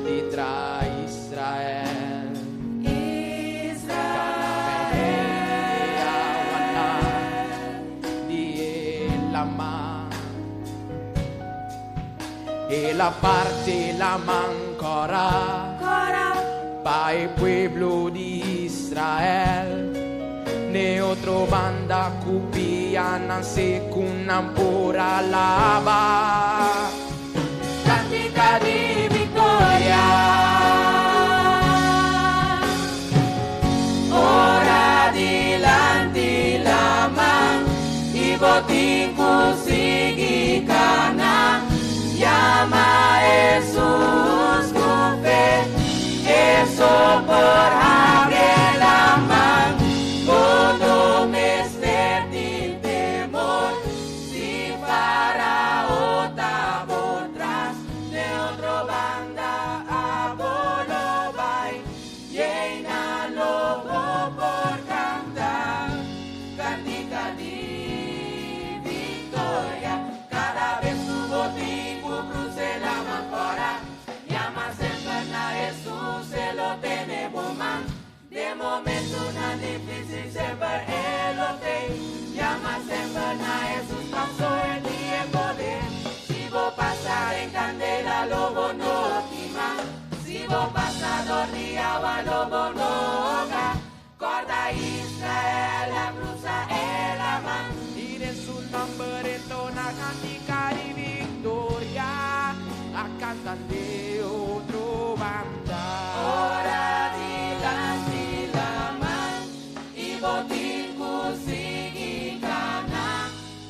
de traz Israel. E la parte la mancora para el pueblo de Israel. Ne otro banda cupiana se cunan por alaba. Cantica di victoria. Ora dilante la man y botín consigue cana. Llama a Jesús con fe. Eso por abre la man. Todo me esté temor, si para otra atrás de otra banda a bolo vai, llena lobo por cantar, cantica de victoria, cada vez tu botico cruce la mancora, llama sempre a Jesús, se lo tenemos man. De momento na difícil sempre lo tem. Llama sempre na Jesus passou el día en poder. Si vos pasar en candela lobo no quima. Si vos pasar dormía va lobo no hoga. Corda Israel la cruza el amán. Y de su nombre entona cantica de victoria. A cantan de otro banda. Ora dilante botín consigue ganar,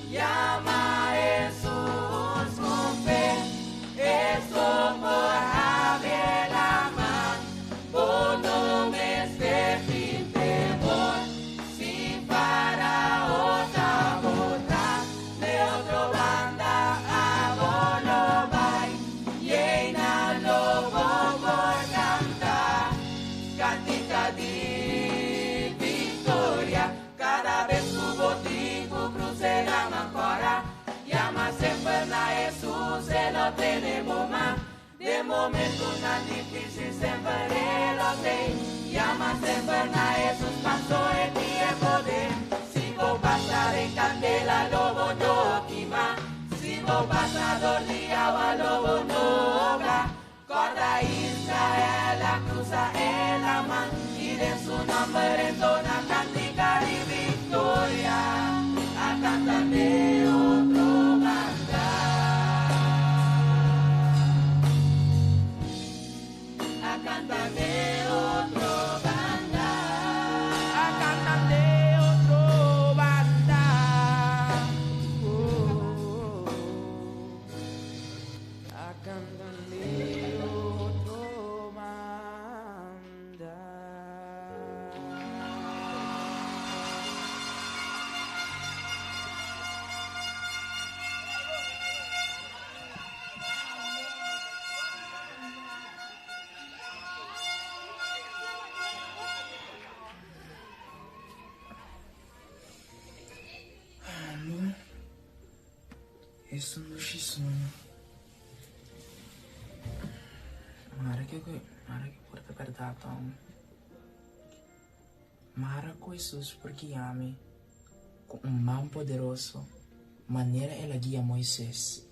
llama a Jesús con fe, eso por abrir la mano, por no me esté sin temor, si para otra de otra banda a bolo vai, llenalo por cantar, cantica de cada vez tu botico cruce la mancora, llama sempre a Jesús, se lo tenemos más. De momento tan difícil sempre lo sé, llama sempre a Jesús, pasó el día poder. Si vos pasar en candela, lobo no quima. Si vos pasar dormía, va lobo no hoga. Corda Israel, la cruza el amán, y de su nombre entona cantica de victoria, a cantar de otro banda, a cantar de otro banda, a cantar de otro banda, a cantar de otro banda. Isso não é sonho. Mara que porta verdade, Mara com Jesus porque ame com mão poderoso, maneira ela guia Moisés.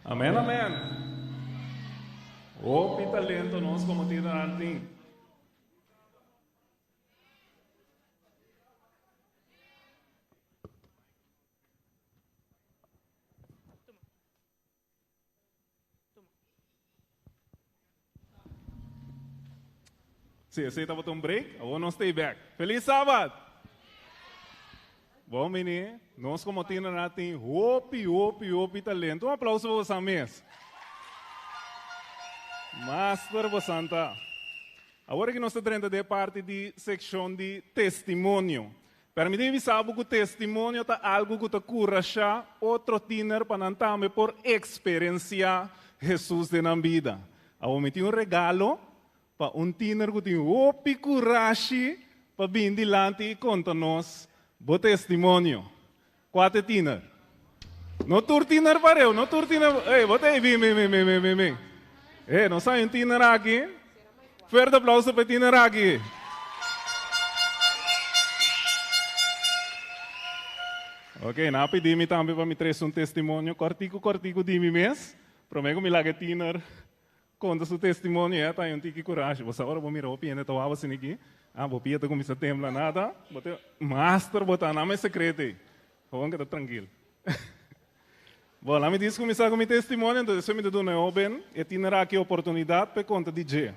Amém, amém. O talento nós como tira antes. Se aceita botar um break, ou não stay back. Feliz sábado! Bom, menino, nós como tira natin, hopi talento. Um aplauso para você mesmo. Master Bosanta. Agora que nós estamos de parte de secção de testemunho. Permite-me saber que o testemunho é algo que te curacha outro tiner para não por experienciar Jesus na vida. Agora me tem regalo para tiner que tem hopi curashi para vir dilante e conta-nos o testemunho. Quatro tiner. Não tur tiner para eu, não tur tiner. Ei, botei, vem. Não sai um tiner aqui. Forte aplauso para o tiner aqui. Ok, na pedimi também para me trazer um testemunho. Cortico de mim mesmo. Prometo me lague tiner. Conta seu testemunho, tá um tique coragem. Você agora vou mirar o piano, tô assim aqui. Vou pia tá começar a temblar nada. Botei master botar nome é secreto. Vamos que tá tranquilo. Bom, lá me diz começar com meu testemunho, então eu me dou na open e tinha aqui a oportunidade para contar DJ.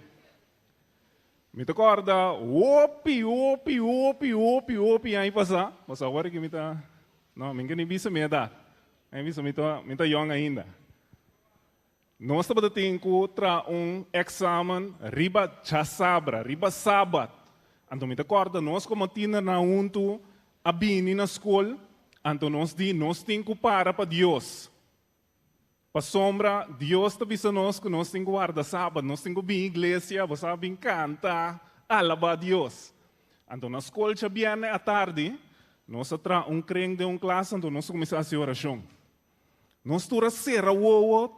Me recorda, opi, aí passar. Mas agora que me tá, não, me engano, visa minha idade. Me tá young ainda. Nós estamos tendo exame riba sábado. Então me recorda, nós como tinha na unto a bini na escola, então nós temos que para Deus. Para sombra, Deus está avisando nós que nós temos que guardar sábado, nós temos que vir à igreja, nós temos que cantar, alabar a Deus. Então na escola, bem à tarde, nós temos crente de classe, então nós começamos a oração. Nós temos que ser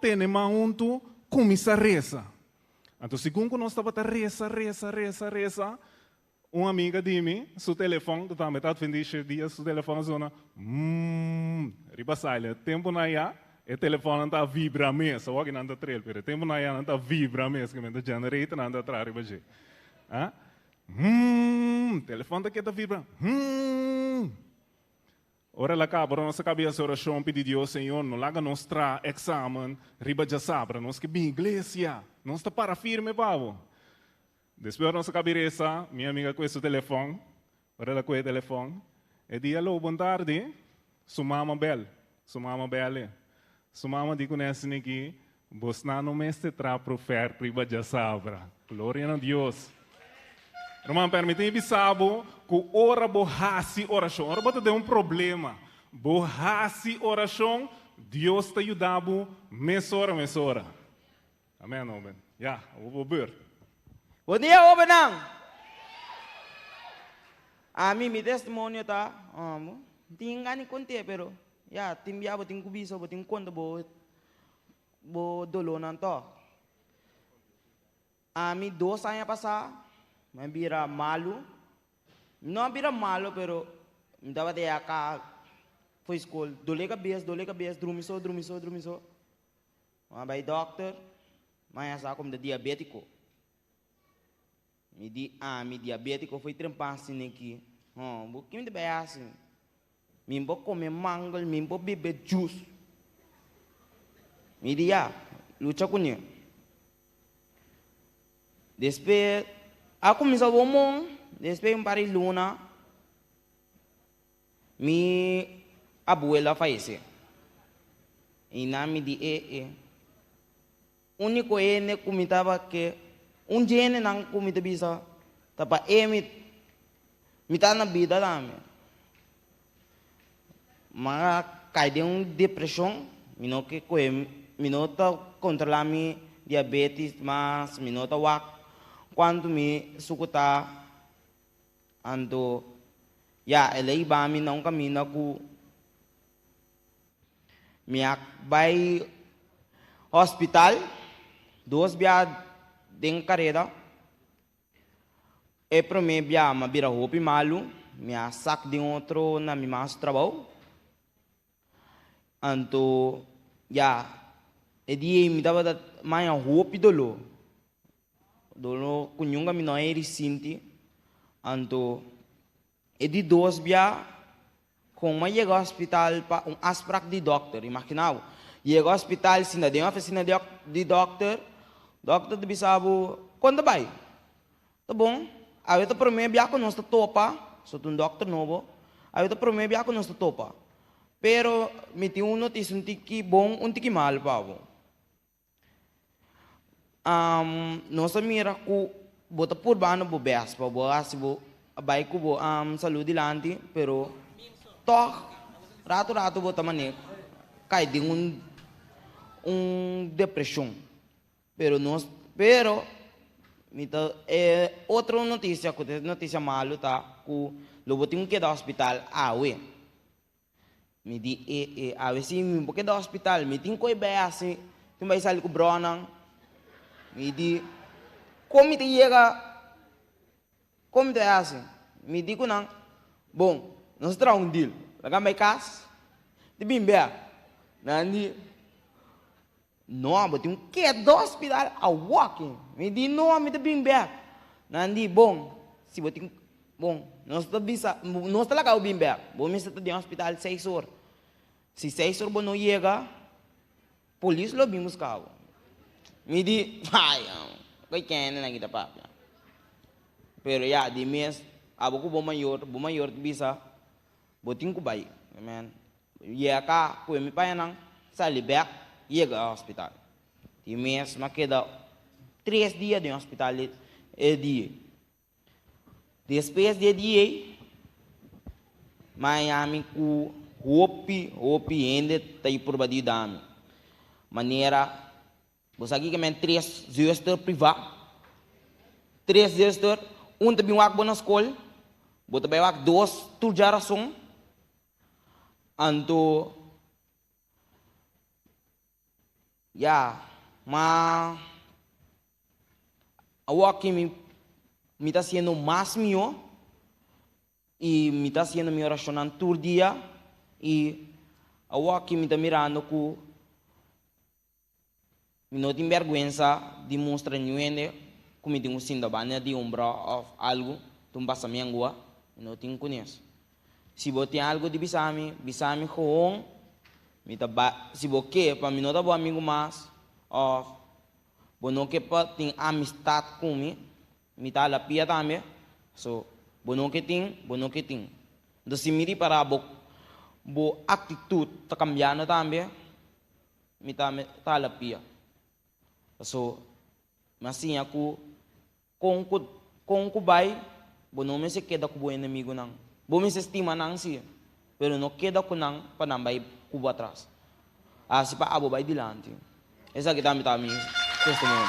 temos começar a rezar. Então, segundo nós estamos a rezar, uma amiga de mim, seu telefone, que está metade de dia, seu telefone zona, riba silent, tempo na ia, o telefone está vibra mesmo, o que não está trail, pero tempo na ia não está vibra mesmo, que está generator não está atrás riba je. Telefone está vibra. Ora lá cá, para nossa cabeça oração pedir Deus, Senhor, não laga nos exame, riba já sabra, nós que bem igreja, nós está para firme, pavo. Depois nossa cabeça, minha amiga com esse telefone, ora lá com o telefone, e dia alô, boa tarde, sua mama bela, sua mama diz conhece aqui, você não me está para oferta, riba já sabra, glória a Deus. Irmão, permite-me saber que ora borrasse oração. Ora bota de problema. Borrasse oração, Deus te ajudava, mesora. Amém, amém. Já, vou ver. Bom dia, Obenang. A mim, meu testemunho tá, tinggal ni conte, pero, ya, timbia botin kubiso, botin conta, bo dolo nanto. A mim, 2 anos passar. Me vira malo. Não vira malo, pero me dava de acá foi escola. Dole cabeça, drumiso. Vai doctor, mas essa como de diabético. Me diabético foi trempar assim aqui. O que me deve assim? Me vou comer mango, me vou beber juice. Me dia, luta com ele. Depois, aku misal bomong, Después un par de luna, mi abuela falleció. E na me di único ne comitava que gene não comita bisa tapa me tá na vida lá mas cai de depressão me não que me não tá controlar mi diabetes mas me não tá quando me sucuta ando ela iba me não camina com me vai hospital 2 biya ding carreira e pro me biya mabira hopi malu me sak de outro na mi mas trabalho anto e di mi dava da mai hopi dolo kunyunga mi no eri sinti anto e di 2 biya com uma chega ao hospital para asprak de doctor imaginava chega ao hospital se não tem uma oficina de doctor de bisabo quando vai tá bom aí eu promete bia com nós topa sou um doctor novo aí eu promete bia com nós topa pero me tem notícia tiki bom tiki mal pavo nós mira ku bota por bano bo bes pa bo asibo vai ku bo saúde lanti pero toh rato bota mané cai de depressão pero outra notícia malo tá que logo tenho que ir ao hospital me di se me porque do hospital me tenho que ir assim tem vai sair com brona me di como te chega como te é assim me di que não bom nós terá deal laga mai cas de bimbe nandi no but que do hospital a walking me di no me de bimbe nandi bom se botin bom nós tá bisa nós tá laga o bimbe bom me está de hospital 6 horas se 6 horas bom não chega polícia lo bimos carro me di ai vai quem na kita pa pero di mes aboku bom maior bisa botin ku bai amen ka ku mi pa nang salibek chega ao hospital e mês queda 3 dias de hospital dia depois de dia Miami ku hopi ainda tá aí por badi dami maneira você aqui que men 3 zuster privado 3 zuster também wak bona escola bota bem wak 2 tu geração anto mas agora que me está sendo mais meu e me está sendo minha oração todo dia e agora que me está mirando que me não tem vergonha de mostrar ninguém como tem sinda banha de ombro ou algo tu passa minha gua não tem conheço se você tem algo de bisami com se você para mim não tá bom amigo mais bono que pa tem amistad comigo me tá lapia também so bono que tem então se miri para bo atitude tá cambiando também me tá lapia so mas sim aku com vai bono me se queda com o inimigo não bom me se estima não sim pero não queda com não para não vai cubo atrás se pa abo vai dilante essa que tá me testemunho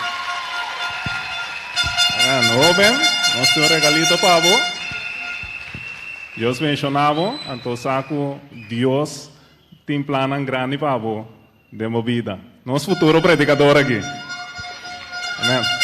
Joven, nosso regalito para você. Deus mencionava, então saco Deus tem plano grande para você, de uma vida. Nosso futuro predicador aqui. Amém.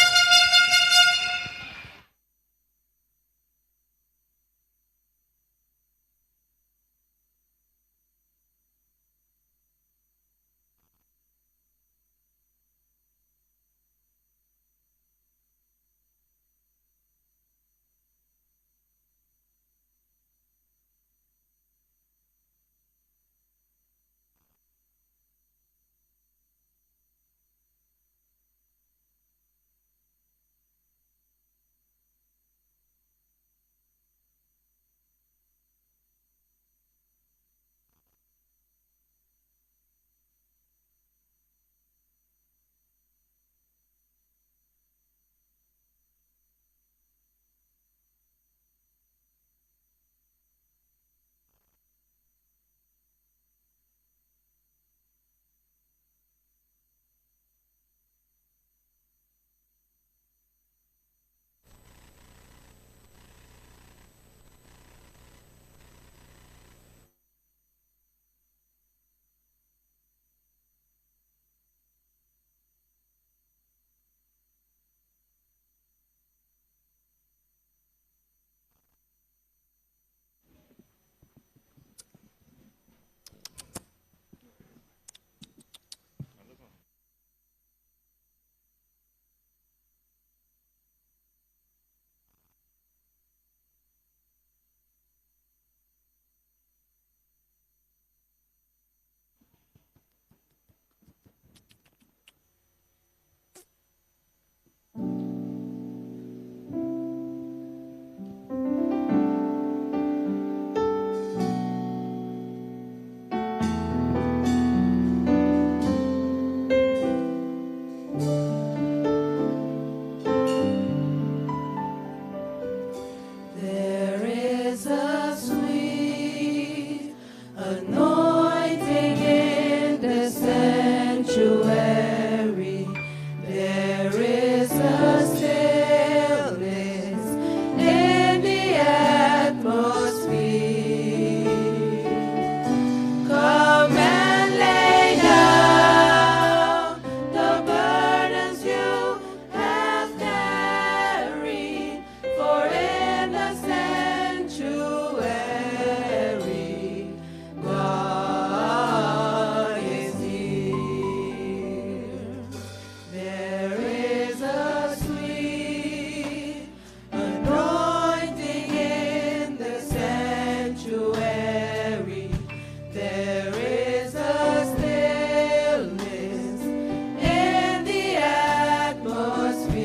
is a sweet anointing in the sanctuary. There is a stillness in the atmosphere. Come and lay down the burdens you have carried, for in the sanctuary, God is here. There is a sweet anointing in the sanctuary. There is a stillness in the atmosphere.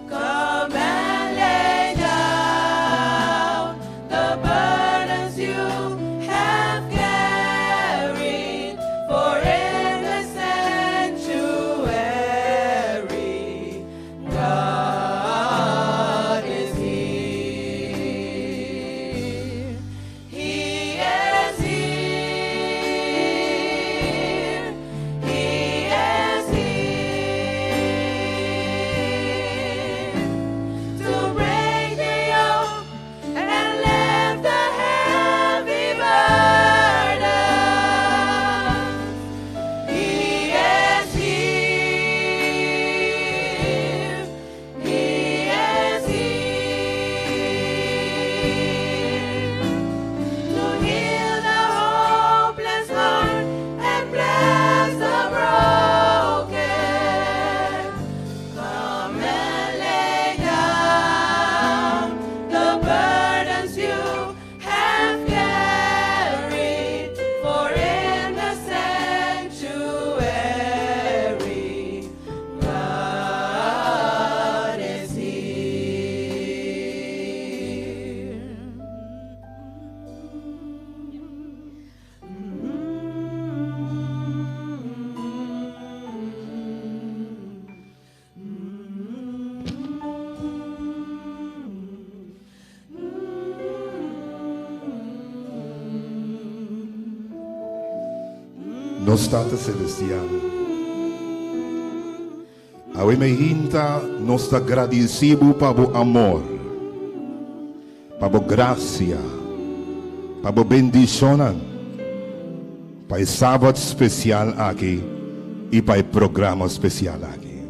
Come and lay down the burdens you have carried, for in the sanctuary, God is here. He is here. He is here to break the yoke and lift the heavy burden. He is here. He is here to heal the hopeless heart and bless the broken. Come and lay down the burdens you have carried, for in the sanctuary, God is here. Nos Tata Celestial, awe may hinta nos agradecibo pabo amor, pabo gracia, pabo bendicionan, pai sabat spesial aqui e pai programa especial aqui.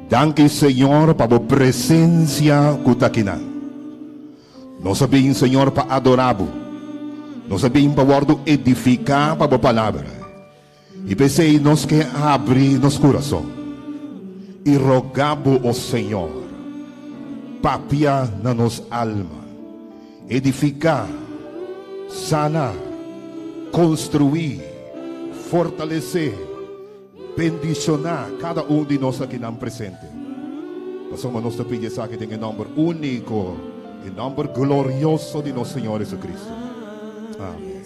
Danke Senhor pabo presença kutakinan. Nos sabihin Senhor pa adorabo, nos sabihin pa wardo edificar pabo palavra. E pensei nos que abre nos coração e rogabo o Senhor papia na nos alma, edificar, sanar, construir, fortalecer, bendicionar cada de nós aqui não presente. Passamos nós a pedir sa akin em nome único, em nome glorioso de nosso Senhor Jesus Cristo. Amém.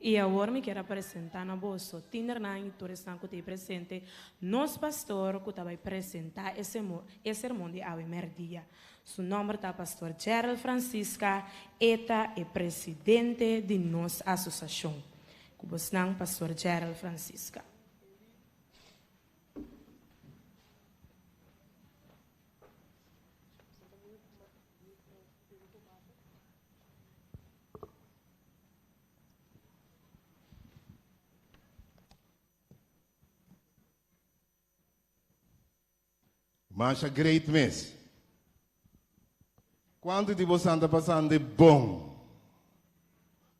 E agora me quero apresentar na bolsa. Tinder na intuição que te presente. Nosso pastor que vai apresentar esse sermão de ave merdia. Seu nome é pastor Gerald Francisca. Eta é presidente de nossa associação. Cubosnang pastor Gerald Francisca. Mas a great miss. Quanto de você anda passando de bom?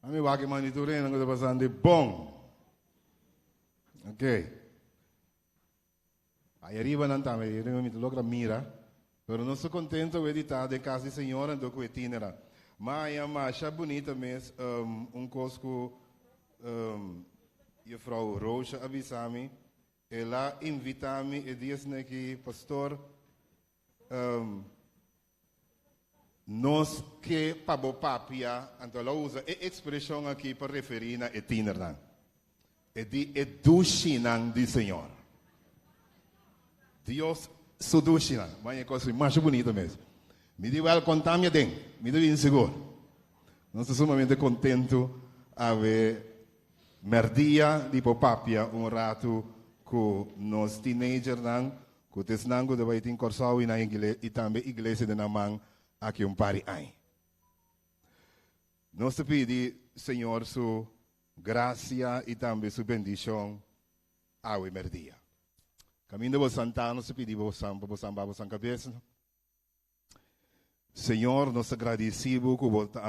A mim vai que maniture não está passando de bom. Ok. Aí arriba não está, eu me logra mira. Pero não estou contente de editar de casa de senhora do que itinera. Mas a marcha bonita mesmo, cosco, e Frau Rocha avisami. Ela invita-me e diz-me que, pastor, nós que pabo papia, então ela usa a expressão aqui para referir a itineran. É de educhinan do Senhor. Deus suduchinan. Mas é coisa mais bonita mesmo. Me digo, ela conta-me bem, me digo inseguro. Nós estamos sumamente contentes a ver merdia de papia rato com nos teenagers que tesnango de vai ter corsau na igreja e também igreja de namang aqui pari ai. Nós te pedimos, Senhor, sua graça e também sua bendição ao merdia. Caminho de Santana, nós te pedimos para cabeça. Senhor, nós agradecemos que volta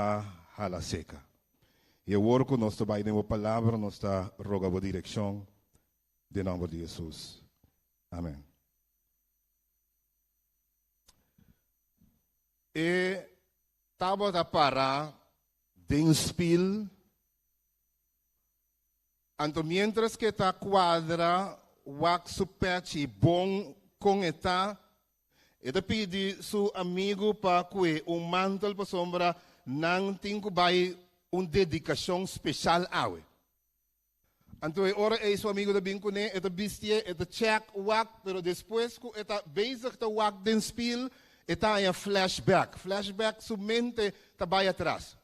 a la seca. E agora que nós te vai dar uma palavra, nós te rogamos a direção. De nome de Jesus. Amém. E estava a parar de um spil. Então, mientras que está quadra, o supete bom com eta, ele pede seu amigo para que mantel para sombra não tenha dedicação especial a ele. Então, ora é seu amigo da bincone, é bestia, é check wak, pero depois que está bezig te wak den spil, está em flashback. Flashback somente está bem atrás.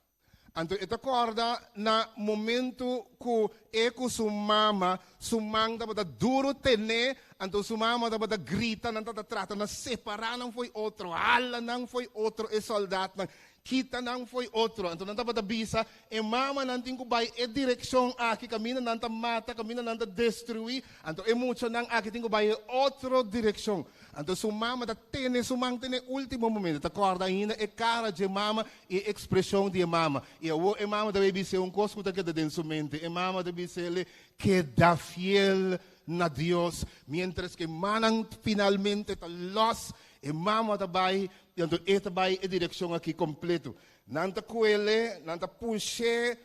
Então, está acorda na momento que sua mama estava duro tene, então sua mama estava grita, não estava tratando, não separar, não foi outro, ala não foi outro, é soldado. Kita não foi outro, então não estava da bisa, e mama não tinha que vai em direção aqui, caminho não está mata, caminho não está destruir, então é muito não aqui tem que vai em outra direção, então sua mama está tendo, sua mãe tem último momento, está acorda ainda, é cara de mama e expressão de mama, e a mama deve ser coisa que está dentro da sua mente, e mama deve ser que dá fiel na Deus, mientras que manang finalmente está los, e mama também, então esta vai em direção aqui completo. Nanta coelhe, nanta puxe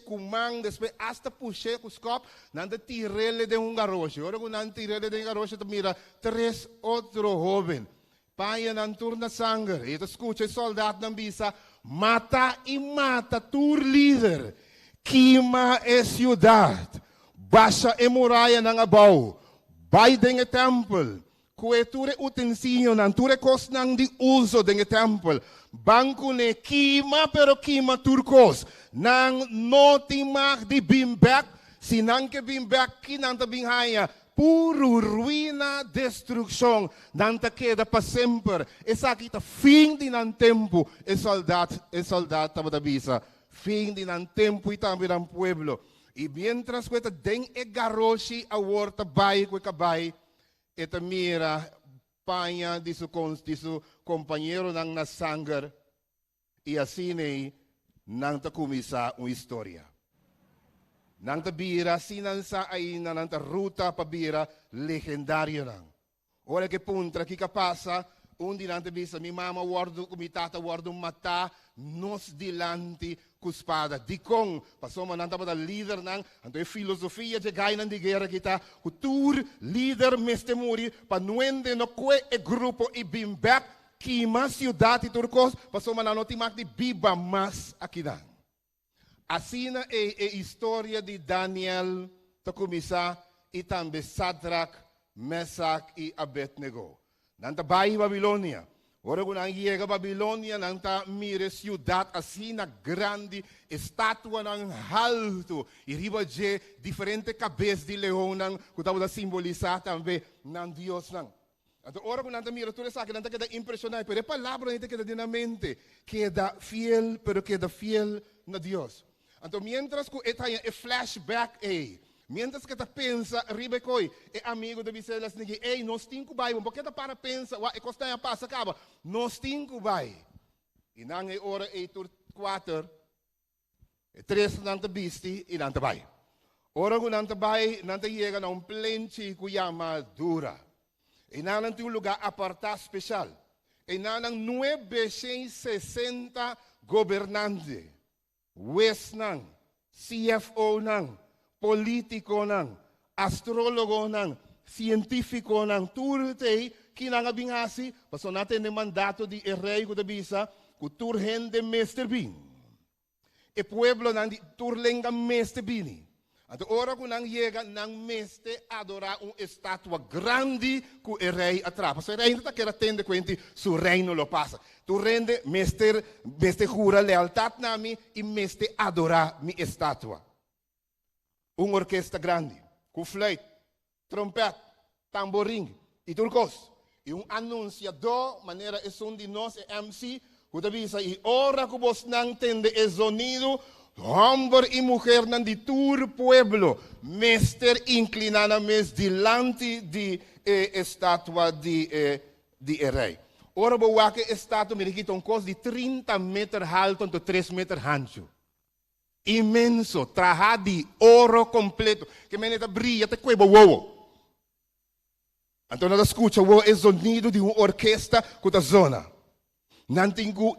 kumang, depois hasta puxe com scop, nanta tirele de garoche. Ora quando nanta tirele de garoche, tu mira três outro jovem. Pai nanturna sangue, e tu escuta soldado na bisa, mata e mata tur líder, queima a cidade, baixa a muralha na abau, vai dentro do templo. Coeture utensilio nan ture cos nang di uso denge temple banco ne kima pero kima turcos nang noti mag di bimbek sinang ke bimbek kinanta binghaya puro ruína destrução nanta queda para sempre essa aqui tá fim de nan tempo e soldado tava da bisa fim de nan tempo e também nan pueblo e mientras que den e garoshi a horta bai que cabai eta mira panha de seu companheiro nang nasangar e assim nem nang ta kumisa uma história nang ta bira sinansa aí nang ta ruta pa bira legendária nang olha que puntra que passa onde nang ta bisa mi mama guardo mi tata guardo mata nos dilante com espada di kong passou nang ta líder nang anto filosofia de gai nang di guerra kita o tur líder meste muri pa nuende no que e grupo e bimbek que mas ciudad e turcos passou nang noti mak di biba mas aqui nang Assim é a história de Daniel, ta começar, e também Sadrach, Mesach e Abednego. Nanta bayi Babilônia. Ora kung nangyayega Babilônia, nanta mire ciudad assim na grande, estatua ng alto, e riba de diferente cabeça de leão, kung tawag na simbolizar também ng Diyos nang. Então, ora kung nanta mira, tudo sa akin, nanta queda impressionante, pero a palavra nita queda na mente, queda fiel, pero queda fiel na Diyos. Então, mientras que esta é flashback, mientras que ta pensa, ribe koi, amigo de Bicelas nigi, nós tinco bai, porque ta para pensa, e costanha passa acaba, nós tinco bai. E nang ora tur 4, 3 nanta bisti, e nanta bai. Ora kung nanta bai, nanta yega na plenchi kuyama dura. E nanang tem lugar apartado especial. E nanang 960 governante. West nang, CFO nang, politiko nang, astrologo nang, científico nang, turte, kinangabingasi, paso natin ang mandato di rei ko dabisa, kuturhen de Mr. Bean. E pueblo nang di turlenga Mr. Bean. At ora ko nang yega nang meste adora estatua grande ku rei atrapa. So rei não quer atender quanti su reino lo passa. Tu rende meste jura lealtad nami e meste adora mi estatua. Orquestra grande, com flauta, trompete, tamborim e turcos. E anunciador, maneira é de nós, MC, que avisa, e ora que você não entende o sonido, homem e mulher nan de todo pueblo, mester inclinada mes delante de estátua de rei. Ora boa que estátua me requita costo de 30 metros alto e 3 metros ancho. Imenso, trajado de ouro completo, que meneta brilha até que boa. Então nós escuta o sonido de uma orquestra com a zona. Não tenho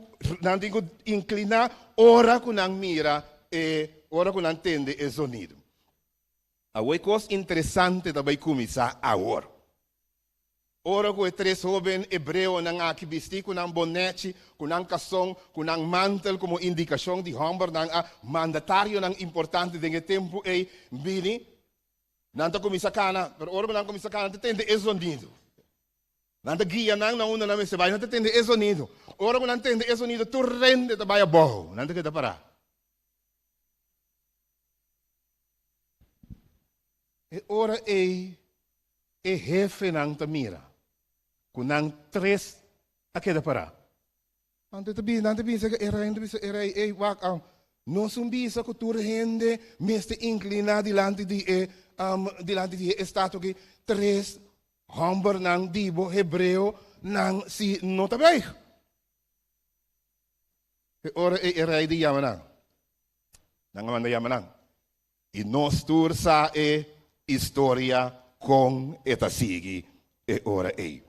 inclinar, ora que não mira e ora que não entende o sonido. A coisa interessante também começar agora. Ora que 3 jovens hebreus não aqui vestir com um bonete, com um cação, com um mantel como indicação de homem, não mandatário não importante de tempo e bini. Não tá começar cana, mas ora não começar cana, entende o sonido. Não tá guia não na mesa vai, não entende o sonido. Ora não entende o sonido, tu rende da baia boho, não tá que parar. E ora é jefe não tá mira. Com 3 a queda parar. Não tá bem, era wak não sumbisa que tu rende, meste inclinar delante de estatua que 3 homem não dibo hebreu não se nota bem. E ora era de Yamanang. Não manda Yamanang. E nós tursa história com esta sigue e ora é.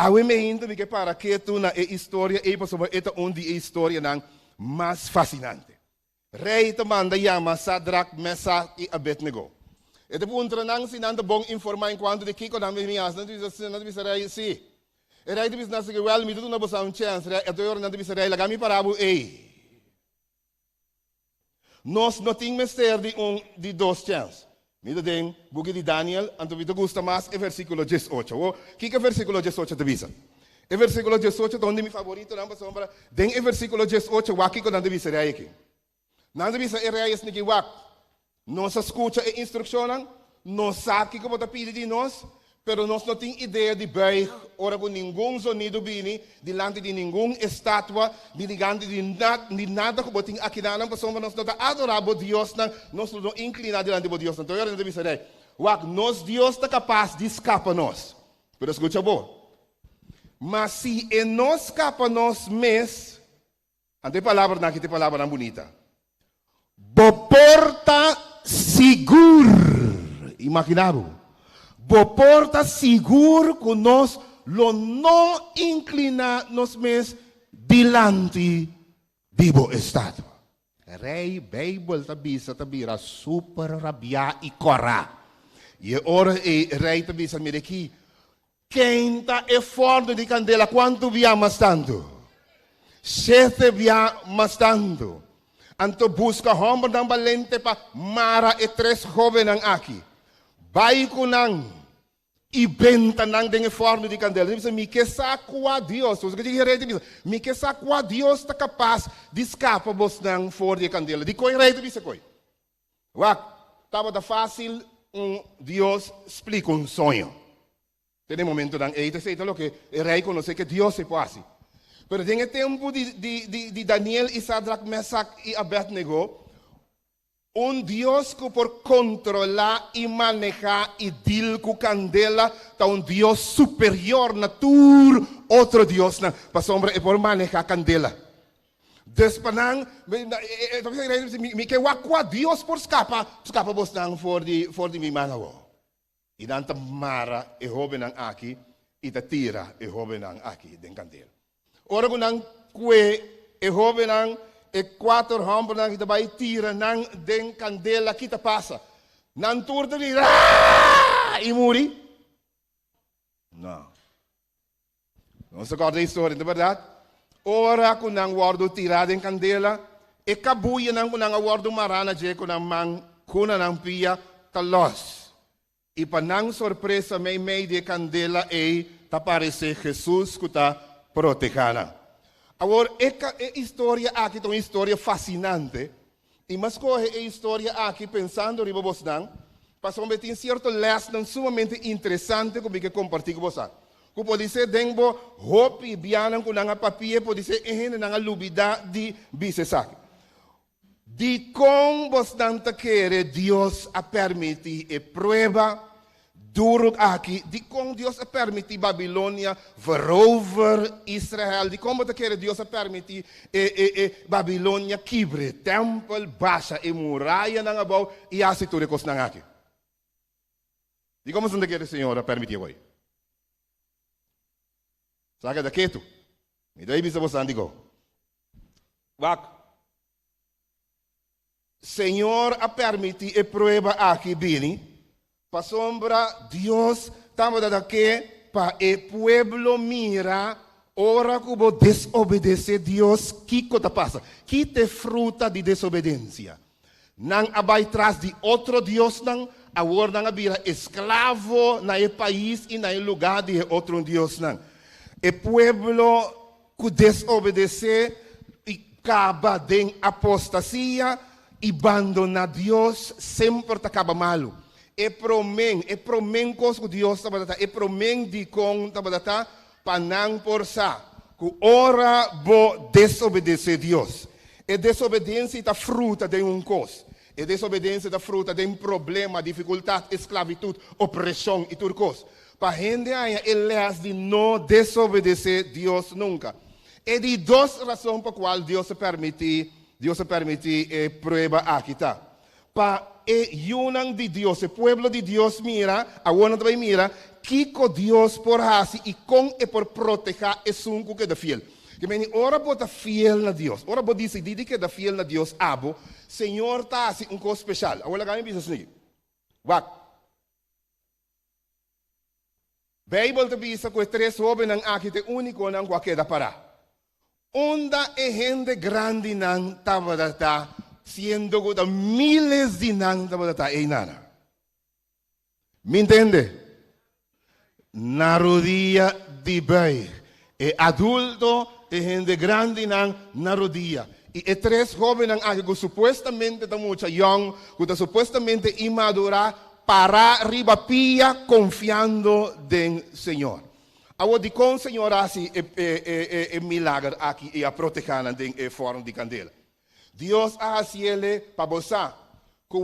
Awe me hinta que para que tu na história e para esta onde a história não mais fascinante. Rei te manda yama Sadrach, Mesach e Abednego. E depois nang sinanda bom informar enquanto de kiko na minhas não diz rei sim. E rei diz nasa que well me tu na bosa chance rei e doer não diz rei lagami parabu Nós não tem mister de 2 chances. Mira den bugi di Daniel, anto vito gusta mas e versículo 18. O que versículo 18 te visa? E versículo 18 donde mi favorito namba sombra, den e versículo 18 waki ko nande visa rei aqui. Nande visa rei es niki wak. Nós escuta e instrução, nós sabe que como pede de nós, pero nós não tem ideia de bem, ora com nenhum sonido bini, delante de nenhum estátua, delante de nada que botem aqui na nossa sombra, nós não está adorando Deus, nós não inclinar delante de Deus. Então eu não devo dizer, nós Deus está capaz de escapar nós. Pero escuta bom. Mas se não escapa nós mesmos, ante palavra na que tem palavra bonita. Bo porta seguro, imaginado. Bo porta seguro que nós lo não inclinar nos mes delante de bo estado. Rei Bible tabira super rabia e cora. E ora rei tabisa me aqui. Quem está é forte de candela quanto via mas tanto? 7 via mas tanto. Anto busca homem ng balente pa mara e tres joven ang aki. Bay ko nang ibenta nang dengue forno de candela. Dice, mi que saco a Dios. Mi que saco a Dios tá capaz de escapar vos nang forno de candela. Di koi rei dice koi. Wak, tava da fácil Dios explica un sonho. Tem momento nang eita sei lo que o rei conoce que Dios se pode. Pero tem tempo de Daniel e Sadrach, Mesach e Abednego, Dios que por controlar e manejar e deal com candela, tá Dios superior na tur outro Dios na pa sombra e por manejar candela. Despanang, mi que wakwa Dios por escapa vos nang for di mi manawo. E dan mara e hoben ang aki, e tira e hoben ang aki den candela. Ora ko nang kwe e hoben ang e 4 hamper nang kita bay tira nang den candela kita pasa. Nan tur de e muri? No. Non se acorda a história, de verdade? Ora ko nang wardo tirada en candela e kabuya nang kunang wardo marana je ko nang mang kuna nang pia talos. E panang sorpresa may de candela e taparece Jesus kuta protejana. Agora, é história aqui, é uma história fascinante. E mas corre a história aqui, pensando em vocês, passou a ter certo lesson sumamente interessante que eu compartilho com vocês. Que pode ser, dengo, hope e bianang com nanga papia, pode ser, nanga lubida de bisesak. De como vocês querem, Deus a permitir e prueba duro aqui, de como Deus a permitir Babilônia verover Israel, de como Deus a permitir Babilônia quebre templo, baixa e muralha na abau e assim tudo que nang aqui. De como você quer, Senhor, a permitir hoje? Saca daqui tu? Me dá aí bisa você digo. Wak. Senhor a permitir e prueba aqui bini. Pa sombra, Dios estamos daqui para o pueblo mira, ora que vou desobedecer Deus, que coisa passa? Que te fruta de desobediência. Não abai traz de outro Deus, não, agora não vira escravo na país e na lugar de outro Deus, não. O pueblo que desobedecer e acaba de apostasia e abandona Deus, sempre acaba malo. E promen cos que Deus tabadata, e promen di kong tabadata, panang porsa, que ora bo desobedecer Deus. E desobediência está fruta de cos. E desobediência está fruta de problema, dificuldade, esclavitud, opressão e tudo cos. Para gente aí, ele de não desobedecer Deus nunca. E de duas razões para qual Deus se permite prueba aqui, tá? Para yunang de Dios, o pueblo de Dios mira, agora também mira, que Dios por hacer e com e por proteger é sunco que é fiel. Que meni ora bota fiel na Dios, ora bota decidir que é fiel na Dios, abo, Senhor tá assim coisa especial. Agora ganha bisa sini. Wak. Bible te bisa com 3 jovens nang aqui te único nang qualquer da para. Onda e gente grande nang tabadata. Siendo que miles de nang tabadata e nana. ¿Me entiende? Na rodilla de bay. E adulto e gente grande nang na rodilla. Y 3 jóvenes que supuestamente están mucho young, que supuestamente inmadura, para arriba pia confiando en Señor. Agora de com Señor así milagre aqui e a proteger en forma de candela. Deus a ele para você, que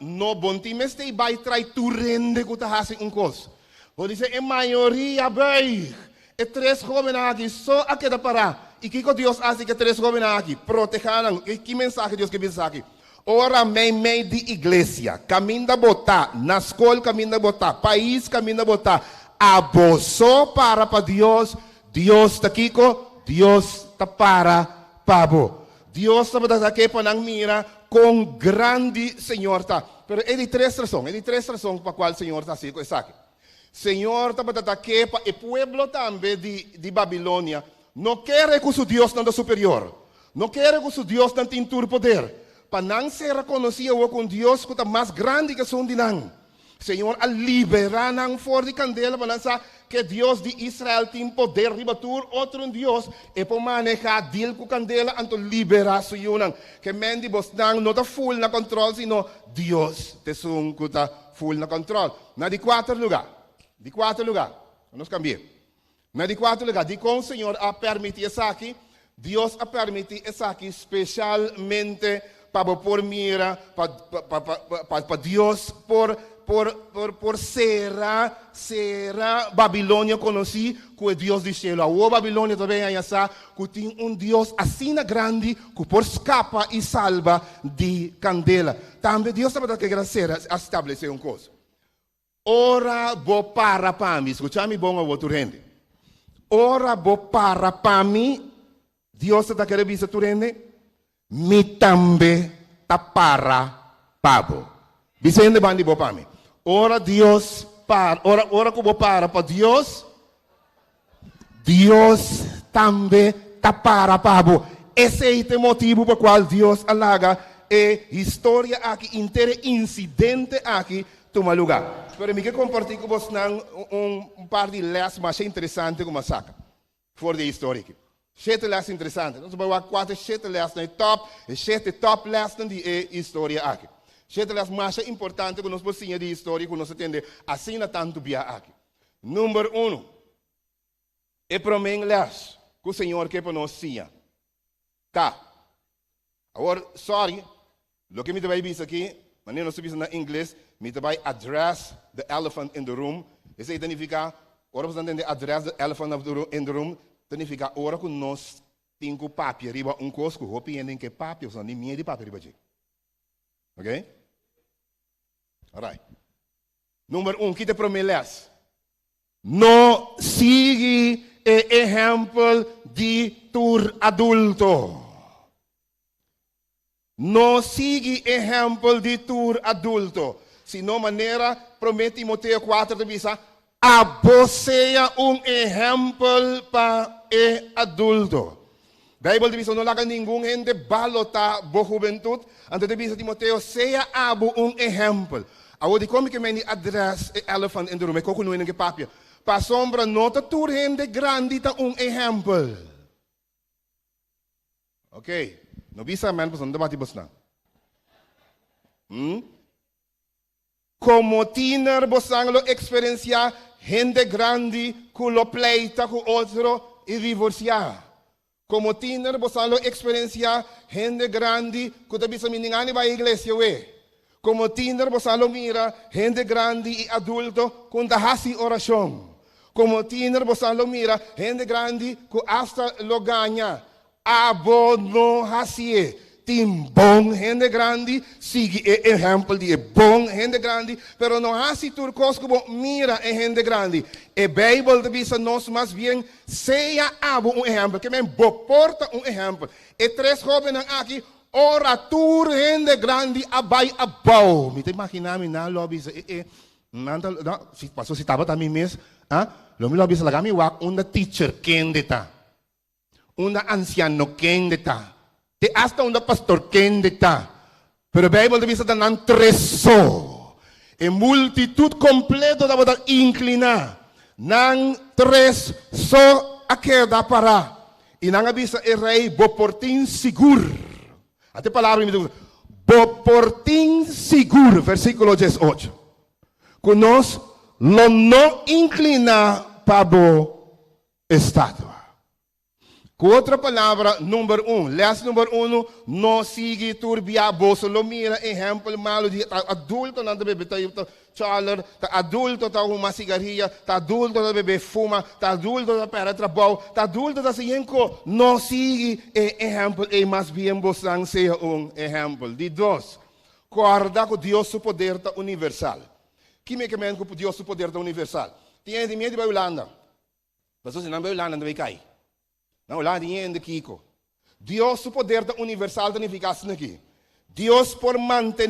no bom time este vai trair tu rende que tá fazendo coisa. Vou dizer, a maioria vai, e 3 jovens aqui só aqui da parar. E que Deus hace que 3 jovens aqui protejan? Que mensagem Deus que pensa aqui? Ora meio de igreja, caminho da botar, na escola caminho da botar, país caminho da botar, abosou para Deus, Deus está aqui, Deus está para Pabo. Deus está aqui para mira com grande Senhor tá. Pero é de 3 razões para qual o Senhor está assim, aqui. Senhor está aqui para o pueblo também de Babilônia. Não quer que o seu Deus não é superior. Não quer que o seu Deus não tenha poder. Para ser reconocido con Dios, que está más grande que son dinang. Señor, a liberar for de candela, para que Dios de Israel tem poder ribatur outro Dios e por manejar deal com candela anto liberar su yunan que mendi bos nang não tá full na control sino Dios te sun que tá full na control na de quatro lugar nós cambiamos na de quatro lugar de com o Senhor a permitir essa aqui Deus a permitir essa aqui especialmente para por mira para Deus por Será Babilônia conheci que Deus do céu. A Babilônia também aí está que tem Deus assim grande que por escapa e salva de candela. Também Deus sabe que graça estabelecer uma coisa. Ora bo para mim, escuta-me bom a outro rende. Ora bo para mim, Deus está querendo dizer tu rende, me também tá para pabo. Dizendo bandi bo para mim. Ora Deus para, ora como para Deus, Deus também está para pabo. Esse é o motivo pelo qual Deus alaga e história aqui, inteira incidente aqui toma lugar. Pero me quero compartilhar com vocês par de leis mais interessantes como saca, fora da história. 7 leis interessantes. Nós vamos ver 4, 7 leis na top, e 7 top leis na história aqui. 7 leis mais importantes que nós podemos de história que nós entendemos assim na tanto bia aqui. Número 1. É para mim leis que o Senhor quer para nós sim. Tá. Agora, sorry, o que me vai dizer aqui, mas não sei na inglês, me vai address the elephant in the room. Isso significa, ora você entende address the elephant in the room, significa ora que nós temos papel riba coisa que hopi entende que papel, só nem medo de papel riba. Ok? Alright. Número 1, que te promete. Não siga o exemplo de tu adulto. Não siga o exemplo de tu adulto. Se não maneira, promete Timoteo 4 de visa, seja exemplo para o adulto. Bible dice, no laga ningún gente balota bo juventud. Antes de dice Timoteo, sea ejemplo. Ahora, como que me address elephant in the room? Koko no en que papia. Pa sombra nota tu gente grande ta ejemplo. Ok. No bisa man pues no bati bosna. Como tiner bosanglo experiencia gente grande culo pleita cu otro y divorciar. Como tiner bosanglo experiencia gente grande que te bisa miningani va a iglesia we. Como tiner bosanglo mira gente grande y adulto con hasi oración. Como tiner bosanglo mira gente grande que hasta lo gana. Abo no hasi. Tem bom gente grande, sigue o exemplo de bom gente grande, pero não há se turcos como mira a gente grande. A Bíblia diz a nós mais bem, seja abo exemplo, que me porta exemplo. E 3 jovens aqui, oratur gente grande, abai abau. Me te imaginar, me na lobby, se passou se estava também mesmo, lobby se lagami wak, teacher quem deta, anciano quem deta. Te hasta un pastor quem está. Pero a Bíblia diz que nan 3 e multitud completo da boda inclinar. Nan 3 a queda para. E nan avisa o rei boportin seguro. Até palavra me diz. Boportin seguro, versículo 18. Conosco lo não inclina para o estado. Com outra palavra, número 1, leis número 1, não siga turbia bolsa, lo mira, exemplo malo de adulto não deve beber chaler, adulto tá uma cigarrilha, adulto tá beber fuma, adulto tá para trabalho, adulto tá cienco, não siga exemplo e mais bem bolsang seja exemplo. De 2, guarda que Deus o poder tá universal. Que me quemen que Deus o poder tá universal? Tinha de medo de Holanda, mas se não vai Holanda não vai cair. Não, lá de Kiko. Deus o poder da universal significa assim aqui. Deus por manter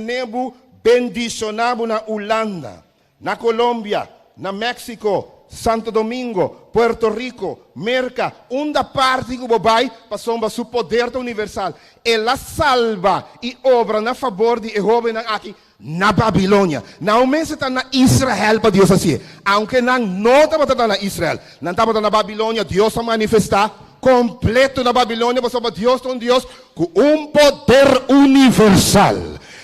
bendicionado na Holanda, na Colômbia, na México, Santo Domingo, Puerto Rico, Merca, onda parte que vai para sombra su poder universal. Ela salva e obra na favor de Jehová aqui na Babilônia. Não mesmo está na Israel para Deus assim. Aunque não está na Israel, não está na Babilônia, Deus vai manifestar completo na Babilônia, para Deus é um Deus com poder universal.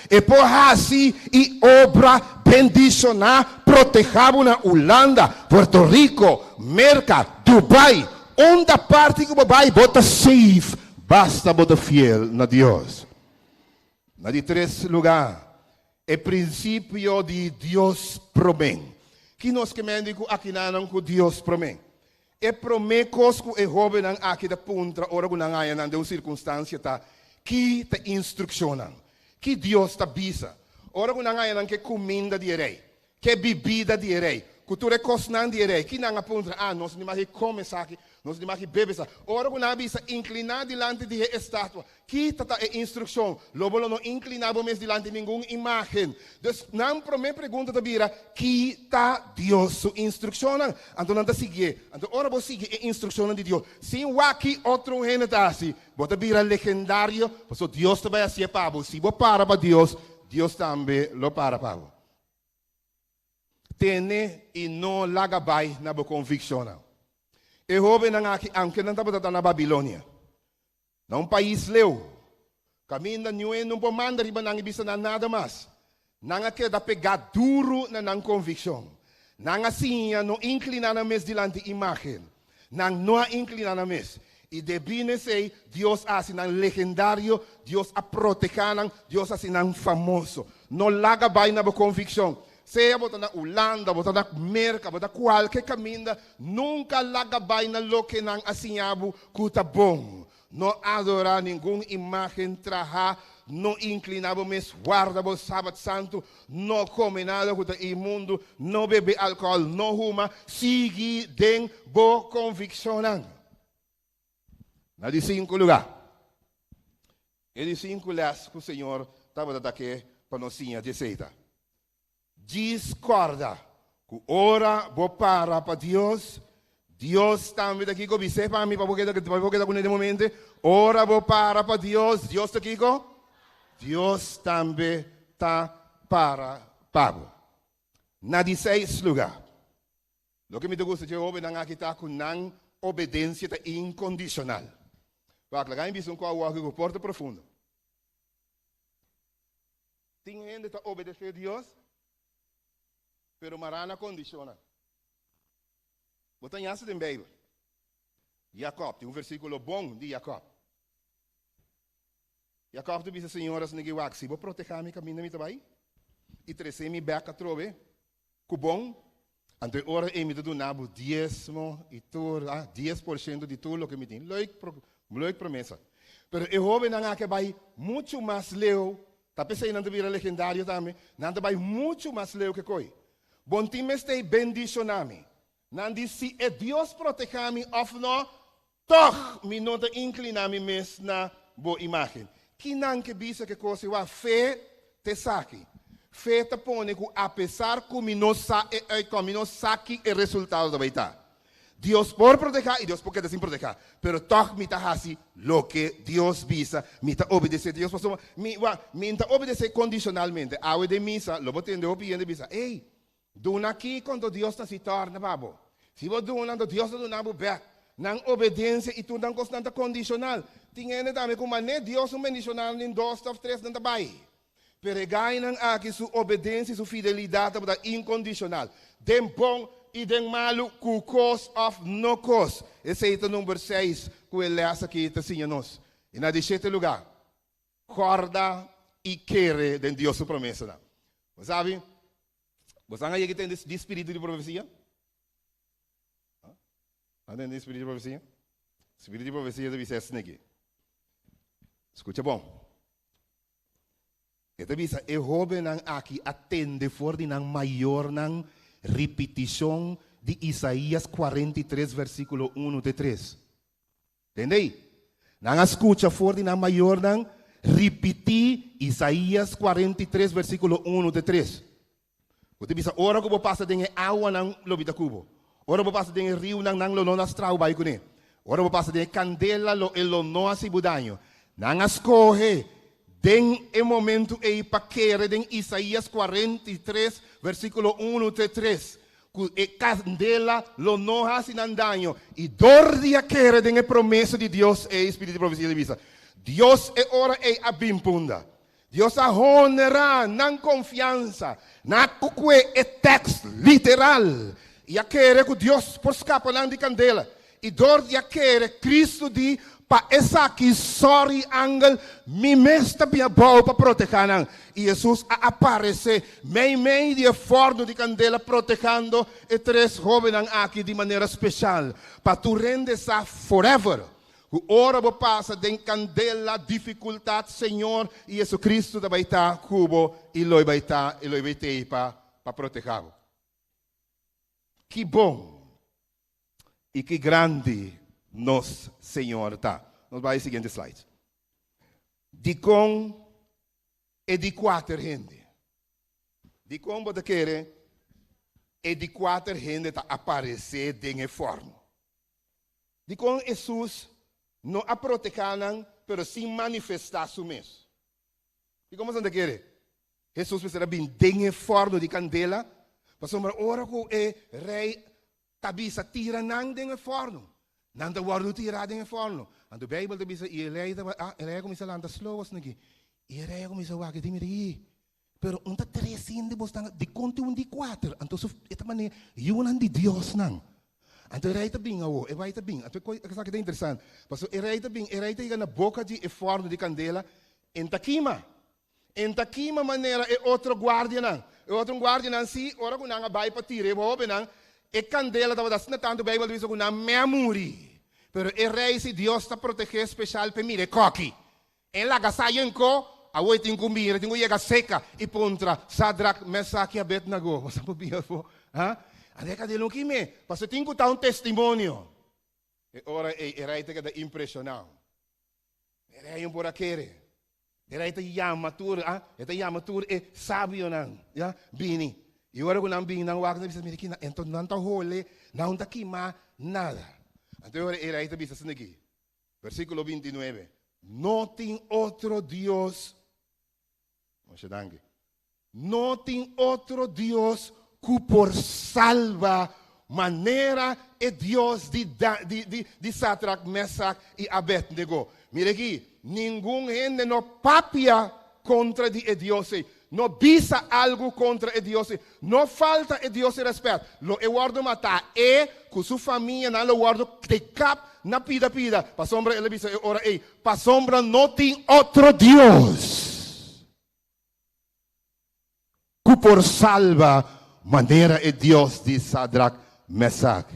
E por assim, e obra bendicionar, proteger na Holanda, Puerto Rico, Merca, Dubai, onde parte que vai, bota safe, basta bota fiel na Deus. Na de 3 lugares, é princípio de Deus promete. Que nós que mendigo aqui não com Deus promete. É promecos que o jovem aqui da punta, ora que não há de uma circunstância que te instruciona. Que Deus te avisa. Ora que não há que comida de rei, que bebida de rei, que tu recosnan de rei, que não apunta, nós não mais come aqui, nós não mais bebe aqui. Ora que não avisa inclinar diante de estátua, que tá a instrução, logo não inclinava mais diante de nenhuma imagem. Então, não promete pergunta da bira, que tá Deus sua instrução? Então não tá seguir, então ora vou seguir a instrução de Deus. Se o aqui outro gente tá assim, bota bira legendário, porque Deus também assim é para se você para Deus, Deus também lo para você. Tene e não lagabai na boa convicção. E jovem anche não estava na Babilônia. Não país leu. Caminha não pode mandar riba não ibisa na nada mais. Não queda pegar duro na convicção. Não assim não inclinar na mes diante imagem. Não inclinar na mes. E debine sei Deus assim nan legendário, Deus a proteger, Deus assim nan famoso. Não lagabai na boa convicção. Seja bota na Holanda, bota na Merca, bota qualquer caminho, nunca lagabay na lo que nang asinhabo kuta bom. Não adorar nenhuma imagem traha, não inclinava mes guarda o sábado santo, não come nada kuta imundo, não bebe álcool, não fuma, sigue den boa convicção. Na de 5 lugar. E de 5 lugares que o Senhor estava daqui para nós aceita. Discorda, que ora vou para Deus, Deus também daqui com você para mim, para porque com ele momento, ora vou para Deus, Deus daqui com, Deus também está para Pablo. Na 16 lugar, o que me gusta de ouvir não aqui está com não obediência incondicional. Porque lá em visão com o porto profundo. Tem gente que obedece a Deus, pero marana condiciona. Botan yasa den Bijbel. Jacob, tem versículo bom de Jacob. Jacob tu bisa senhoras negi wak, si bo proteger mi caminho mi tabai. E trece mi beca trove, ku bom. Ante ora e mi do nabo 10% de tudo que me tem. Loik promessa. Pero eu houve na que vai muito mais leu. Tá pensando não vira legendário também. Não vai muito mais leu que coi. Bom time stay bendicionami. Não diz se é Deus proteger-me ou não, toch me não te inclinar-me mes na boa imagem. Que não que bisa que coisa eu fé te saque. Fé te põe que apesar que me não saque o resultado da baita. Deus por proteger e Deus porque sem proteger. Pero toch me tá assim lo que Deus bisa, me tá obedecer Deus passou me tá obedecer condicionalmente. Awe de misa, lo botende opinião de bisa. Ei, duna aqui quando Deus está se torna babo. Se você duna, Deus está dando back. Não obediência e tudo não constante condicional. Tinha também como Deus não condicional nem 2 ou 3 não tá bem. Peregai não aqui sua obediência, sua fidelidade para incondicional. Dem bom e dem malo, com cos of no cos. Esse é o número 6 que ele acha que está assim nós. E na 7 lugar, corda e querer de Deus sua promessa. Você sabe? Você não tem esse espírito de profecia? Não tem espírito de profecia? Espírito de profecia deve ser assim aqui. Escuta bom. Ito bisa, e hobe nang aqui atende for de nang maior nang repetição de Isaías 43, versículo 1-3. Entendei? Nang escuta for de nang maior nang repetir Isaías 43, versículo 1-3. Você bisa, ora que você passa de água nang lobita cubo. Ora bo passa den rio nang lo nonas trau bai kune. Ora bo passa den candela lo elo noasi budanho. Nang ascohe den e momento e paquere den Isaías 43 versículo 1-3. E candela lo noha sinandanho. E dor de aquere den e promessa de Deus e espírito de profecia de visa. Deus e ora e abimpunda. Deus a honra nan confiança. Na cuque e text literal. E aquere que Deus por escapa nan de candela. E dor de aquere Cristo di pa essa aqui sorry angel mi mesta bia bom para proteger. E Jesus a aparecer meio de forno de candela protegendo e três jovens aqui de maneira especial. Para tu render essa forever. O ora bo passa den candela dificuldade Senhor e Jesus Cristo da vai estar cubo e loi vai estar para proteger. Que bom e que grande nos Senhor tá. Nós vamos ao seguinte slide. De com e de quatro gente. De com você quer e de quatro gente tá aparecer dentro forno. De com Jesus não a proteger, pero sim manifestar su mesmo. E como você quer? Jesus precisa vir dentro forno de candela. Para sombra ora que o rei tabisa tira nang dentro forno. Nanda wardu tira dentro forno. Ando Bible tabisa e rei começa a andar slow assim. E rei começa a wagar de mim. Pero unta três de bostanga de conte de quatro. Então esta maneira yunan de Deus nang. Então rei tabing awo, e vai tabing. Ato ko que é interessante. Paso rei tabing, rei tá na boca de forno de candela em Takima. Em Takima maneira é outro guarda nang. E outro guarda nang si, ora ko nang vai para tire bo nang. E candela estava dando tanto Bible diz que na memória. Pero o rei se Deus está protegendo especial para mim, é coque. Em lá gasayo em co, a oi tem comida, tem que seca e pontra Sadrak, Mesach e Abednego. Você pode ver, ah? Ande cadê o que me? Porque tem que dar testemunho. E ora o rei tem que impressionar. O rei por aquele. O rei tem yamatur, ah? Tem yamatur e sábio não, já? Bini. E ora quando bini não wag na bisa mirikina, então não tá hole, não tá queima nada. Então ora o rei tem bisa aqui. Versículo 29. Não tem outro Deus. Não tem outro Deus que por salva maneira é Deus de Sadrak, Mesach e Abednego. Mira aqui, nenhum gente não papia contra Deus. Não bisa algo contra Deus. Não falta Deus respeito. Lo guardo matar e com sua família não lo guardo de cap na pida. Para sombra ele bisa ora para sombra não tem outro Deus. Que por salva maneira é Deus de Sadrak, Mesach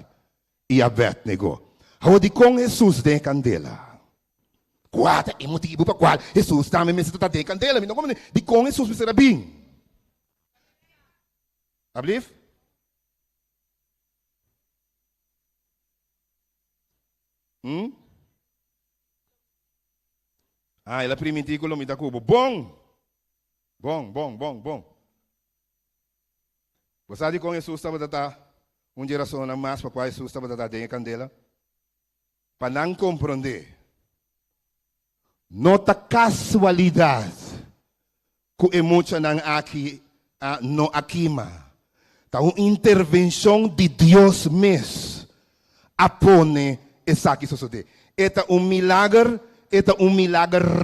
e Abednego. How de com Jesus de candela. Qual é o motivo para qual Jesus também me está de candela? Não como de com Jesus me será bem. Ablief? Ah, ela primitículo me dá cubo. Bom. Você sabe com Jesus estava dando uma geração a mais para qual Jesus estava dando de candela? Para não compreender. Nota casualidade que emoção não aqui no akima. Tá uma intervenção de Deus mesmo. Apone essa que sucede. Eta um milagre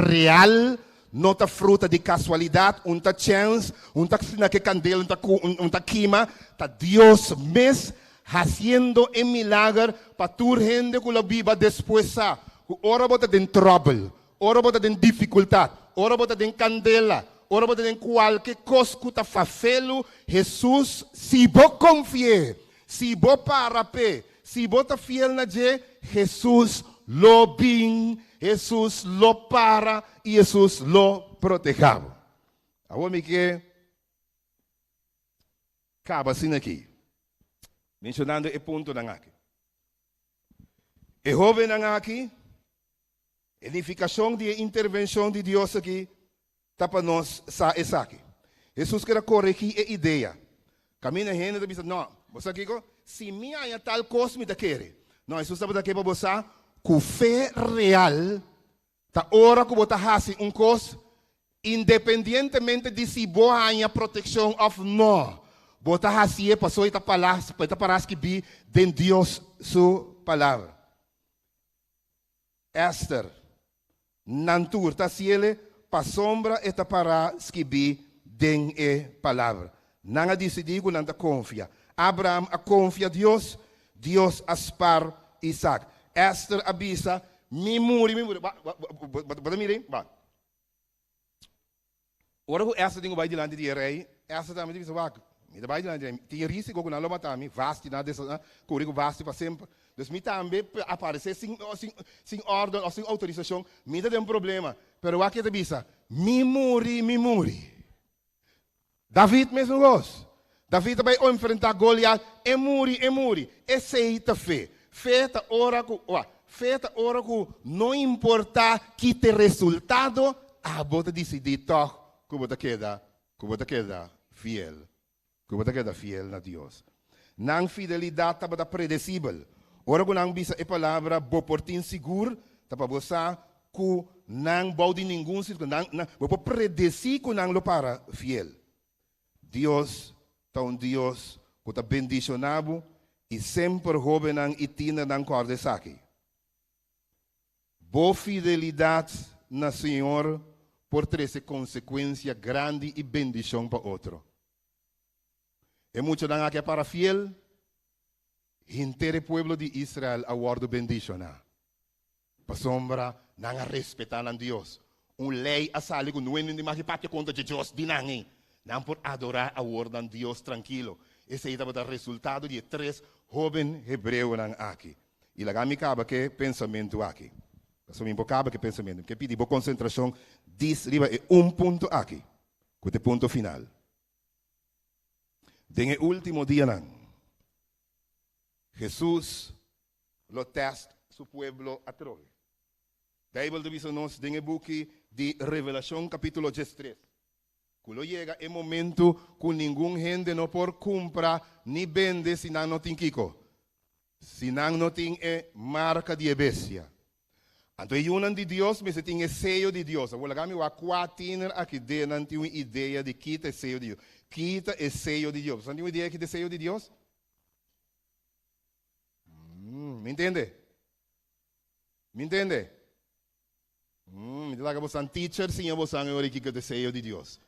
real. Nota fruta de casualidade, unta chance, unta na que candela, unta quima, tá Deus mesmo fazendo um milagre para tu gente que la viva depois sa. Ora bota den trouble, ora bota den dificuldade, ora bota den candela, ora bota den qualquer coisa que tá fazendo, Jesus, se bo confie, se bo para pé, se bo tá fiel na je, Jesus lo bin, Jesus lo para e Jesus lo protegeu. Agora que acaba assim aqui. Mencionando o ponto na aqui. O jovem na aqui, edificação de intervenção de Deus aqui, está para nós essa aqui. Jesus quer corrigir a ideia. Caminha gente e diz, não, você aqui, se me há tal coisa me quer. Não, Jesus sabe daqui para você, com fé real, tá hora que você faz coisa, independentemente de se você há proteção ou não. Você faz passou e tá palavra que bi de Deus sua palavra. Esther, nantur, tá ciele, pa sombra e tá para escrever den e palavra. Não decidiu, não tá confia. Abraham a confia Deus, Deus aspar Isaac. Esther avisa, mi muri. Bata mirem, ba. Ora que Esther tem o bai delante de rei, Esther também diz, va, mi da bai delante, tem risco que não lo matami, vasti na dessa, curico vasti para sempre. Dus mi também aparecer sem ordem ou sem autorização, mi tem problema. Pero o que te avisa, mi muri. David mesmo gosta. David vai enfrentar Goliath, é muri. Essa é a fé. Fé é hora que não importa que te resultado, você decide toch que você queda fiel. Que você queda fiel na Deus. Não fidelidade está predecível. Ora que não bisa a palavra, bo portin seguro, tá para você que não pode nenhum sítio, não pode predecir que não lo para fiel. Deus está Deus que está bendicionado e sempre jovem e tina não corda aqui. Boa fidelidade na Senhor por trazer consequência grande e bendição para outro. É muito não aqui para fiel, inteiro povo de Israel a guardo bendicionado. Para sombra não respeitar a Deus. Lei a sali que não é nem mais que conta de Deus de ninguém. Não por adorar a ordem de Deus tranquilo. Esse é o resultado de 3 jovens hebreus aqui. E lá me acaba que pensamento aqui. Só me acaba que pensamento. Que pedi boa concentração. Diz é ponto aqui. Que é o ponto final. Den último dia não. Jesus lo testa su pueblo a trove. A Bíblia diz nos den o book de Revelação capítulo 13. Quando chega o momento que nenhum gente não pode comprar nem vender se não tem Kiko. Se não tem marca de bestia. Então, é um de Deus, mas tem o selho de Deus. Agora, eu quatro aqui dentro não tem uma ideia de quita o selho de Deus. Quita o selho de Deus. Você tem uma ideia aqui do selho de Deus? Me entende? Me entende? Me diga que você é um teacher, sim, você é um que o sello de Deus.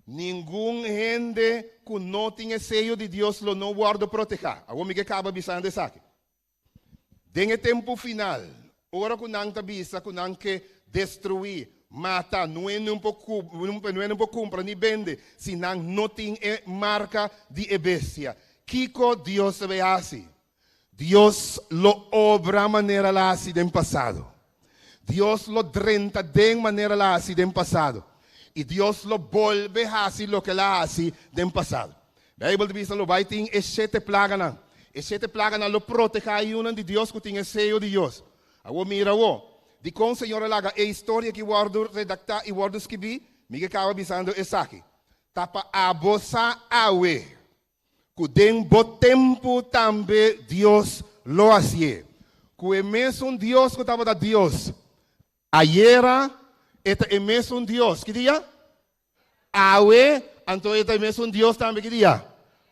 Nenhum gente que não tem sello de Deus não guarda proteger. Agora me acaba avisando isso aqui. Tem tempo final. Ora que não avisa, que não quer destruir, matar, não é um pouco compra nem vende, se não tem marca de bestia. Kiko Deus ve assim. Deus lo obra maneira lá assim do passado. Deus lo drenta de maneira lá assim do passado. E Deus lo volve a fazer o que lá assim do passado. A Bíblia diz que vai ter 7 plagas não. E 7 plagas não lo protege a um de Deus que tem o sello de Deus. Agora mira de com o Senhor laga a história que guardo redactar e guardo escrever, me acaba avisando isso aqui. Tapa a bossa awe. Que den bo tempo também Deus lo hacía. Que é mesmo Deus que estava da Deus. Ayer é mesmo Deus que dia? Awe, então é mesmo Deus também que dia?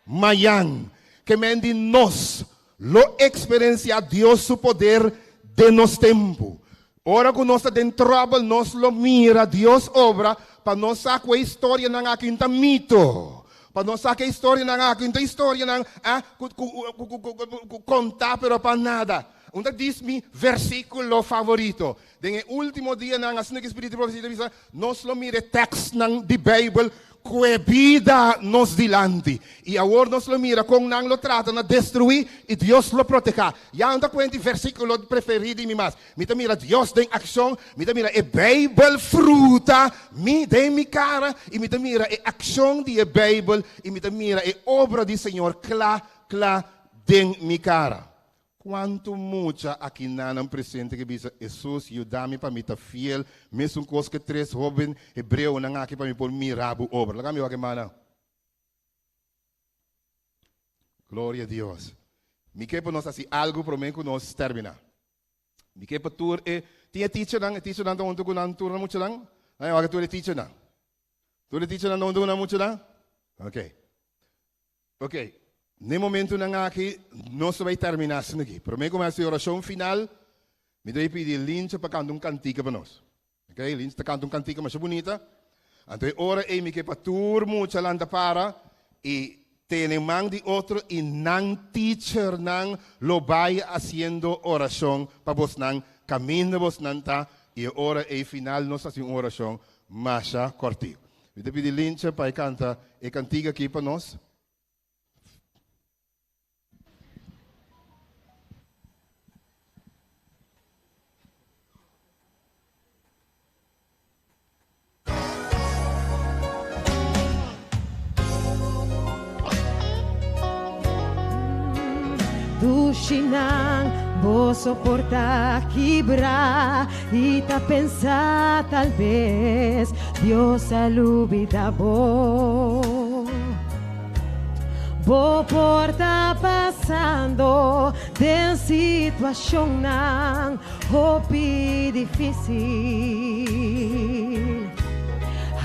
Mayan. Que mendi nós lo experiencia Deus su poder de nos tempo. Ora que nós estamos em trouble, nós lo mira, Deus obra, para nós sacar a história na quinta mito. Para nós sacar a história na quinta história na contar, pero para nada. Onde diz mi versículo favorito. Den último dia na assim que Espírito Profecia diz, nós lo mira text na de Bíblia que vida nos dilante. E agora nós lo mira com não lo trata na destruir e Deus lo proteger. Já anda com o versículo preferido de mim mais. Me mira Deus tem ação, me mira a Bíblia fruta, me tem mi cara e me mira a ação de Bíblia e me mira a obra do Senhor clá den mi cara. Quanto mucha aqui não presente que diz Jesus ajuda-me para me estar fiel, mesmo coisa que 3 jovens hebreus não aqui para me por mirabo obra. Lá me vai que mana. Glória a Deus. Me quer para nós assim algo para mim que nós terminar. Me quer para tu tinha teacher não tá onde tu não turna muito não. Aí agora tu é teacher não. Tu é teacher não onde não muito não. Ok. No momento não aqui nós vai terminar assim aqui. Para mim começa a oração final. Me dei pedir Lince para cantar cantiga para nós. Ok, Lince está cantando cantiga mais bonita. Então ora me quer para tur muito landa para e tenemos de otro y nan teacher nan lo vaya haciendo oración para vos nan camino vos nan ta y ahora el final nos hace una oración más cortita. Me te pide Lince para cantar el cantiga aquí para nos. Tu shinang bo soporta quebrar y ta pensar tal vez Dios alubida bo porta passando de situação nang hopi difícil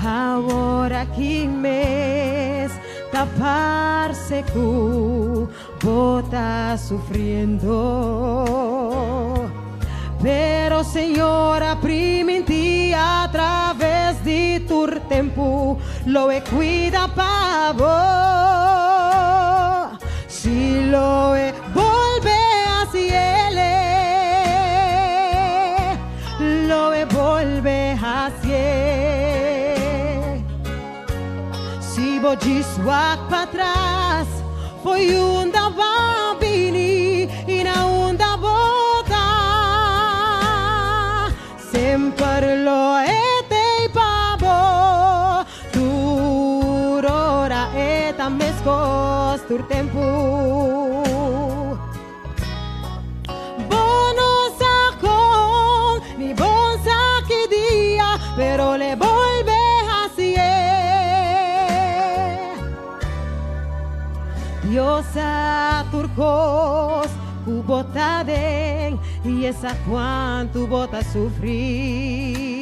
agora que mês taparse cu bota sufriendo pero Señora primiti a través de tu tempo lo e cuida pa vos si lo e volve hacia él lo e volve hacia si vos giswak para trás foi da bambini e na da bota sempre lo etei pavo turora eta mescos tur tempo bono sacon mi bon que dia pero le volve Dios a turcos tu bota den y esa cuanto bota sufrir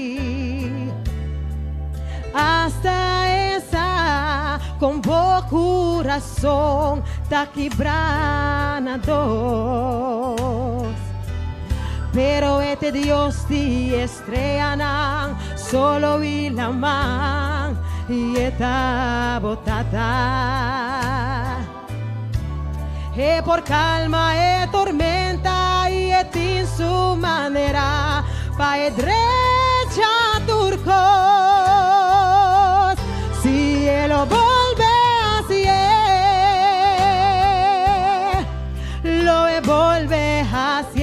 hasta esa con poco corazón ta quebrana dos pero este Dios ti estreanan solo y la man y esta botata e por calma e tormenta y en su manera pa e derecha turcos si él lo vuelve así lo vuelve así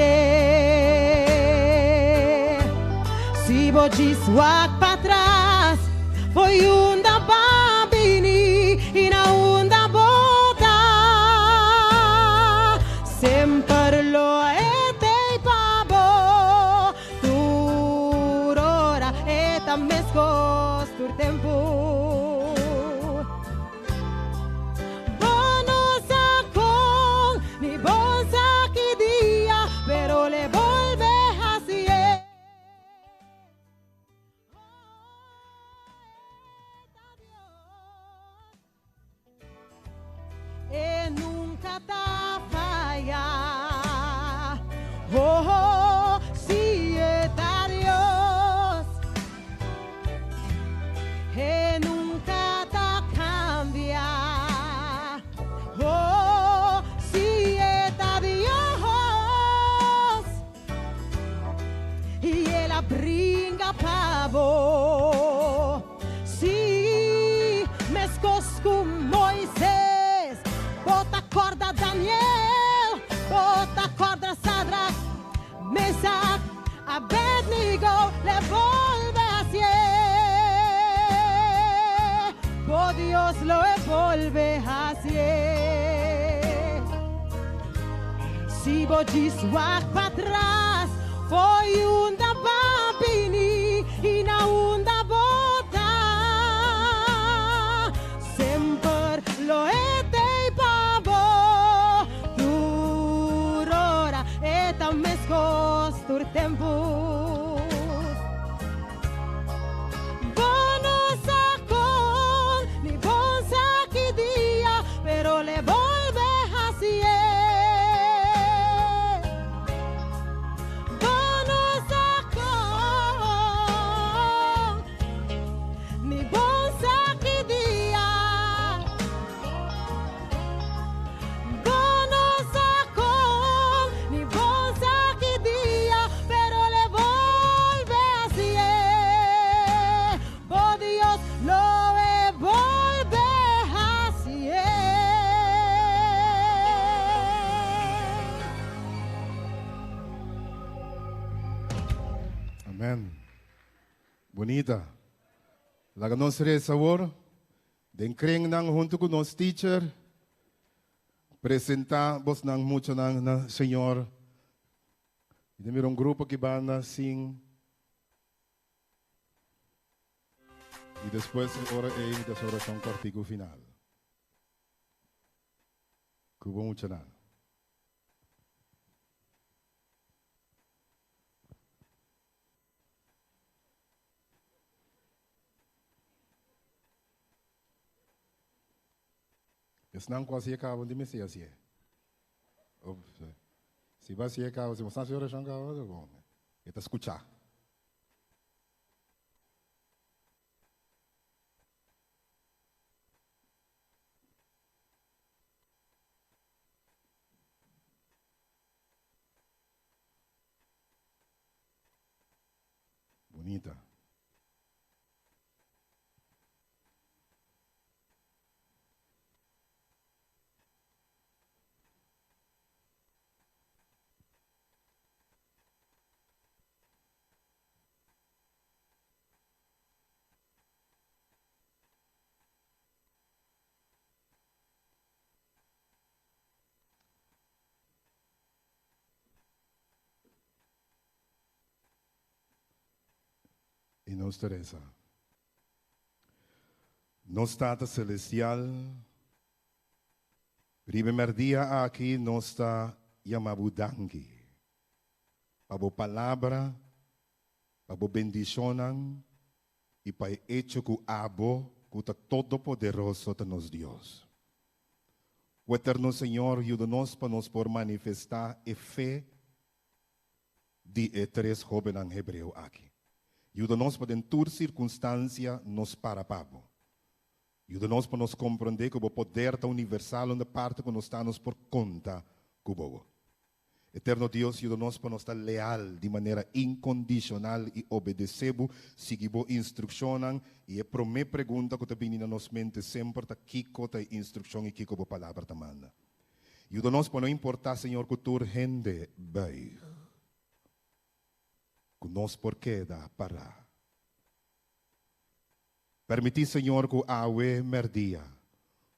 si vos giswak para atrás foi da bambini y na da bota sempre lo etei pavo turora eta mescos tur tempo bono sacon ni bon que dia pero le volve así e nunca ta falla. Oh, sí está Dios e nunca ta cambia. Oh, sí está Dios y él brinca pavo. Sí, mescos con Moisés. Bota corda Daniel, bota corda Sadrach, Mesach, Abednego, le volve así. Oh Dios lo vuelve así. Si vos giswak para atrás, foi da bambini e na da bota. Sempre lo etei pavo tempo. Bono sacón, ni bon saki dia, pero le volve así. Bono sacón, ni bon saki dia. Bono sacón, ni bon saki dia, pero le volve así. Oh Dios, lo devuelve así. Amen. Bonita. Laga nos rin sabor. Den kring nang junto con nos teacher. Presentamos nang mucho nang na Senhor. E tem um grupo que vai sing. E depois hora é das oração cortico final. Cubo mucho nang. Es não quase acaba de me ser assim. Se vai se acaba, se você não se oração acaba, é bom. É para escutar. Bonita. E nos Teresa. Nos Tata Celestial, primeiro dia aqui nós está yamabudangi. Para a palavra, para a bendição e para o hecho que abo, que está todo poderoso de nos Deus. O eterno Senhor ajuda-nos para nos por manifestar a fé de três jovens em hebreu aqui. Ajuda-nos para, em toda circunstância, nos parapabo. Ajuda-nos para nos compreender que o poder da universal na parte que nós estamos por conta do bobo. Eterno Deus, ajuda-nos para nos estar leal de maneira incondicional e obedecebo, seguir a instrução e a primeira pergunta que também na nossa mente sempre está kiko a instrução e kiko a palavra da manda. Ajuda-nos para não importar, Senhor, que tu rende bem. Que nós por queda parar. Permitir, Senhor, que a merdia,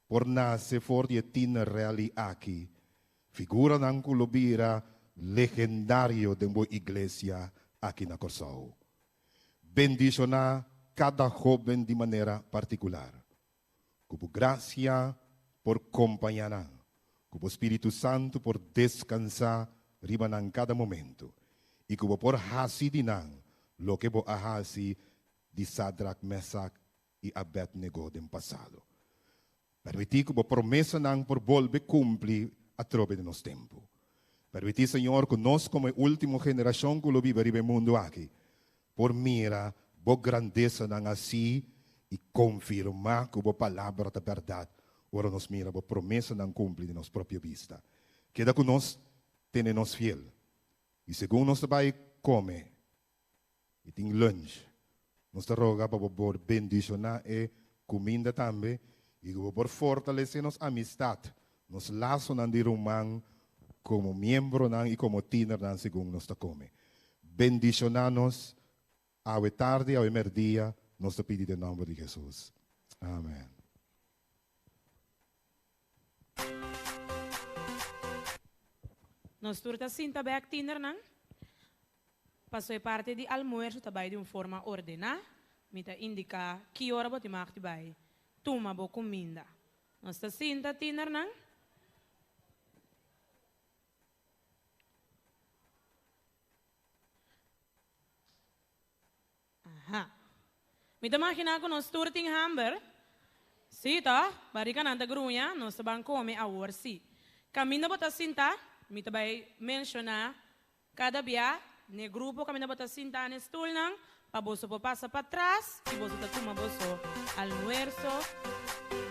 por nascer for de tina reali aqui, figura ng kulubira legendário de uma igreja aqui na Corsao. Bendiciona cada jovem de maneira particular. Cubo gracia por acompanhar, cubo Espírito Santo por descansar riba ng cada momento. E cubo por hasidinan lo que bo ahasi de Sadrach, Mesach e Abednego do passado. Permitir que a promessa não por volver cumprir a trobe de nosso tempo. Permitir, Senhor, que nós como última geração que lo vive no mundo aqui, por mira, boa grandeza não assim e confirmar que a palavra da verdade, ora nos mira, a promessa não cumpre de nossa própria vista. Queda que nós tenhamos fiel. E segundo nós vai comer, e tem lunch, nós roga para por bendicionar e comida também, e por fortalecer nossa amistade, nos laços de romano, como membro e como tiner segundo nós come. Bendicionar-nos, ao tarde, ao merdia, nós te pedimos em nome de Jesus. Amém. Nós turta cinta back tiner nan. Passou parte de almoço também de uma forma ordenada. Mita indica que hora você marca vai. Toma boa comida. Nós tá cinta tiner nan. Aha. Mita makina ko no sturting hamber. Sita, barikan anta grunya, no sa come a si. Kamina bota sinta, mita bay menciona cada dia, ne grupo kamina bota sinta ne stool nang, paboso po pasa para trás, e boso ta tuma boso almuerzo,